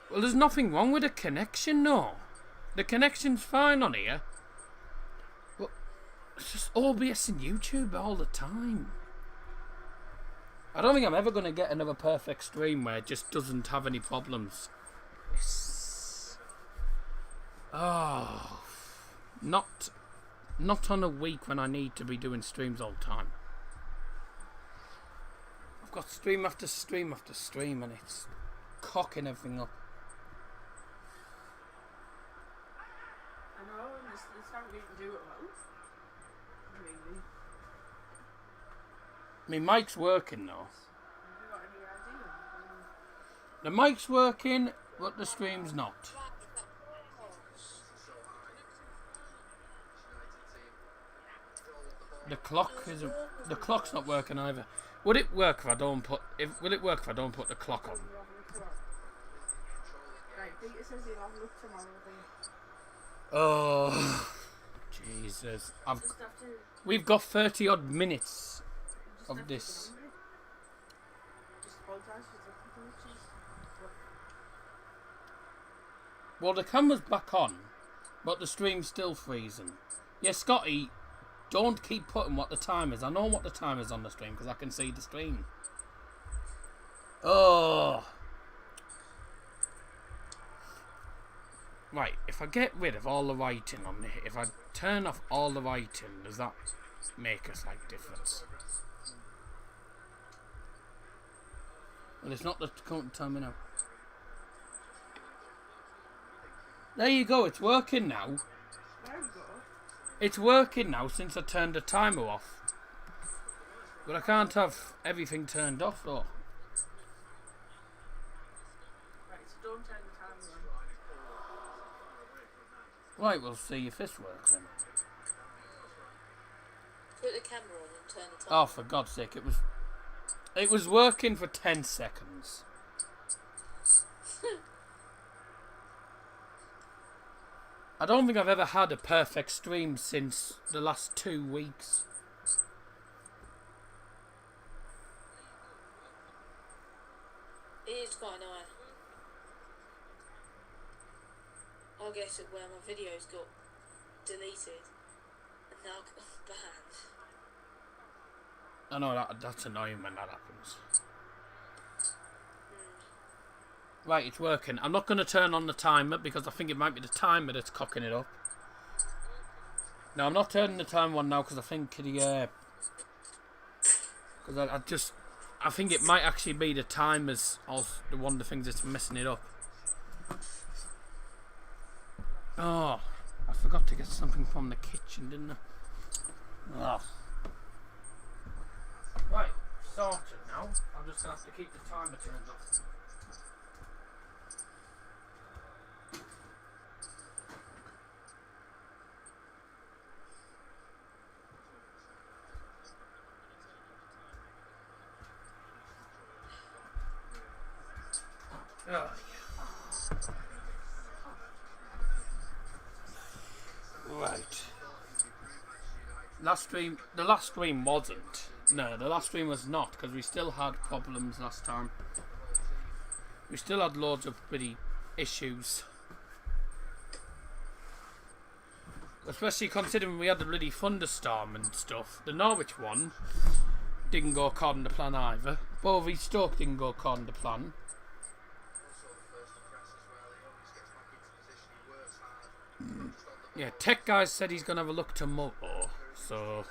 Well, there's nothing wrong with the connection, no. The connection's fine on here. But it's just OBS and YouTube all the time. I don't think I'm ever going to get another perfect stream where it just doesn't have any problems. Oh, not on a week when I need to be doing streams all the time. I've got stream after stream after stream and it's cocking everything up. I know, and there's something you can do at home. Really. My mic's working though. Have you got any idea? The mic's working, but the stream's not. The clock's not working either. Would it work if I don't put? Will it work if I don't put the clock on? Right, Peter says he'll have a look tomorrow. Oh, Jesus! Just have to. We've got 30 odd minutes Just of have to this. go on with it. Just apologise for the glitches. Well, the camera's back on, but the stream's still freezing. Yeah, Scotty, don't keep putting what the time is. I know what the time is on the stream because I can see the stream. Oh. Right, if I get rid of all the writing on it, if I turn off all the writing, does that make a slight difference? Well, it's not the current time now. There you go, it's working now. There we go. It's working now since I turned the timer off. But I can't have everything turned off though. Right, so don't turn the timer on. Right, we'll see if this works then. Put the camera on and turn the time. Oh, for God's sake, it was working for 10 seconds. I don't think I've ever had a perfect stream since the last 2 weeks. It is quite annoying. I guess it where my videos got deleted and now got banned. I know that's annoying when that happens. Right, it's working. I'm not going to turn on the timer because I think it might be the timer that's cocking it up. No, I'm not turning the timer on now because I think the because I think it might actually be the timers or the one of the things that's messing it up. Oh, I forgot to get something from the kitchen, didn't I? Oh. Right, sorted now. I'm just going to have to keep the timer turned off. Oh. Right. The last stream wasn't. No, the last stream was not because we still had problems last time. we still had loads of bloody issues. Especially considering we had the bloody thunderstorm and stuff. The Norwich one didn't go according to plan either. Bovey Stoke didn't go according to plan. Yeah, Tech Guys said he's going to have a look tomorrow. So,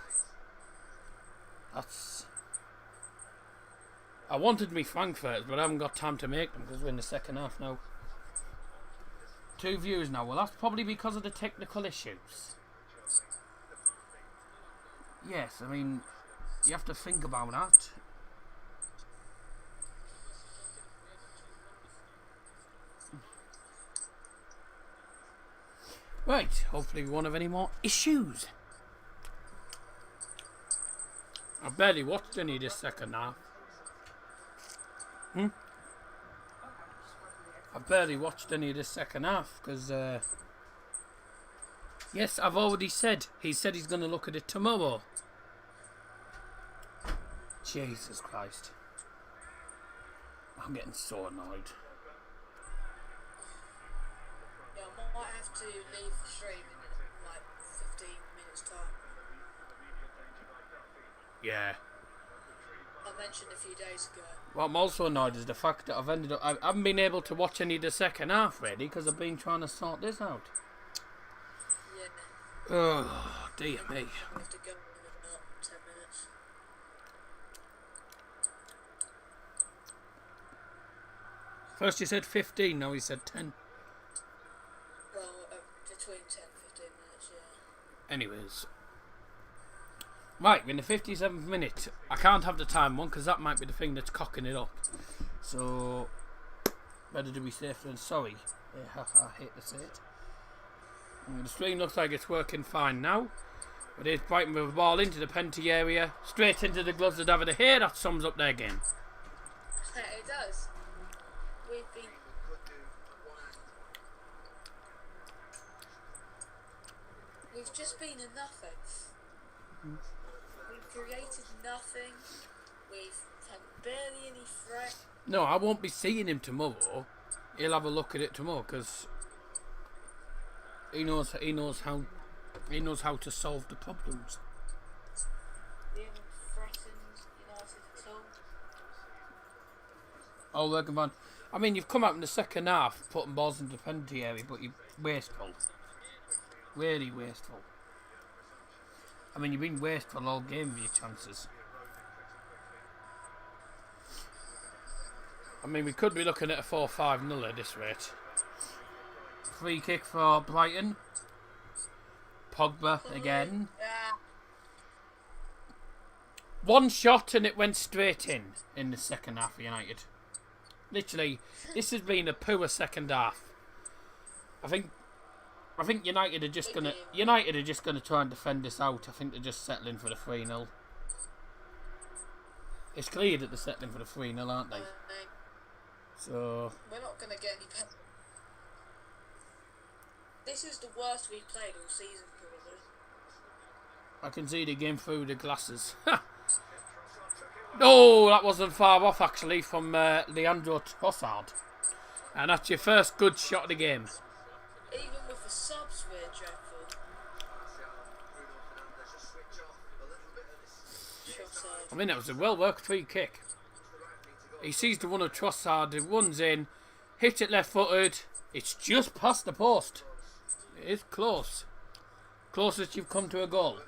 that's... I wanted me Frankfurt, but I haven't got time to make them because we're in the second half now. 2 views now. Well, that's probably because of the technical issues. Yes, I mean, you have to think about that. Right, hopefully we won't have any more issues. I barely watched any of this second half. I barely watched any of this second half because, yes, I've already said. He said he's going to look at it tomorrow. Jesus Christ. I'm getting so annoyed. Yeah, I might have to leave the stream in like 15 minutes time. Yeah. I mentioned a few days ago. What I'm also annoyed is the fact that I haven't been able to watch any of the second half really because I've been trying to sort this out. Yeah. Oh, dear me. I have to go in about 10 minutes. First you said 15, now he said 10. Well, between 10 and 15 minutes, yeah. Anyways. Right, we're in the 57th minute. I can't have the time one because that might be the thing that's cocking it up. So, better to be safe than sorry. Yeah, I hate to say it. And the stream looks like it's working fine now. But it's Brighton with the ball into the penalty area. Straight into the gloves of David De Gea. That sums up their game. It does. We've just been in nothing. We've created nothing. We've had barely any threat. No, I won't be seeing him tomorrow. He'll have a look at it tomorrow because he knows how to solve the problems. We haven't threatened United at all. Oh, working fine. I mean, you've come out in the second half putting balls into the penalty area, but you're wasteful. Really wasteful. I mean, you've been wasteful all game with your chances. I mean, we could be looking at a 4-5-0 at this rate. Free kick for Brighton. Pogba again. Yeah. One shot and it went straight in the second half of United. Literally, this has been a poor second half. I think United are just gonna try and defend this out. I think they're just settling for the 3-0. It's clear that they're settling for the 3-0, aren't they? So We're not going to get any penalties. This is the worst we've played all season, probably. I can see the game through the glasses. Oh, that wasn't far off actually from Leandro Trossard. And that's your first good shot of the game. Even with the subs, we're dreadful. I mean, that was a well-worked free kick. He sees the one of Trossard, it runs in, hits it left-footed. It's just past the post. It is close. Closest you've come to a goal.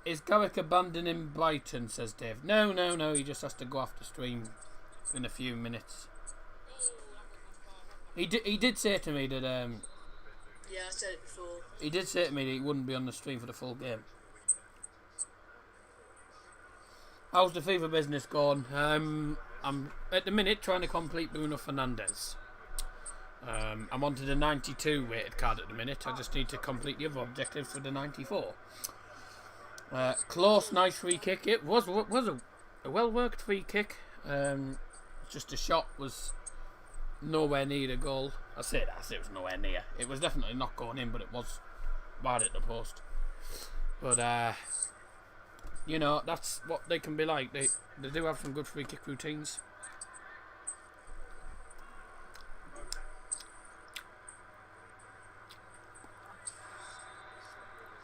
Is Garrick abandoning Brighton, says Dave. No, he just has to go off the stream in a few minutes. He did say to me that Yeah, I said it before. he did say to me that he wouldn't be on the stream for the full game. How's the FIFA business going? I'm at the minute trying to complete Bruno Fernandes. I'm on to the 92 rated card at the minute. I just need to complete the other objectives for the 94. Close, nice free kick. It was a well worked free kick. Just the shot was nowhere near the goal. I say it was nowhere near. It was definitely not going in, but it was wide at the post. But You know, that's what they can be like. They do have some good free kick routines.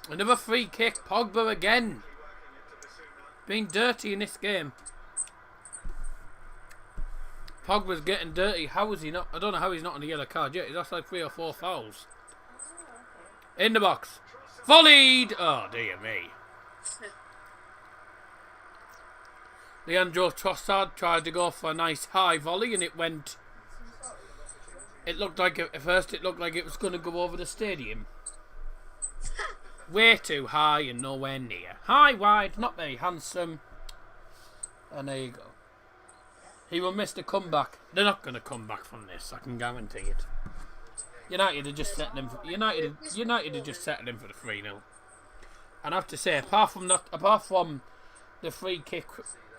Another free kick. Pogba again. Being dirty in this game. Pogba's getting dirty. How is he not? I don't know how he's not on the yellow card yet. That's like 3 or 4 fouls. In the box. Volleyed! Oh, dear me. Leandro Trossard tried to go for a nice high volley and it went... It looked like... At first it looked like it was going to go over the stadium. Way too high and nowhere near. High, wide, not very handsome. And there you go. He will miss the comeback. They're not going to come back from this, I can guarantee it. United are just setting him. United are just settling him for the 3-0. And I have to say, apart from the free kick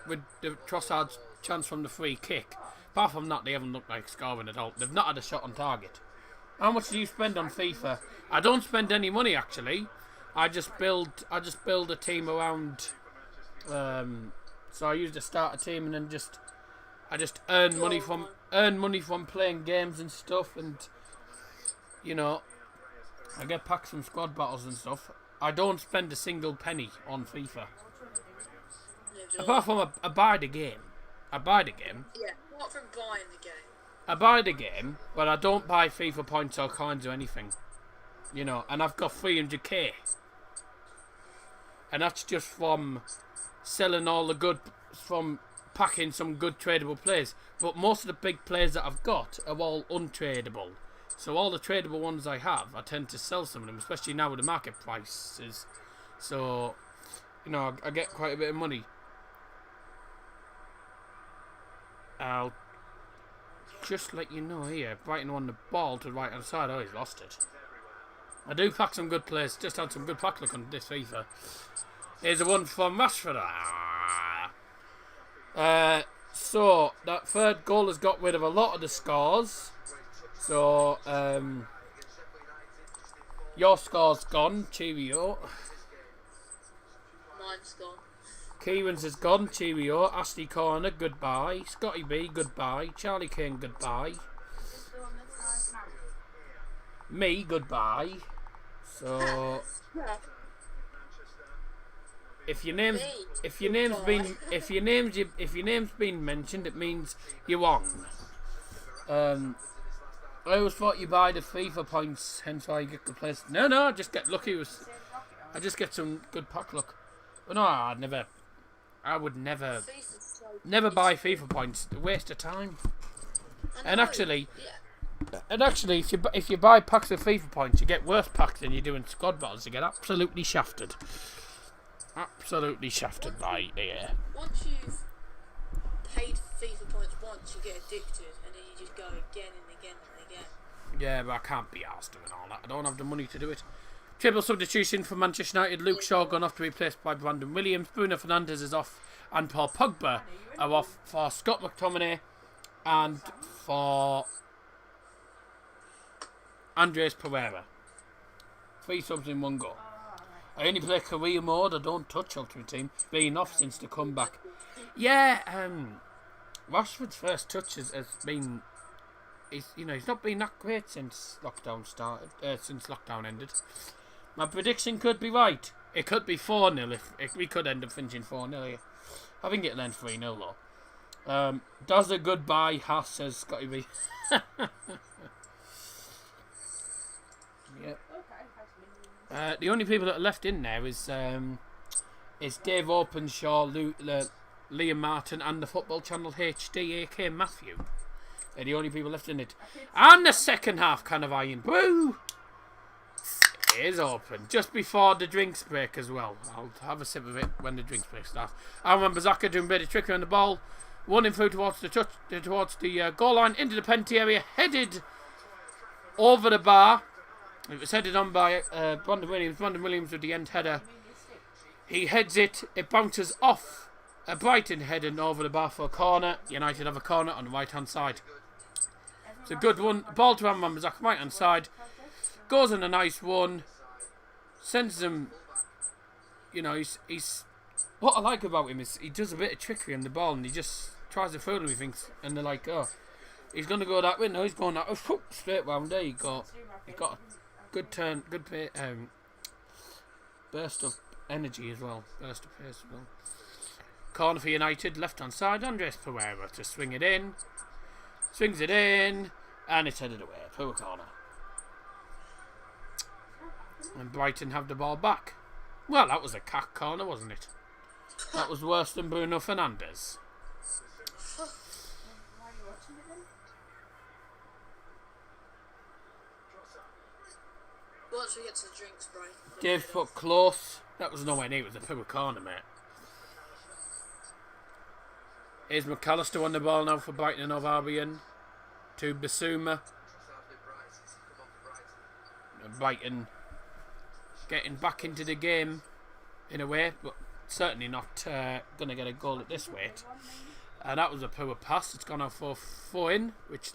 with the Trossard's chance from the free kick, apart from that, they haven't looked like scoring at all. They've not had a shot on target. How much do you spend on FIFA? I don't spend any money actually. I just build a team around. So I use the starter team and then I just earn money from playing games and stuff, and you know, I get packs from squad battles and stuff. I don't spend a single penny on FIFA. Apart from I buy the game. Yeah, apart from buying the game. I buy the game, but I don't buy FIFA points or coins or anything. You know, and I've got 300k. And that's just from selling all the good, from packing some good tradable players. But most of the big players that I've got are all untradable. So all the tradable ones I have, I tend to sell some of them, especially now with the market prices. So, you know, I get quite a bit of money. I'll just let you know here, Brighton won the ball to the right hand side. Oh, he's lost it. I do pack some good players. Just had some good pack luck on this FIFA. Here's a one from Rashford. So that third goal has got rid of a lot of the scores. So your score's gone. Cheerio. Mine's gone. Kieran's is gone. Cheerio. Ashley Corner, goodbye. Scotty B, goodbye. Charlie King, goodbye. Me, goodbye. So if your name's been mentioned, it means you're on. I always thought you buy the FIFA points, hence why you get the place. No, I just get lucky. I just get some good pack luck. But no, I would never buy FIFA points. A waste of time. And actually, if you buy packs of FIFA points, you get worse packs than you do in squad battles. You get absolutely shafted. Absolutely shafted by here. Once you've paid FIFA points once, you get addicted, and then you just go again and again and again. Yeah, but I can't be arsed doing all that. I don't have the money to do it. Triple substitution for Manchester United. Luke Shaw gone off to be replaced by Brandon Williams. Bruno Fernandes is off, and Paul Pogba are off for Scott McTominay and for Andres Pereira. 3 subs in 1 goal. I only play career mode. I don't touch Ultimate Team. Being off since the comeback. Yeah, Rashford's first touch has been. He's not been that great since lockdown started. Since lockdown ended. My prediction could be right. It could be 4-0 if we could end up finishing 4-0. I think it'll end 3-0 though. Does a goodbye, Haas, says Scotty B. Yep. The only people that are left in there is Dave Openshaw, Liam Martin, and the Football Channel HD, AK Matthew. They're the only people left in it. And the second half can of Iron Brew is open just before the drinks break as well. I'll have a sip of it when the drinks break starts. Aaron Bazaka doing a bit of trickery on the ball, running through towards the goal line into the penalty area, headed over the bar. It was headed on by Brandon Williams. Brandon Williams with the end header. He heads it. It bounces off a Brighton heading over the bar for a corner. United have a corner on the right hand side. It's a good one. Ball to Amman Bazak, right hand side. Goes in a nice one. Sends them. You know, he's what I like about him is he does a bit of trickery on the ball and he just tries to fool him. He thinks, and they're like, oh, he's going to go that way. No, he's going that way. Straight round there. He got a good turn, good burst of energy as well. Burst of pace as well. Corner for United, left hand side. Andres Pereira to swing it in. Swings it in, and it's headed away. Poor corner. And Brighton have the ball back. Well, that was a cack corner, wasn't it? That was worse than Bruno Fernandes. Why are you watching it then? Once we get to the drinks, Brian. Dave put close. That was nowhere near. It was a poor corner, mate. Here's McAllister on the ball now for Brighton and Hove Albion. To Basuma. And Brighton getting back into the game in a way, but certainly not going to get a goal at this rate. And that was a poor pass. It's gone off for Foyne, which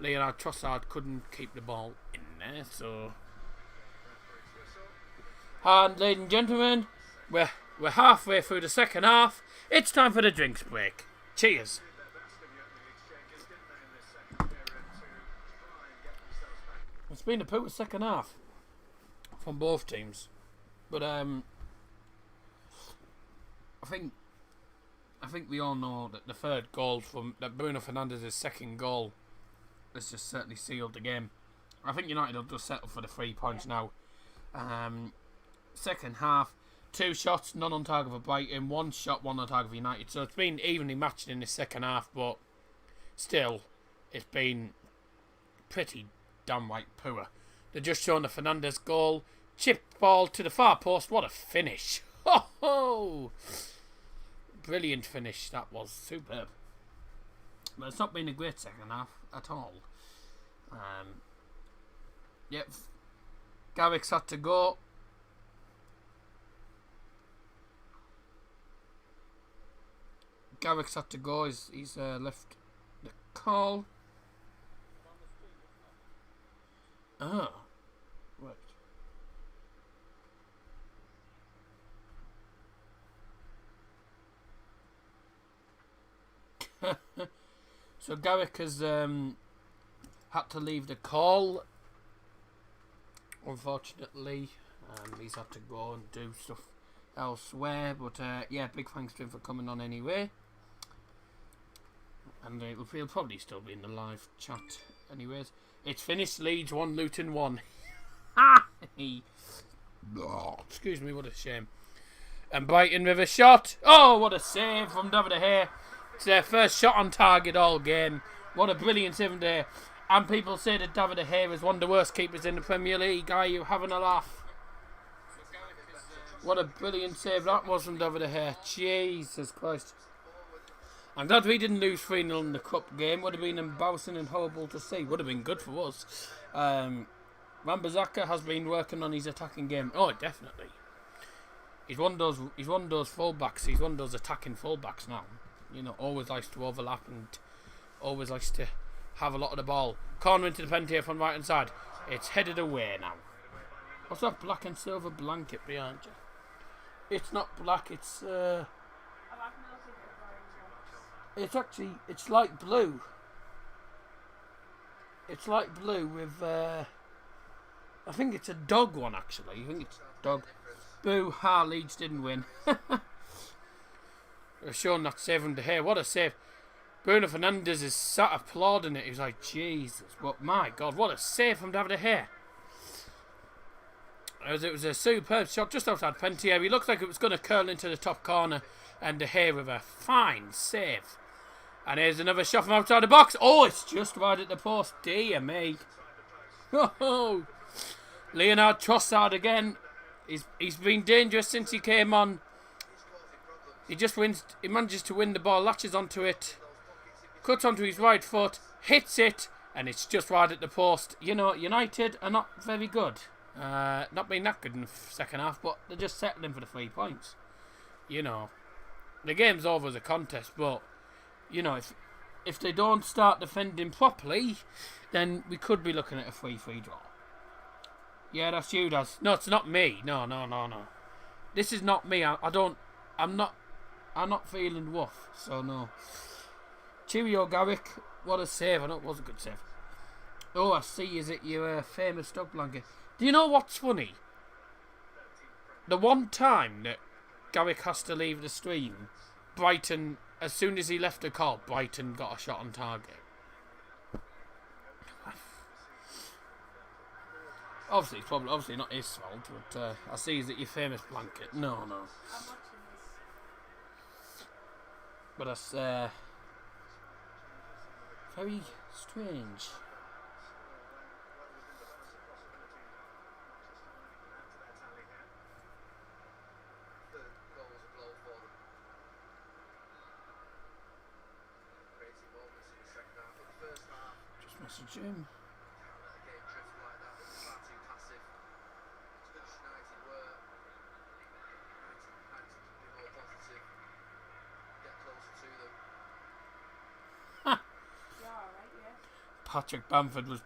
Leonard Trossard couldn't keep the ball in there. So, and ladies and gentlemen, we're halfway through the second half. It's time for the drinks break. Cheers. It's been a poor second half from both teams, but I think we all know that the third goal from Bruno Fernandes' second goal has just certainly sealed the game. I think United will just settle for the 3 points now. Second half, 2 shots, none on target for Brighton, 1 shot, 1 on target for United. So it's been evenly matched in the second half, but still, it's been pretty downright poor. They're just showing the Fernandes goal. Chip ball to the far post. What a finish. Ho ho! Brilliant finish. That was superb. But it's not been a great second half at all. Yep. Garrick's had to go. Garrick's had to go. He's left the call. Oh. Right. So Garrick has had to leave the call. Unfortunately, he's had to go and do stuff elsewhere. But yeah, big thanks to him for coming on anyway. And he'll probably still be in the live chat anyways. It's finished. Leeds 1, Luton 1. Excuse me, what a shame. And Brighton with a shot. Oh, what a save from David De Gea. It's their first shot on target all game. What a brilliant save there. And people say that David De Gea is one of the worst keepers in the Premier League. Are you having a laugh? What a brilliant save that was from David De Gea. Jesus Christ. I'm glad we didn't lose 3-0 in the cup game. Would have been embarrassing and horrible to see. Would have been good for us. Wan-Bissaka has been working on his attacking game. Oh, definitely. He's one of those fullbacks. He's one of those attacking fullbacks now. You know, always likes to overlap and always likes to have a lot of the ball. Corner into the penalty from right hand side. It's headed away now. What's that black and silver blanket behind you? It's not black. It's light blue. It's light blue with I think it's a dog one actually. I think it's dog. Boo, Leeds didn't win. They're showing that save from De Gea. What a save. Bruno Fernandes is sat applauding it. He was like, Jesus, but my God, what a save from David De Gea. It was a superb shot just outside penalty area. He looked like it was going to curl into the top corner, and De Gea with a fine save. And here's another shot from outside the box. Oh, it's just right at the post. Dear me. Oh, Leonard Trossard again. He's been dangerous since he came on. He just wins. He manages to win the ball, latches onto it, cuts onto his right foot, hits it, and it's just right at the post. You know, United are not very good. Not being that good in the second half, but they're just settling for the 3 points. You know, the game's over as a contest, but you know, if they don't start defending properly, then we could be looking at a 3-3 draw. Yeah, that's you, Daz. No, it's not me. No. This is not me. I don't I'm not feeling woof, so no. Cheerio, Garrick. What a save. I know it was a good save. Oh, I see. Is it your famous dog blanket? Do you know what's funny? The one time that Garrick has to leave the stream, Brighton, as soon as he left the call, Brighton got a shot on target. Obviously, it's probably obviously not his fault, but I see. Is it your famous blanket? No. I'm watching this. But that's very strange. Just message him. Patrick Bamford was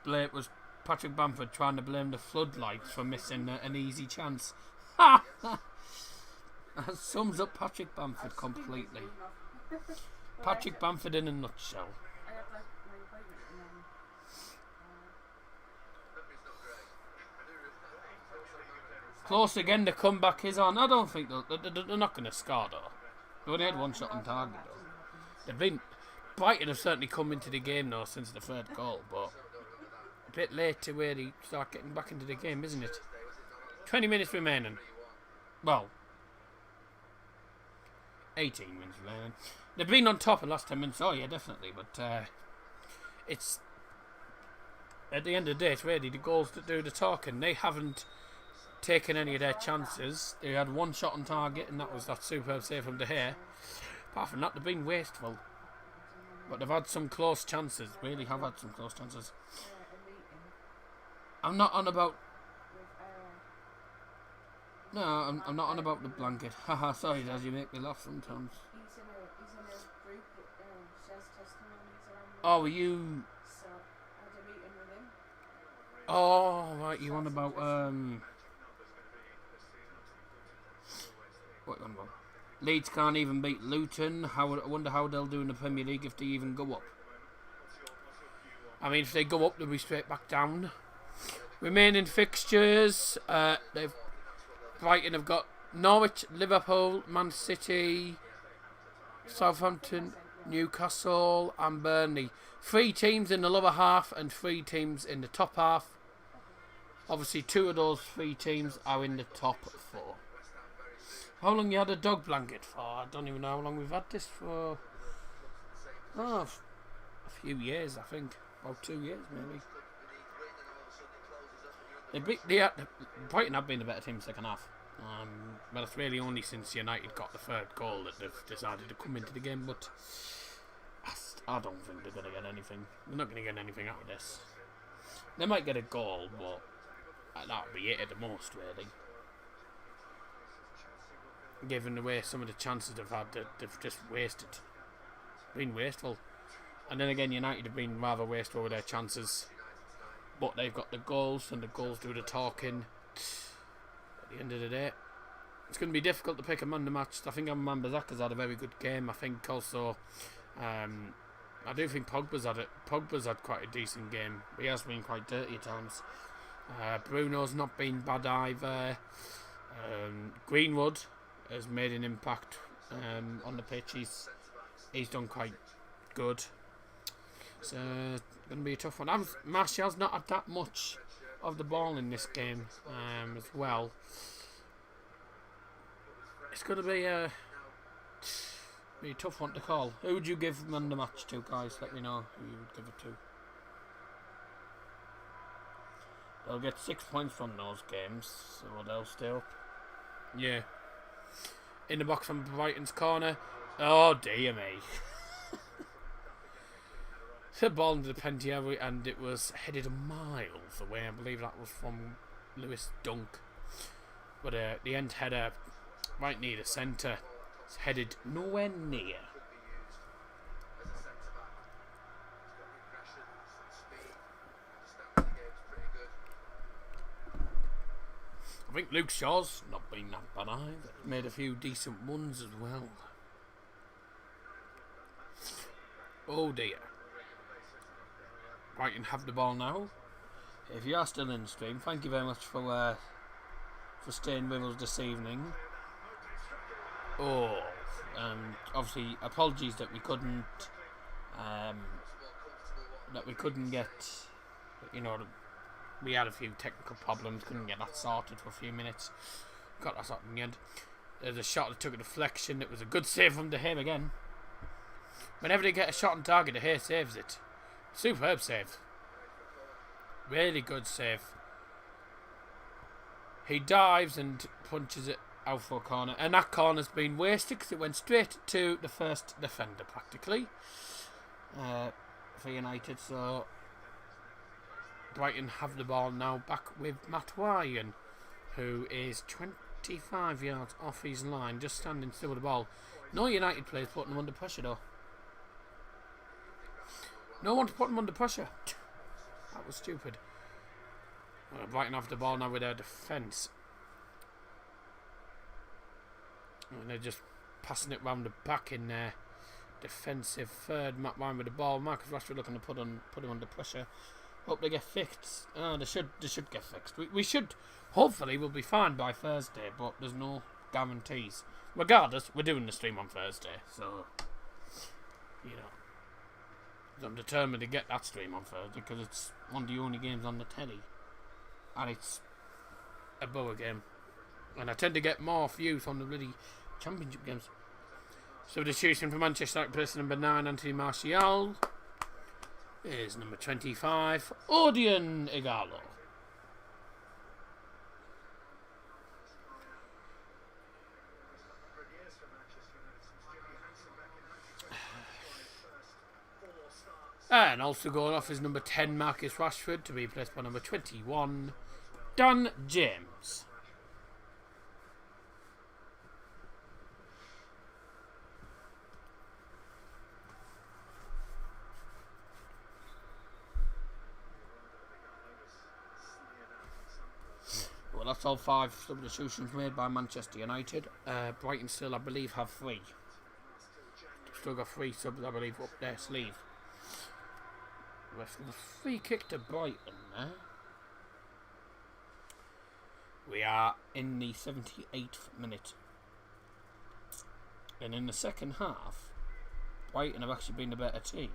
Patrick Bamford trying to blame the floodlights for missing an easy chance. Ha! That sums up Patrick Bamford completely. Patrick Bamford in a nutshell. I had like my appointment and then Close again, the comeback is on. I don't think they're not going to score though. They only had one shot on target though. Brighton have certainly come into the game now since the third goal, but a bit late to really start getting back into the game, isn't it? 20 minutes remaining. Well, 18 minutes remaining. They've been on top the last 10 minutes. Oh yeah, definitely. But it's at the end of the day, it's really the goals that do the talking. They haven't taken any of their chances. They had one shot on target, and that was that superb save from De Gea. Apart from that, they've been wasteful. But they've had some close chances. Really have had some close chances. a meeting I'm not on about. with No, I'm not on about the blanket. Haha, sorry, Dad, you make me laugh sometimes. he's in a group that shares testimonies around. Oh, were you? So I had a meeting with him. Oh, right, you on about what you on about? Leeds can't even beat Luton. I wonder how they'll do in the Premier League if they even go up. I mean, if they go up, they'll be straight back down. Remaining fixtures, Brighton have got Norwich, Liverpool, Man City, Southampton, Newcastle and Burnley. 3 teams in the lower half and 3 teams in the top half. Obviously 2 of those 3 teams are in the top 4. How long you had a dog blanket for? I don't even know how long we've had this for. Oh, a few years, I think. About 2 years, maybe. Brighton have been a better team in the second half. But it's really only since United got the third goal that they've decided to come into the game. But I don't think they're going to get anything. They're not going to get anything out of this. They might get a goal, but that'll be it at the most, really. Given away some of the chances they've had, they've just wasted. Been wasteful. And then again, United have been rather wasteful with their chances. But they've got the goals, and the goals do the talking. At the end of the day, it's going to be difficult to pick a man of the match. I think Wan-Bissaka's had a very good game. I think also, I do think Pogba's had quite a decent game. He has been quite dirty at times. Bruno's not been bad either. Greenwood has made an impact on the pitch. He's done quite good. It's going to be a tough one. Martial's not had that much of the ball in this game as well. It's going to be a tough one to call. Who would you give man the match to, guys? Let me know who you would give it to. They'll get 6 points from those games, so they'll stay up. Yeah. In the box from Brighton's corner. Oh dear me. The ball into the penalty area, and it was headed miles away. I believe that was from Lewis Dunk. But the end header right near the centre. It's headed nowhere near. I think Luke Shaw's not been that bad either. Made a few decent ones as well. Oh dear. Brighton have the ball now. If you are still in the stream, thank you very much for staying with us this evening. Oh, obviously apologies that we couldn't get, you know, we had a few technical problems, couldn't get that sorted for a few minutes. Got that sorted in the end. There's a shot that took a deflection. It was a good save from De Gea again. Whenever they get a shot on target, De Gea saves it. Superb save. Really good save. He dives and punches it out for a corner. And that corner's been wasted because it went straight to the first defender practically. For United. So Brighton have the ball now back with Matt Ryan, who is 25 yards off his line, just standing still with the ball. No United players putting him under pressure though. No one to put him under pressure. That was stupid. Brighton have the ball now with their defence. And they're just passing it round the back in their defensive third. Matt Ryan with the ball. Marcus Rashford looking to put him under pressure. Hope they get fixed. They should get fixed. We should, hopefully we'll be fine by Thursday, but there's no guarantees. Regardless, we're doing the stream on Thursday, so you know, I'm determined to get that stream on Thursday because it's one of the only games on the telly, and it's a Boa game, and I tend to get more views on the bloody Championship games. Substitution for Manchester United, person number 9, Anthony Martial. Is number 25, Odion Igalo. And also going off is number 10, Marcus Rashford, to be replaced by number 21, Dan James. Well, that's all 5 substitutions made by Manchester United. Brighton still, I believe, have 3. Still got 3 subs, I believe, up their sleeve. With the free kick to Brighton there. We are in the 78th minute. And in the second half, Brighton have actually been the better team.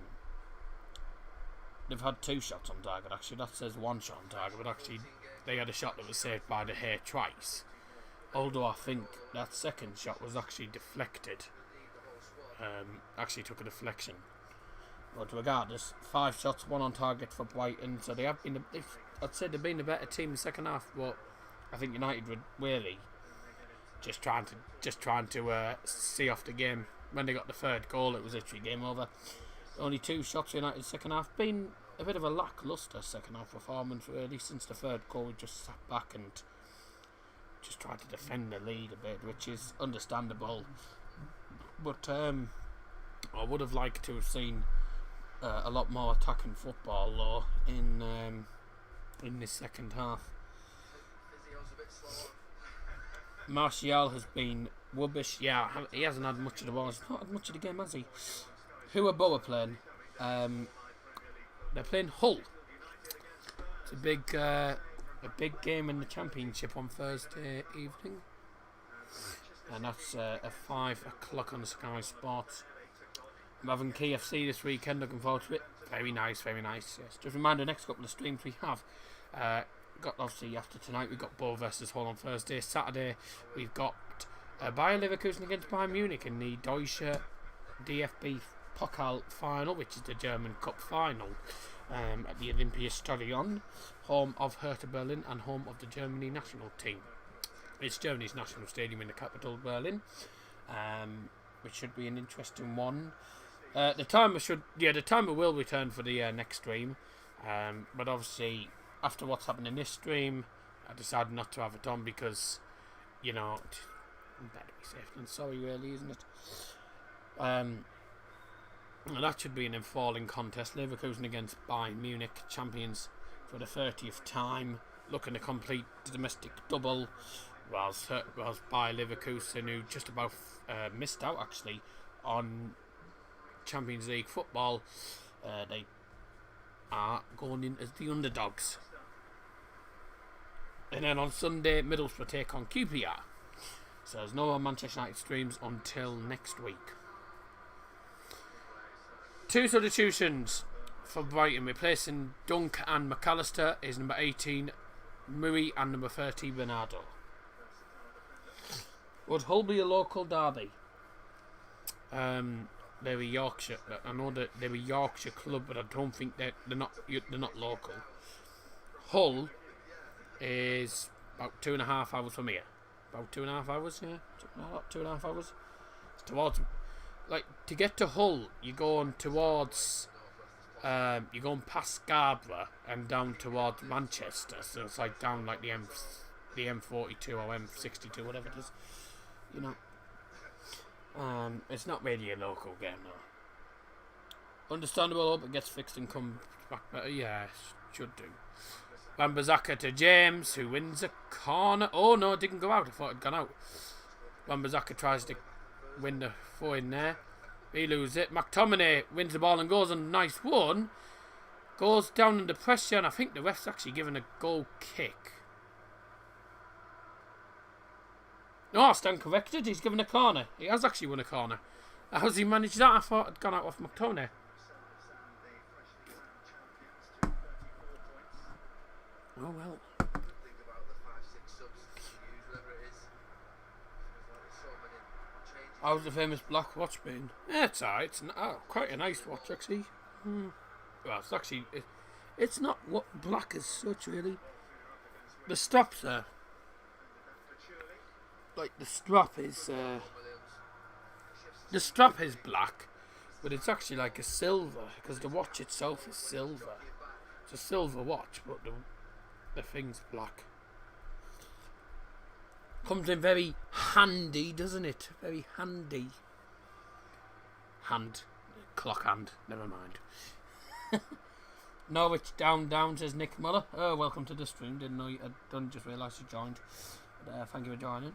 They've had 2 shots on target, actually. That says 1 shot on target, but actually they had a shot that was saved by De Gea twice. Although I think that second shot was actually deflected. Actually took a deflection. But regardless, 5 shots, 1 on target for Brighton. So they have been, I'd say they've been the better team in the second half. But I think United were really just trying to see off the game. When they got the third goal, it was literally game over. Only 2 shots for United second half. Been a bit of a lacklustre second half performance really. Since the third goal, we just sat back and just tried to defend the lead a bit, which is understandable. But I would have liked to have seen a lot more attacking football though in this second half. Martial has been rubbish. Yeah, he hasn't had much of the ball. He's not had much of the game, has he? Who are Boa playing? They're playing Hull. It's a big game in the Championship on Thursday evening, and that's at 5 o'clock on the Sky Sports. I'm having KFC this weekend. Looking forward to it. Very nice, very nice. Yes. Just a reminder, next couple of streams we have. Got obviously after tonight we've got Boa versus Hull on Thursday. Saturday we've got Bayer Leverkusen against Bayern Munich in the Deutsche DFB Pokal final, which is the German Cup final, at the Olympiastadion, home of Hertha Berlin and home of the Germany national team. It's Germany's national stadium in the capital, Berlin, which should be an interesting one. The timer will return for the next stream, but obviously after what's happened in this stream, I decided not to have it on because, you know, better be safe than sorry, really, isn't it? That should be an enthralling contest. Leverkusen against Bayern Munich, champions for the 30th time. looking to complete the domestic double, whilst Bayer Leverkusen, who just about missed out actually on Champions League football, they are going in as the underdogs. And then on Sunday, Middlesbrough take on QPR. So there's no more Manchester United streams until next week. Two substitutions for Brighton, replacing Dunk and McAllister is number 18 Murray and number 30 Bernardo. Would Hull be a local derby? They're a Yorkshire. I know that they're a Yorkshire club, but I don't think they're not local. Hull is about 2.5 hours from here. About 2.5 hours, yeah. 2.5 hours. It's towards, like, to get to Hull, you're going towards, you're going past Scarborough and down towards Manchester. So it's like down like the M42 or M62, whatever it is. You know. It's not really a local game, though. Understandable. Hope it gets fixed and comes back better. Yeah, should do. Wan-Bissaka to James, who wins a corner. Oh no, it didn't go out. I thought it had gone out. Wan-Bissaka tries to win the throw in there. He loses it. McTominay wins the ball and goes on a nice one. Goes down under pressure, and I think the ref's actually given a goal kick. No, I stand corrected. He's given a corner. He has actually won a corner. How's he managed that? I thought it had gone out off McTominay. Oh well. How's the famous black watch been? Yeah, it's alright. It's quite a nice watch actually. Well, it's actually it's not what black as such really. The straps there, like the strap is black, but it's actually like a silver because the watch itself is silver. It's a silver watch, but the thing's black. Comes in very handy, doesn't it? Very handy. Clock hand, never mind. Norwich down, says Nick Muller. Oh, welcome to the stream. Didn't know you had done, just realised you joined. But, thank you for joining.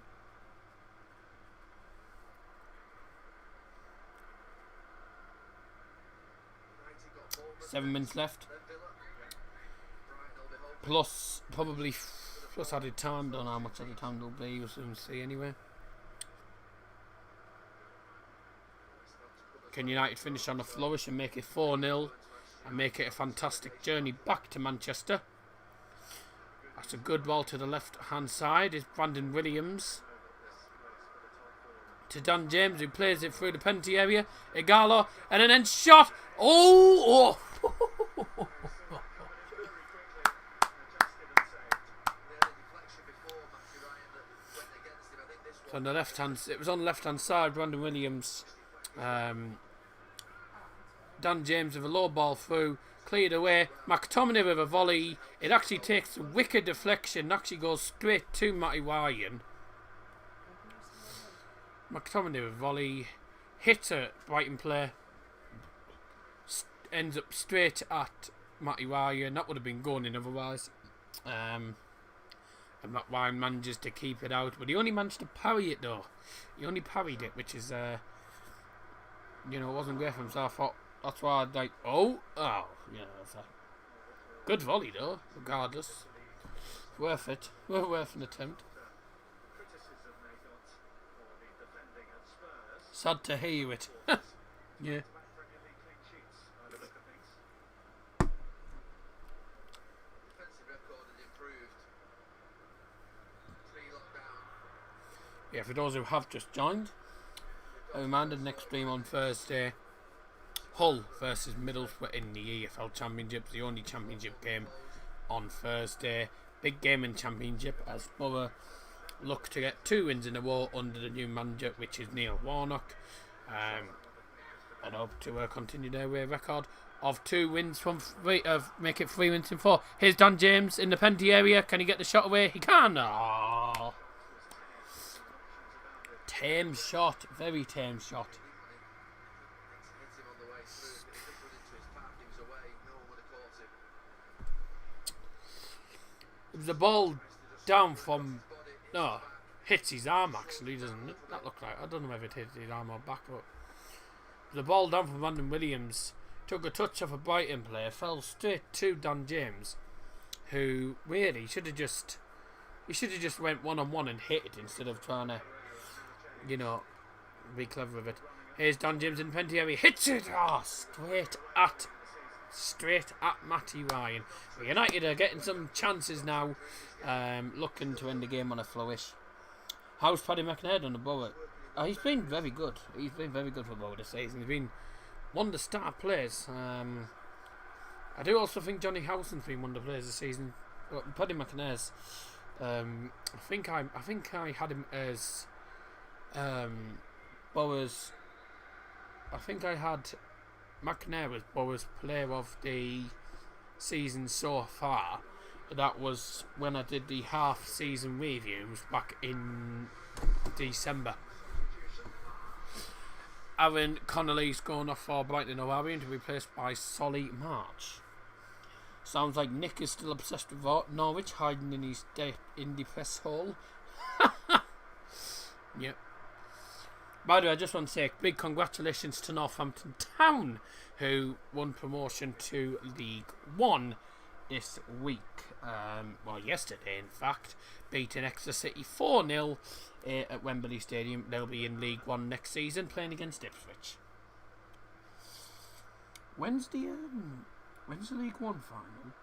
Seven minutes left. Plus added time. Don't know how much added time there'll be. We'll soon see anyway. Can United finish on a flourish and make it 4-0 and make it a fantastic journey back to Manchester? That's a good ball to the left hand side. Is Brandon Williams to Dan James, who plays it through the penalty area. Igalo and an end shot. Oh! So on the left hand, it was on the left hand side. Brandon Williams, Dan James with a low ball through, cleared away. McTominay with a volley. It actually takes a wicked deflection, actually goes straight to Matty Ryan. McTominay with a volley, hits a Brighton player, ends up straight at Matty Ryan. That would have been going in otherwise. And Matt Ryan manages to keep it out, but he only managed to parry it though. He only parried it, which is, it wasn't great for him. So I thought that's why I'd like, it's a good volley though, regardless. Worth it. Worth an attempt. Sad to hear it. Yeah. Yeah, for those who have just joined, a reminder, next stream on Thursday, Hull versus Middlesbrough in the EFL Championship, the only championship game on Thursday. Big game in Championship as Borough look to get 2 wins in a row under the new manager, which is Neil Warnock, and hope to continue their record of 2 wins from 3, make it 3 wins in 4. Here's Dan James in the penalty area. Can he get the shot away? He can. Oh. Tame shot, very tame shot. was the ball down from... No, hits his arm actually, doesn't it? That look like... I don't know if it hit his arm or back, but... The ball down from Brandon Williams, took a touch off a Brighton player, fell straight to Dan James, who really should have just... He should have just went one-on-one and hit it instead of trying to, you know, be clever with it. Here's Dan James in penalty area. Hits it! Oh, straight at Matty Ryan. United are getting some chances now, looking to end the game on a flourish. How's Paddy McNair on the ball? He's been very good. He's been very good for Borough this season. He's been one of the star players. I do also think Johnny Howson's been one of the players this season. But Paddy McNair's... I think I had him as Borough's. I think I had McNair as Borough's player of the season so far. That was when I did the half-season reviews back in December. Aaron Connolly's gone off for Brighton and Hove Albion to be replaced by Solly March. Sounds like Nick is still obsessed with Norwich, hiding in his in the press hall. Yep. By the way, I just want to say big congratulations to Northampton Town, who won promotion to League One this week. Well, yesterday, in fact, beating Exeter City 4-0 at Wembley Stadium. They'll be in League One next season, playing against Ipswich. When's the League One final?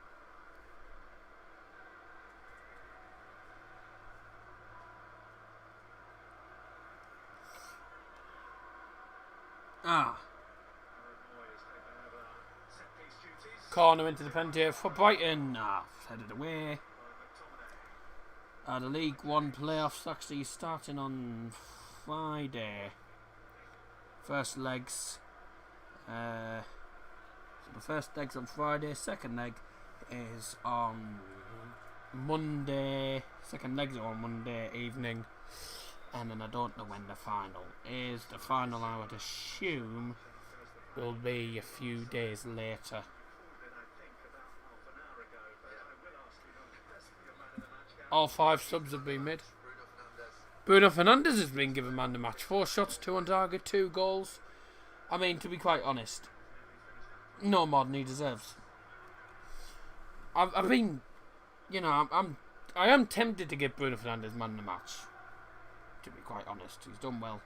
Corner into the penalty for Brighton. Headed away. The League One playoffs actually starting on Friday. First legs. So the first leg's on Friday. Second leg is on Monday. Second legs are on Monday evening. And then I don't know when the final is. The final, I would assume, will be a few days later. All 5 subs have been made. Bruno Fernandes has been given man the match. 4 shots, 2 on target, 2 goals. I mean, to be quite honest, no more than he deserves. I've been, you know, I am tempted to give Bruno Fernandes man the match. To be quite honest, he's done well.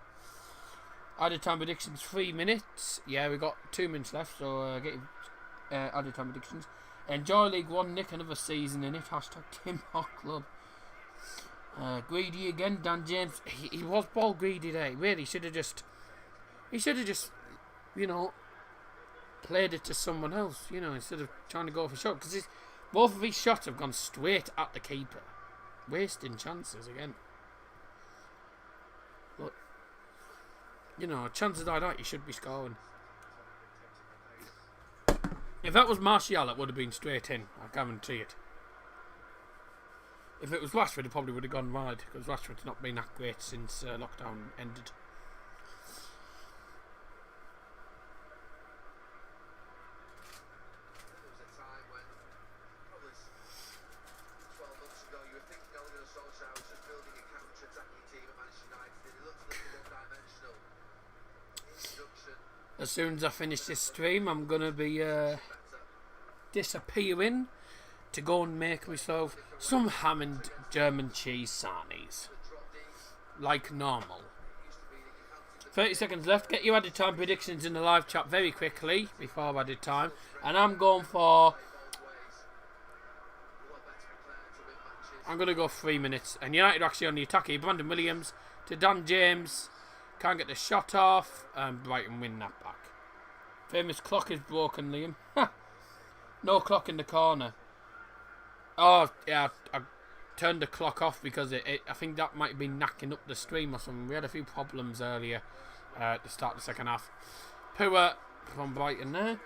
Added time predictions 3 minutes. Yeah, we got 2 minutes left, so get added time predictions. Enjoy League One, Nick, another season in it. Hashtag Tim Hawk Club. Greedy again, Dan James. He was ball greedy there. Really, he should have just, you know, played it to someone else. You know, instead of trying to go for a shot, because both of his shots have gone straight at the keeper, wasting chances again. But you know, chances like that, you should be scoring. If that was Martial, it would have been straight in. I guarantee it. If it was Rashford, it probably would have gone wide, because Rashford's not been that great since lockdown ended. As soon as I finish this stream, I'm going to be disappearing to go and make myself some ham and German cheese sarnies. Like normal. 30 seconds left. Get your added time predictions in the live chat very quickly before added time. And I'm going for... I'm going to go 3 minutes. And United are actually on the attack here. Brandon Williams to Dan James. Can't get the shot off. And Brighton win that back. Famous clock is broken, Liam. No clock in the corner. Oh, yeah. I turned the clock off because I think that might have been knacking up the stream or something. We had a few problems earlier to start the second half. Poor from Brighton there.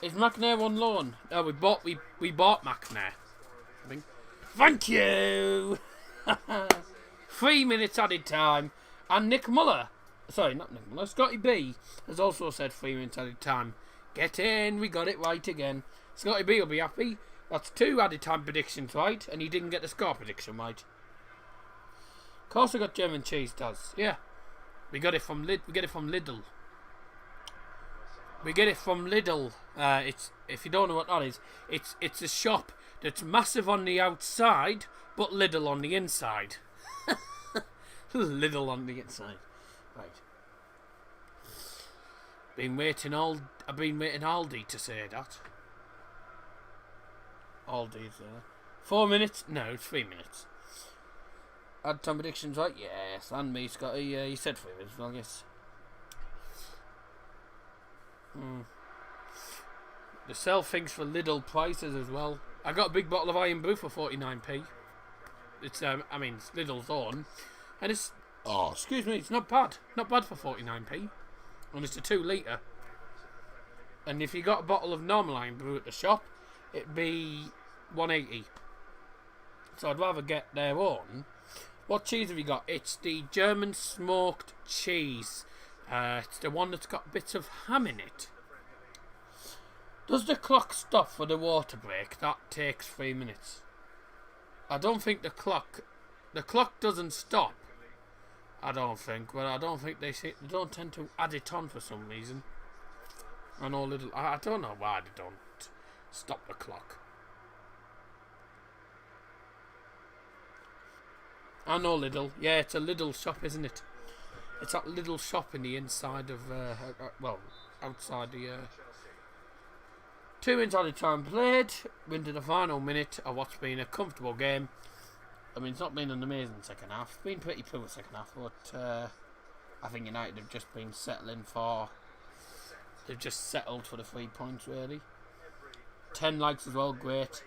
Is McNair on loan? Oh, we bought McNair. I think. Thank you! 3 minutes added time. And Nick Muller, sorry, not Nick Muller, Scotty B has also said 3 minutes added time. Get in, we got it right again. Scotty B will be happy. That's 2 added time predictions right, and you didn't get the score prediction right. Of course, I got German cheese. Does yeah? We got it from Lidl. We get it from Lidl. It's, if you don't know what that is, it's a shop that's massive on the outside, but Lidl on the inside. Lidl on the inside. Right. I've been waiting Aldi to say that. Aldi's 4 minutes? No, it's 3 minutes. Add time predictions right? Yes, and me, Scotty. You said 3 minutes, I guess. They sell things for Lidl prices as well. I got a big bottle of Iron Brew for 49p. It's it's Lidl's own, and it's it's not bad. Not bad for 49p, and it's a 2 litre. And if you got a bottle of normal Iron Brew at the shop, it'd be 180. So I'd rather get their own. What cheese have you got? It's the German smoked cheese. It's the one that's got bits of ham in it. Does the clock stop for the water break? That takes 3 minutes. I don't think the clock doesn't stop. I don't think, but I don't think they don't tend to add it on for some reason. I don't know why they don't stop the clock. I know Lidl. Yeah, it's a Lidl shop, isn't it? It's that Lidl shop in the inside of, outside the, 2 minutes added time played. Into the final minute of what's been a comfortable game. I mean, it's not been an amazing second half. It's been pretty poor second half, but I think United have just been They've just settled for the 3 points, really. 10 likes as well, great.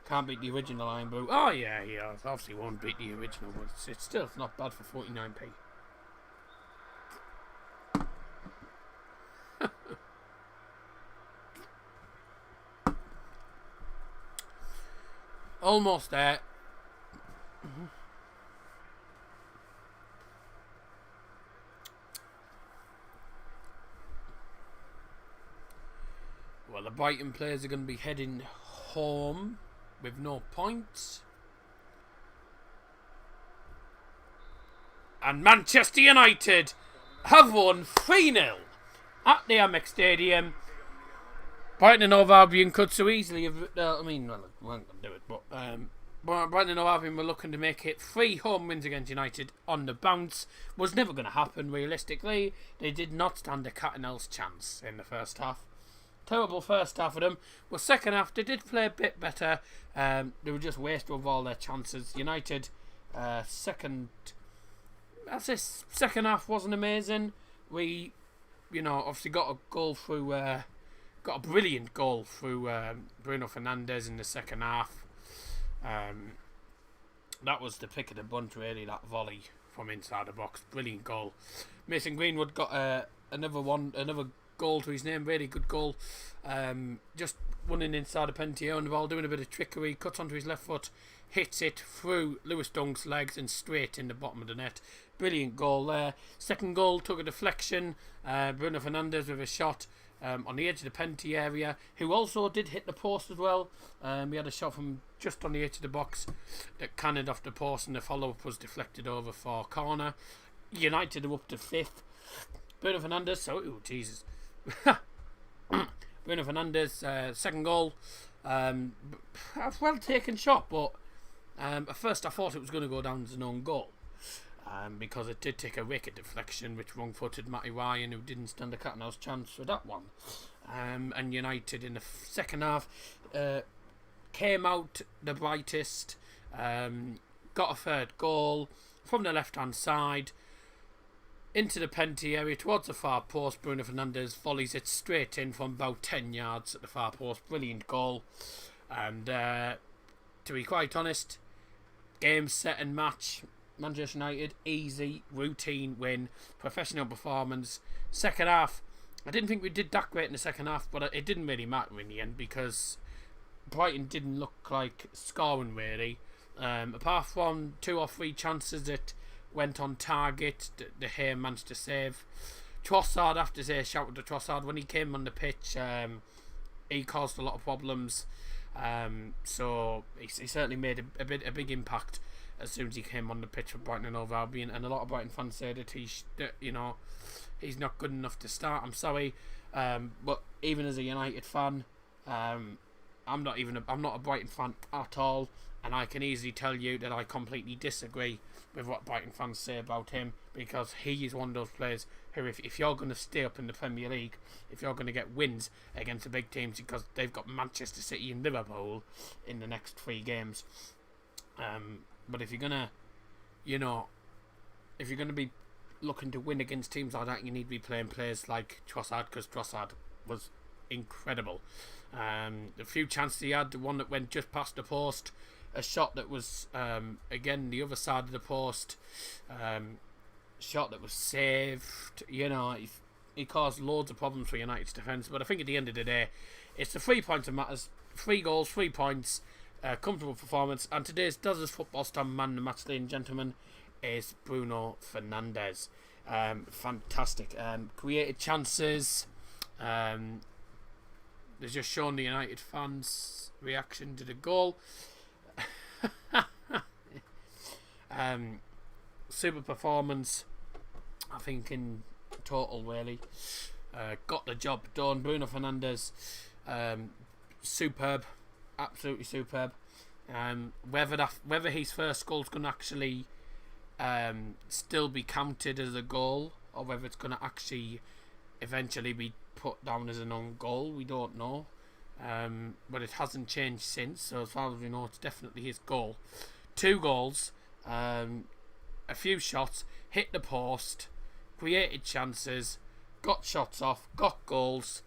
Can't beat the original Iron Brew. Oh, yeah, obviously won't beat the original, but it's still not bad for 49p. Almost there. Well, the Brighton players are going to be heading home with no points. And Manchester United have won 3-0 at the AMEX Stadium. Brighton and Hove Albion could so easily have... we weren't going to do it, but Brighton and Hove Albion were looking to make it 3 home wins against United on the bounce. Was never going to happen, realistically. They did not stand a cat and else chance in the first half. Terrible first half of them. Well, second half, they did play a bit better. They were just wasted of all their chances. United, second half wasn't amazing. We, obviously got a goal through... got a brilliant goal through Bruno Fernandes in the second half. That was the pick of the bunch, really, that volley from inside the box. Brilliant goal. Mason Greenwood got another goal to his name, really good goal. Just running inside the penalty on the ball, doing a bit of trickery, cuts onto his left foot, hits it through Lewis Dunk's legs and straight in the bottom of the net. Brilliant goal there. Second goal took a deflection. Bruno Fernandes with a shot on the edge of the penalty area, who also did hit the post as well. We had a shot from just on the edge of the box that cannoned off the post, and the follow-up was deflected over for corner. United are up to 5th. Bruno Fernandes, Jesus. Bruno Fernandes, second goal. A well taken shot, but at first I thought it was going to go down as an own goal. Because it did take a wicket deflection, which wrong-footed Matty Ryan, who didn't stand a cat and mouse chance for that one. And United in the second half came out the brightest, got a third goal from the left-hand side into the penalty area towards the far post. Bruno Fernandes volleys it straight in from about 10 yards at the far post. Brilliant goal. And to be quite honest, game, set and match. Manchester United, easy, routine win, professional performance. Second half, I didn't think we did that great in the second half, but it didn't really matter in the end because Brighton didn't look like scoring really. Apart from 2 or 3 chances that went on target, the Hay managed to save. Trossard, after they shouted to Trossard when he came on the pitch, he caused a lot of problems. So he certainly made a big impact as soon as he came on the pitch for Brighton and Hove Albion, and a lot of Brighton fans say that he's not good enough to start. I'm sorry, but even as a United fan, I'm not a Brighton fan at all, and I can easily tell you that I completely disagree with what Brighton fans say about him, because he is one of those players who, if you're going to stay up in the Premier League, if you're going to get wins against the big teams, because they've got Manchester City and Liverpool in the next 3 games, but if you're gonna be looking to win against teams like that, you need to be playing players like Trossard, because Trossard was incredible. The few chances he had, the one that went just past the post, a shot that was again the other side of the post, shot that was saved. He caused loads of problems for United's defence. But I think at the end of the day, it's the 3 points that matters. 3 goals, 3 points, comfortable performance. And today's Does This Football Stand man, the match, ladies and gentlemen, is Bruno Fernandes. Fantastic. Created chances. They've just shown the United fans' reaction to the goal. Super performance, I think, in total, really. Got the job done. Bruno Fernandes, superb, absolutely superb. Whether his first goal's going to actually still be counted as a goal, or whether it's going to actually eventually be put down as an own goal, we don't know. But it hasn't changed since, so as far as we know, it's definitely his goal. 2 goals, a few shots, hit the post, created chances, got shots off, got goals,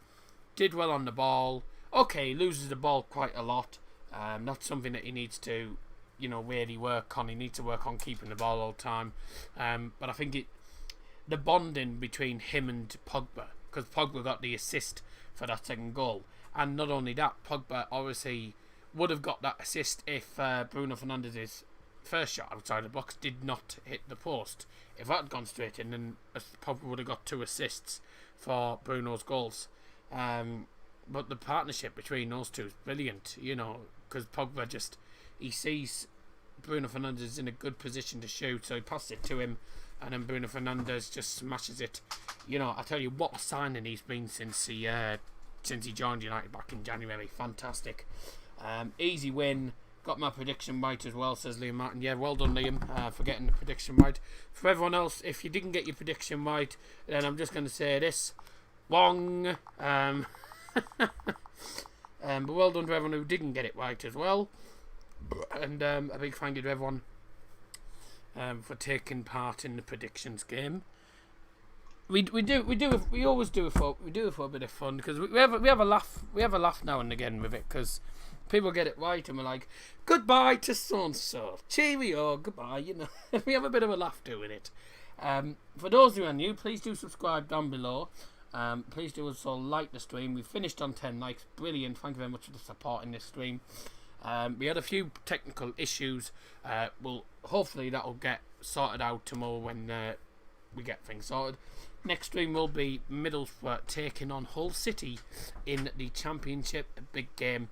did well on the ball. Okay, loses the ball quite a lot. That's something that he needs to, really work on. He needs to work on keeping the ball all the time. But I think the bonding between him and Pogba, because Pogba got the assist for that second goal. And not only that, Pogba obviously would have got that assist if Bruno Fernandes' first shot outside the box did not hit the post. If that had gone straight in, then Pogba would have got 2 assists for Bruno's goals. But the partnership between those two is brilliant, because Pogba he sees Bruno Fernandes in a good position to shoot, so he passes it to him, and then Bruno Fernandes just smashes it. I tell you, what a signing he's been since he joined United back in January. Fantastic. Easy win. Got my prediction right as well, says Liam Martin. Yeah, well done, Liam, for getting the prediction right. For everyone else, if you didn't get your prediction right, then I'm just going to say this. Wrong. But well done to everyone who didn't get it right as well. And a big thank you to everyone for taking part in the predictions game. We always do it for a bit of fun, because we have a laugh now and again with it, because people get it right and we're like, goodbye to so and so, cheerio, goodbye. We have a bit of a laugh doing it. For those who are new, please do subscribe down below. Please do also like the stream. We finished on 10 likes, brilliant. Thank you very much for the support in this stream. We had a few technical issues. Hopefully that'll get sorted out tomorrow when we get things sorted. Next stream will be Middlesbrough taking on Hull City in the Championship. A big game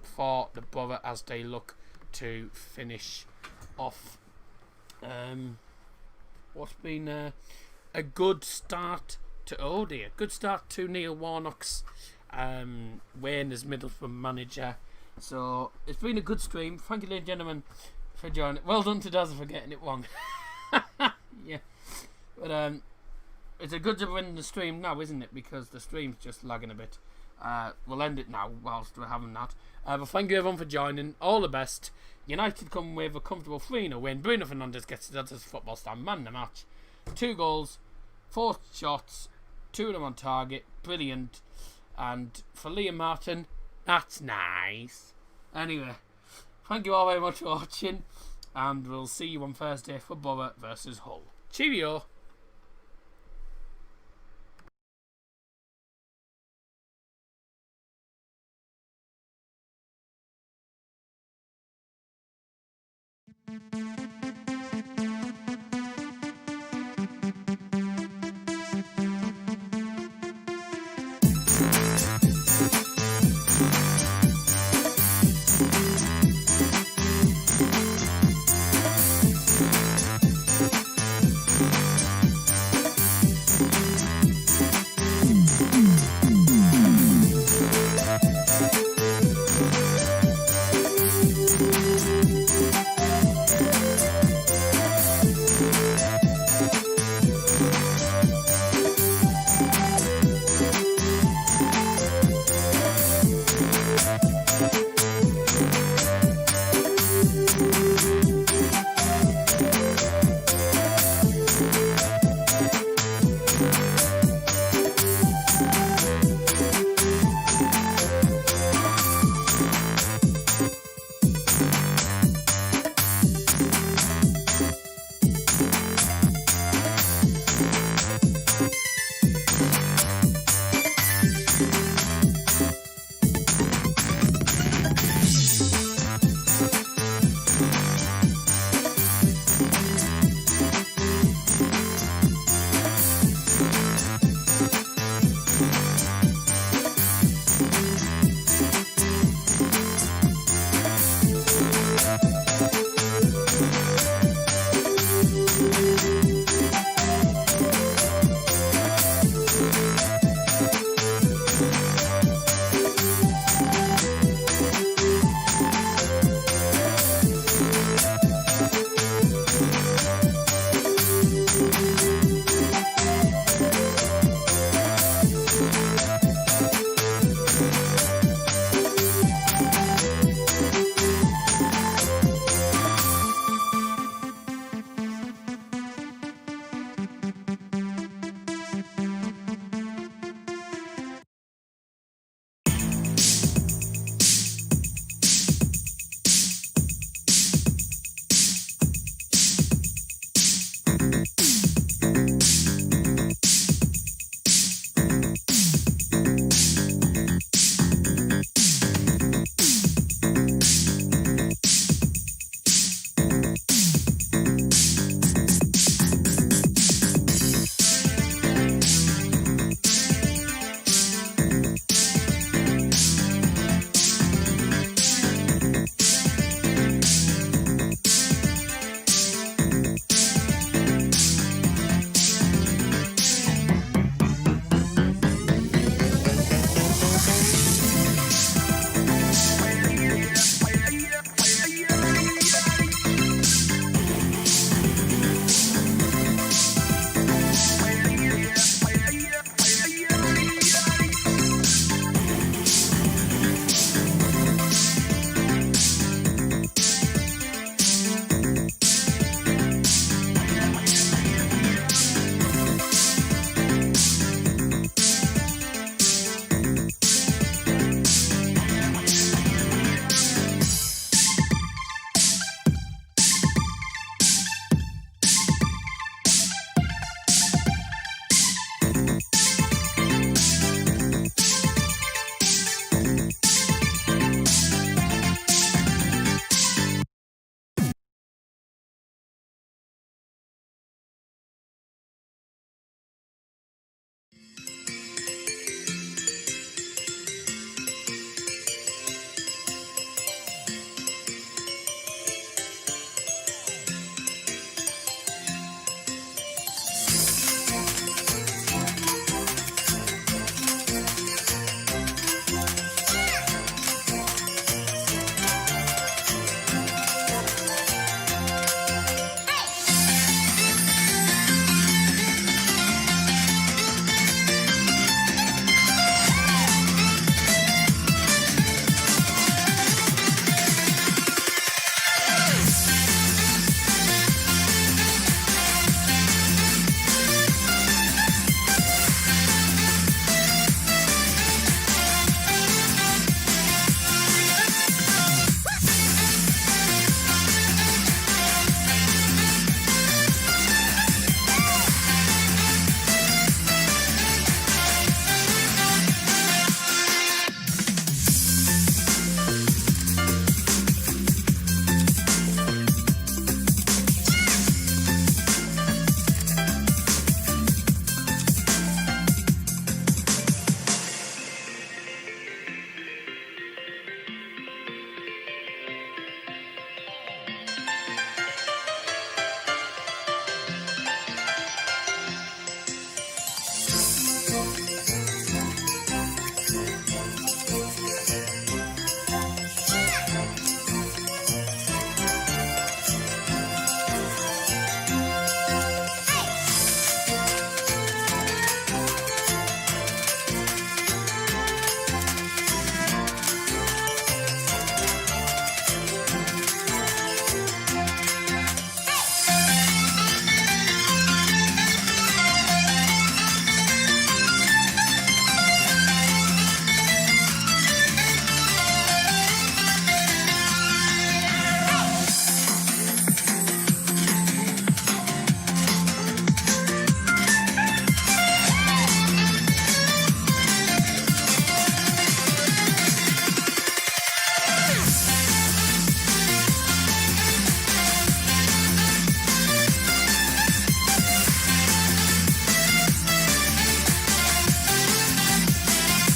for the Borough as they look to finish off what's been a good start to good start to Neil Warnock's reign as Middlesbrough manager. So it's been a good stream. Thank you, ladies and gentlemen, for joining. Well done to Dazza for getting it wrong. Yeah, but it's a good job we're in the stream now, isn't it? Because the stream's just lagging a bit. We'll end it now whilst we're having that. But thank you everyone for joining. All the best. United come with a comfortable 3-0 win. Bruno Fernandes gets the Does Football Stand man of the match. 2 goals, 4 shots, 2 of them on target. Brilliant. And for Liam Martin, that's nice. Anyway, thank you all very much for watching, and we'll see you on Thursday for Borough versus Hull. Cheerio.